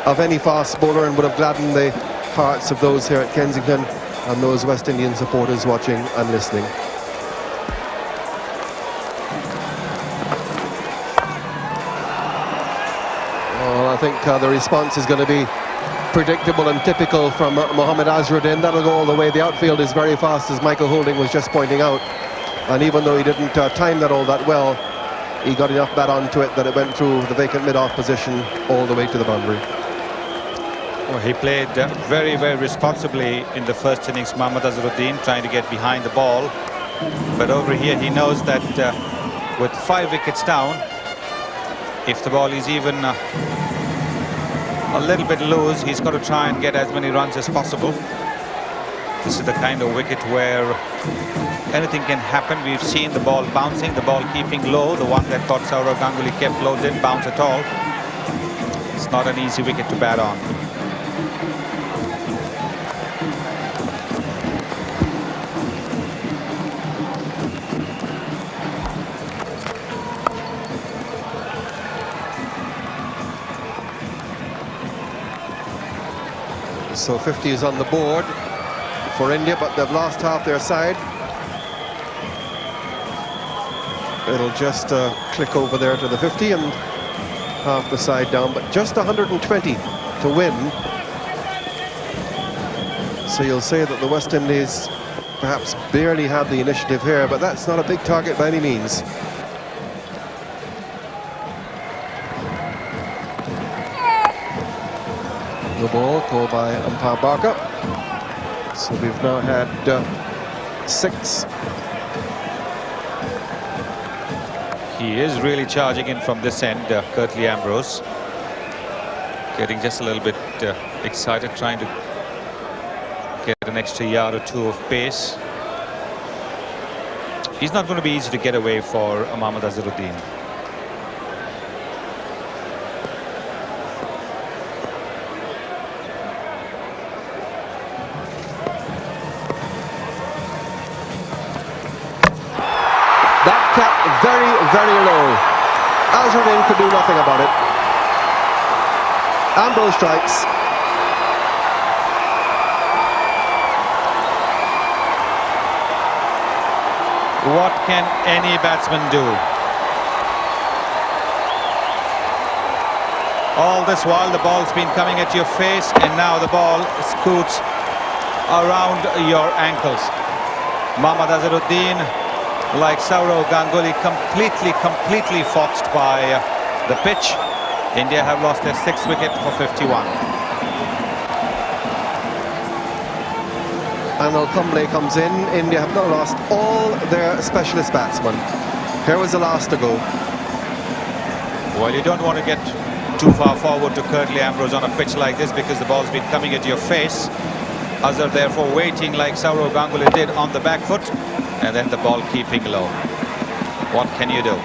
of any fast bowler and would have gladdened the hearts of those here at Kensington and those West Indian supporters watching and listening. Well, I think the response is going to be predictable and typical from Mohamed Azharuddin. That'll go all the way. The outfield is very fast, as Michael Holding was just pointing out. And even though he didn't time that all that well, he got enough bat onto it that it went through the vacant mid-off position all the way to the boundary. Well, he played very, very responsibly in the first innings, Mohamed Azharuddin, trying to get behind the ball. But over here, he knows that with 5 wickets down, if the ball is even a little bit loose, he's got to try and get as many runs as possible. This is the kind of wicket where anything can happen. We've seen the ball bouncing, the ball keeping low. The one that caught Sourav Ganguly kept low, didn't bounce at all. It's not an easy wicket to bat on. So 50 is on the board for India, but they've lost half their side. It'll just click over there to the 50 and half the side down, but just 120 to win. So you'll say that the West Indies perhaps barely have the initiative here, but that's not a big target by any means. The ball called by umpire Barker. So we've now had 6. He is really charging in from this end, Curtly Ambrose. Getting just a little bit excited, trying to get an extra yard or two of pace. He's not going to be easy to get away for Mohammad Azharuddin. That cap very, very low. Azharuddin could do nothing about it. Ambrose strikes. What can any batsman do? All this while the ball's been coming at your face, and now the ball scoots around your ankles. Mohammad Azharuddin, like Saurav Ganguly, completely foxed by the pitch. India have lost their 6th wicket for 51. Anil Kumble comes in. India have now lost all their specialist batsmen. Here was the last to go. Well, you don't want to get too far forward to Curtly Ambrose on a pitch like this because the ball's been coming at your face. Azhar therefore waiting like Saurav Ganguly did on the back foot, and then the ball keeping low. What can you do?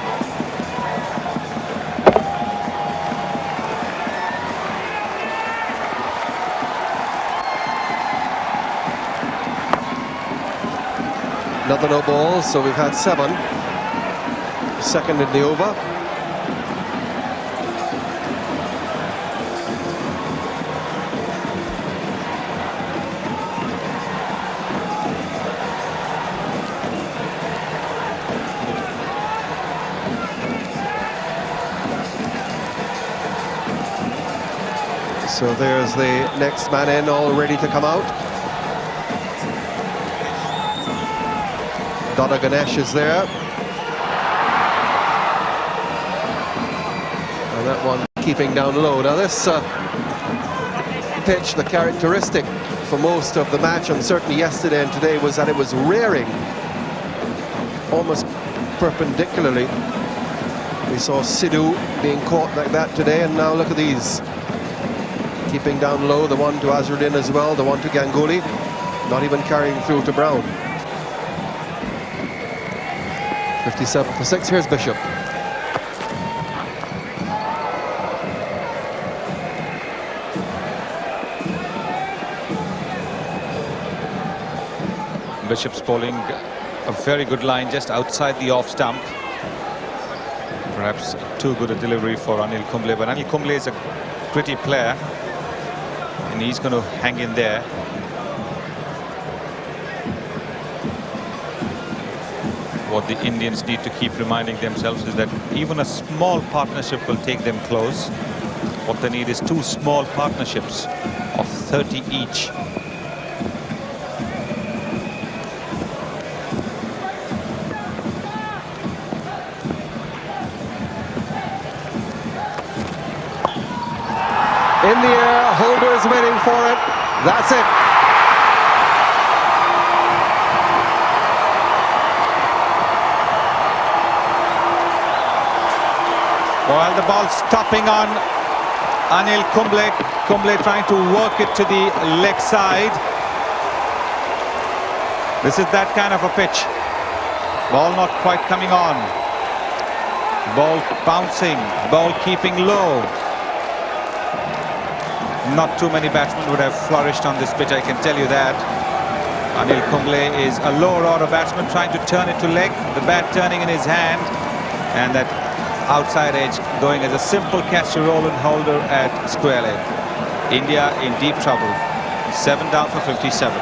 Another no ball, so we've had 7. Second in the over. So there's the next man in, all ready to come out. Dada Ganesh is there. And that one keeping down low. Now this pitch, the characteristic for most of the match, and certainly yesterday and today, was that it was rearing almost perpendicularly. We saw Sidhu being caught like that today, and now look at these. Keeping down low, the one to Azharuddin as well, the one to Ganguly, not even carrying through to Brown. 57 for 6, here's Bishop. Bishop's bowling a very good line just outside the off stump. Perhaps too good a delivery for Anil Kumble, but Anil Kumble is a pretty player and he's going to hang in there. What the Indians need to keep reminding themselves is that even a small partnership will take them close. What they need is 2 small partnerships of 30 each. In the air, Holder's waiting for it. That's it. While the ball stopping on Anil Kumble. Kumble trying to work it to the leg side. This is that kind of a pitch. Ball not quite coming on. Ball bouncing. Ball keeping low. Not too many batsmen would have flourished on this pitch, I can tell you that. Anil Kumble is a lower order batsman trying to turn it to leg. The bat turning in his hand. And that outside edge going as a simple catch to Roland Holder at square leg. India in deep trouble. 7 down for 57.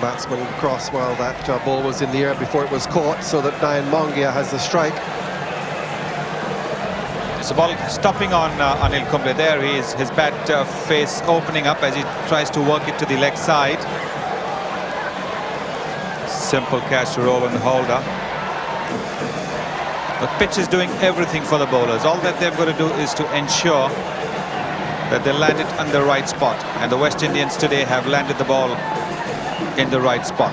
Batsman cross while that ball was in the air before it was caught, so that Diane Mongia has the strike. It's a ball stopping on Anil Kumble. There he is, his bat face opening up as he tries to work it to the leg side. Simple catch to Rowan Holder. The pitch is doing everything for the bowlers. All that they've got to do is to ensure that they land it on the right spot, and the West Indians today have landed the ball in the right spot.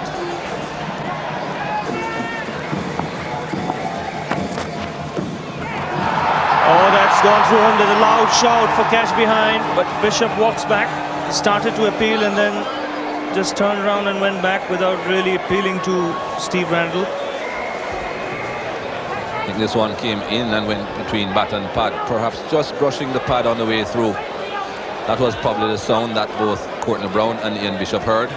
Oh, that's gone through him. There's a loud shout for catch behind, but Bishop walks back, started to appeal and then just turned around and went back without really appealing to Steve Randall. I think this one came in and went between bat and pad, perhaps just brushing the pad on the way through. That was probably the sound that both Courtney Brown and Ian Bishop heard.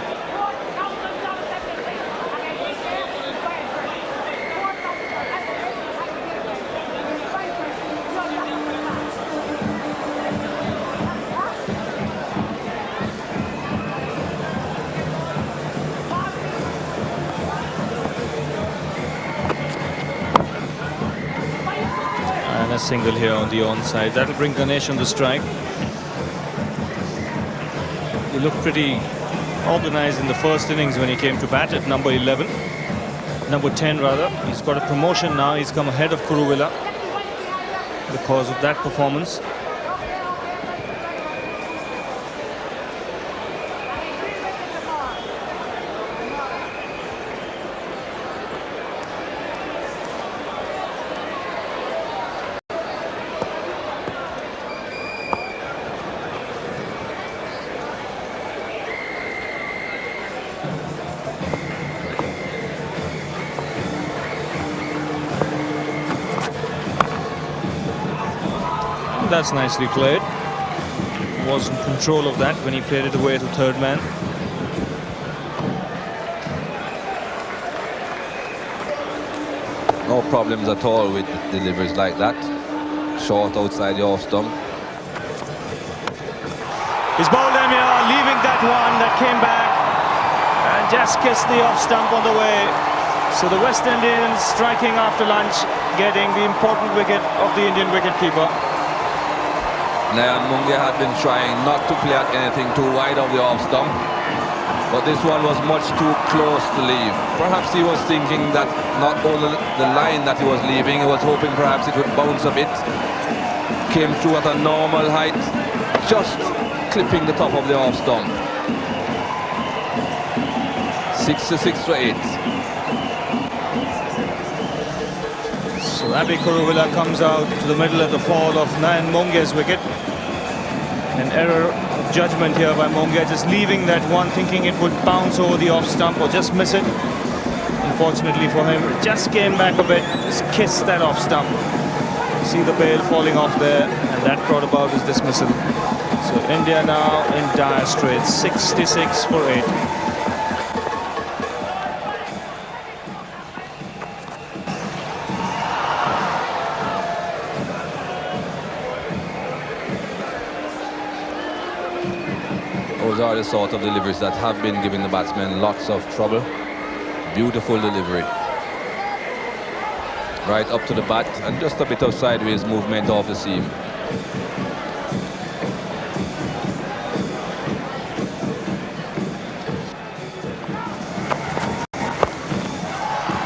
And a single here on the onside. That'll bring Ganesh on the strike. He looked pretty organized in the first innings when he came to bat at number 11. Number 10 rather. He's got a promotion now. He's come ahead of Kuruvilla because of that performance. That's nicely played. Was in control of that when he played it away to third man. No problems at all with deliveries like that. Short outside the off stump. He's bowled him here, leaving that one that came back and just kissed the off stump on the way. So the West Indians striking after lunch, getting the important wicket of the Indian wicketkeeper. Nayan Mungia had been trying not to play at anything too wide of the off stump, but this one was much too close to leave. Perhaps he was thinking that not only the line that he was leaving, he was hoping perhaps it would bounce a bit. Came through at a normal height, just clipping the top of the off stump. 66 for 8. So Abhi Kuruvilla comes out to the middle at the fall of Nayan Mongia's wicket. An error of judgment here by Mongia, just leaving that one, thinking it would bounce over the off stump or just miss it. Unfortunately for him, it just came back a bit, just kissed that off stump. See the bail falling off there, and that brought about his dismissal. So India now in dire straits, 66 for 8. Those are the sort of deliveries that have been giving the batsmen lots of trouble. Beautiful delivery. Right up to the bat and just a bit of sideways movement off the seam.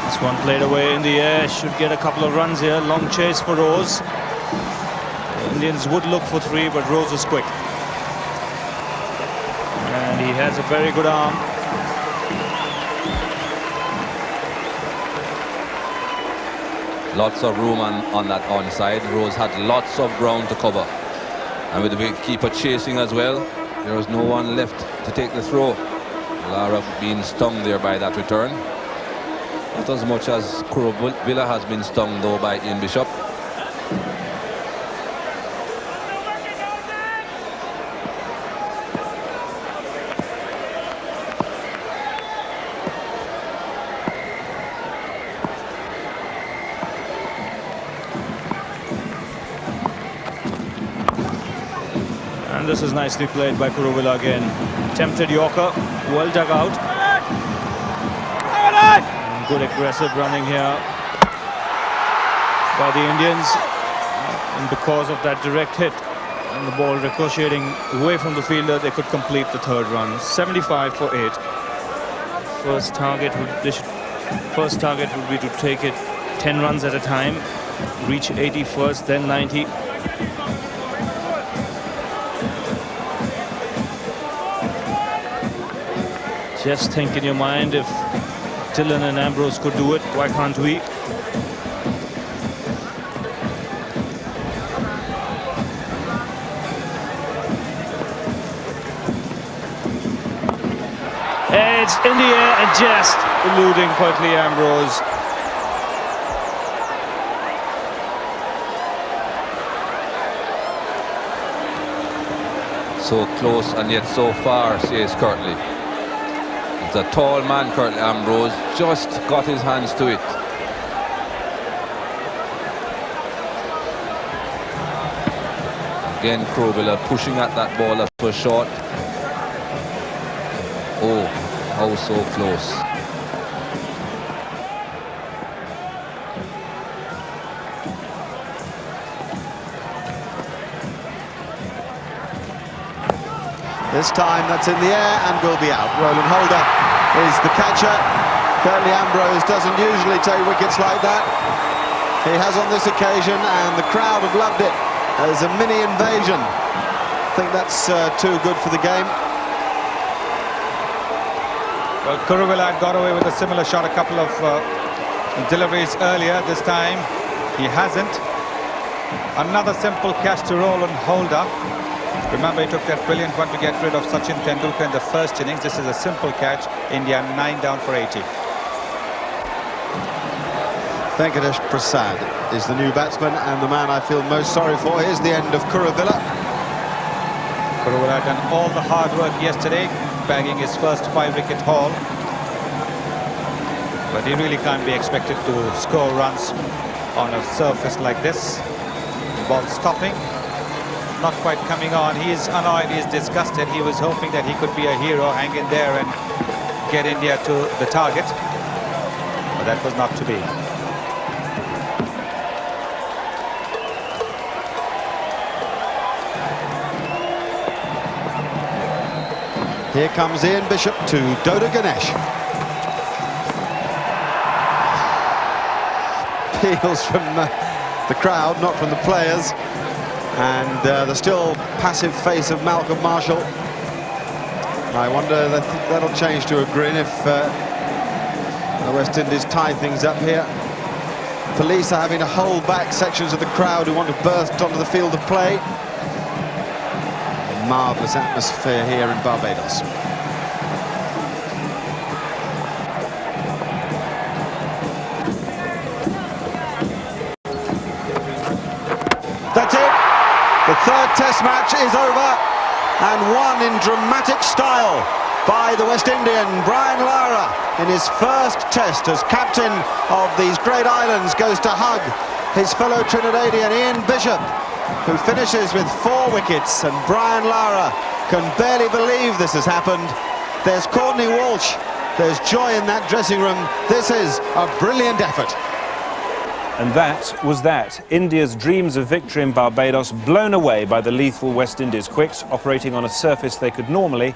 This one played away in the air, should get a couple of runs here. Long chase for Rose. The Indians would look for 3, but Rose is quick. And he has a very good arm. Lots of room on that onside. Rose had lots of ground to cover. And with the wicketkeeper chasing as well, there was no one left to take the throw. Lara being stung there by that return. Not as much as Kuruvilla has been stung though by Ian Bishop. And this is nicely played by Kuruvilla again. Tempted Yorker, well dug out. And good aggressive running here by the Indians. And because of that direct hit and the ball ricocheting away from the fielder, they could complete the third run. 75 for 8. First target would be to take it 10 runs at a time, reach 80 first, then 90. Just think in your mind, if Dillon and Ambrose could do it, why can't we? It's in the air and just eluding quickly Ambrose. So close and yet so far, says Kirtley. It's a tall man, Kirtley Ambrose, just got his hands to it. Again, Kuruvilla pushing at that ball that was short. Oh, how so close. This time that's in the air and will be out. Roland Holder is the catcher. Curtly Ambrose doesn't usually take wickets like that. He has on this occasion, and the crowd have loved it as a mini invasion. I think that's too good for the game. Well, Kuruvilla got away with a similar shot a couple of deliveries earlier. This time he hasn't. Another simple catch to Roland Holder. Remember, he took that brilliant one to get rid of Sachin Tendulkar in the first innings. This is a simple catch. India 9 down for 80. Venkatesh Prasad is the new batsman, and the man I feel most sorry for. Here's the end of Kuruvilla. Kuruvilla done all the hard work yesterday, bagging his first 5-wicket haul. But he really can't be expected to score runs on a surface like this. The ball stopping, not quite coming on. He's annoyed, he's disgusted. He was hoping that he could be a hero, hang in there and get India to the target. But that was not to be. Here comes Ian Bishop to Doda Ganesh. Peals from the crowd, not from the players. And the still passive face of Malcolm Marshall. I wonder if that'll change to a grin if the West Indies tie things up here. Police are having to hold back sections of the crowd who want to burst onto the field of play. Marvellous atmosphere here in Barbados. That's it. The third Test match is over, and won in dramatic style by the West Indian Brian Lara in his first Test as captain of these great islands. Goes to hug his fellow Trinidadian Ian Bishop, who finishes with 4 wickets, and Brian Lara can barely believe this has happened. There's Courtney Walsh, there's joy in that dressing room. This is a brilliant effort. And that was that. India's dreams of victory in Barbados blown away by the lethal West Indies quicks operating on a surface they could normally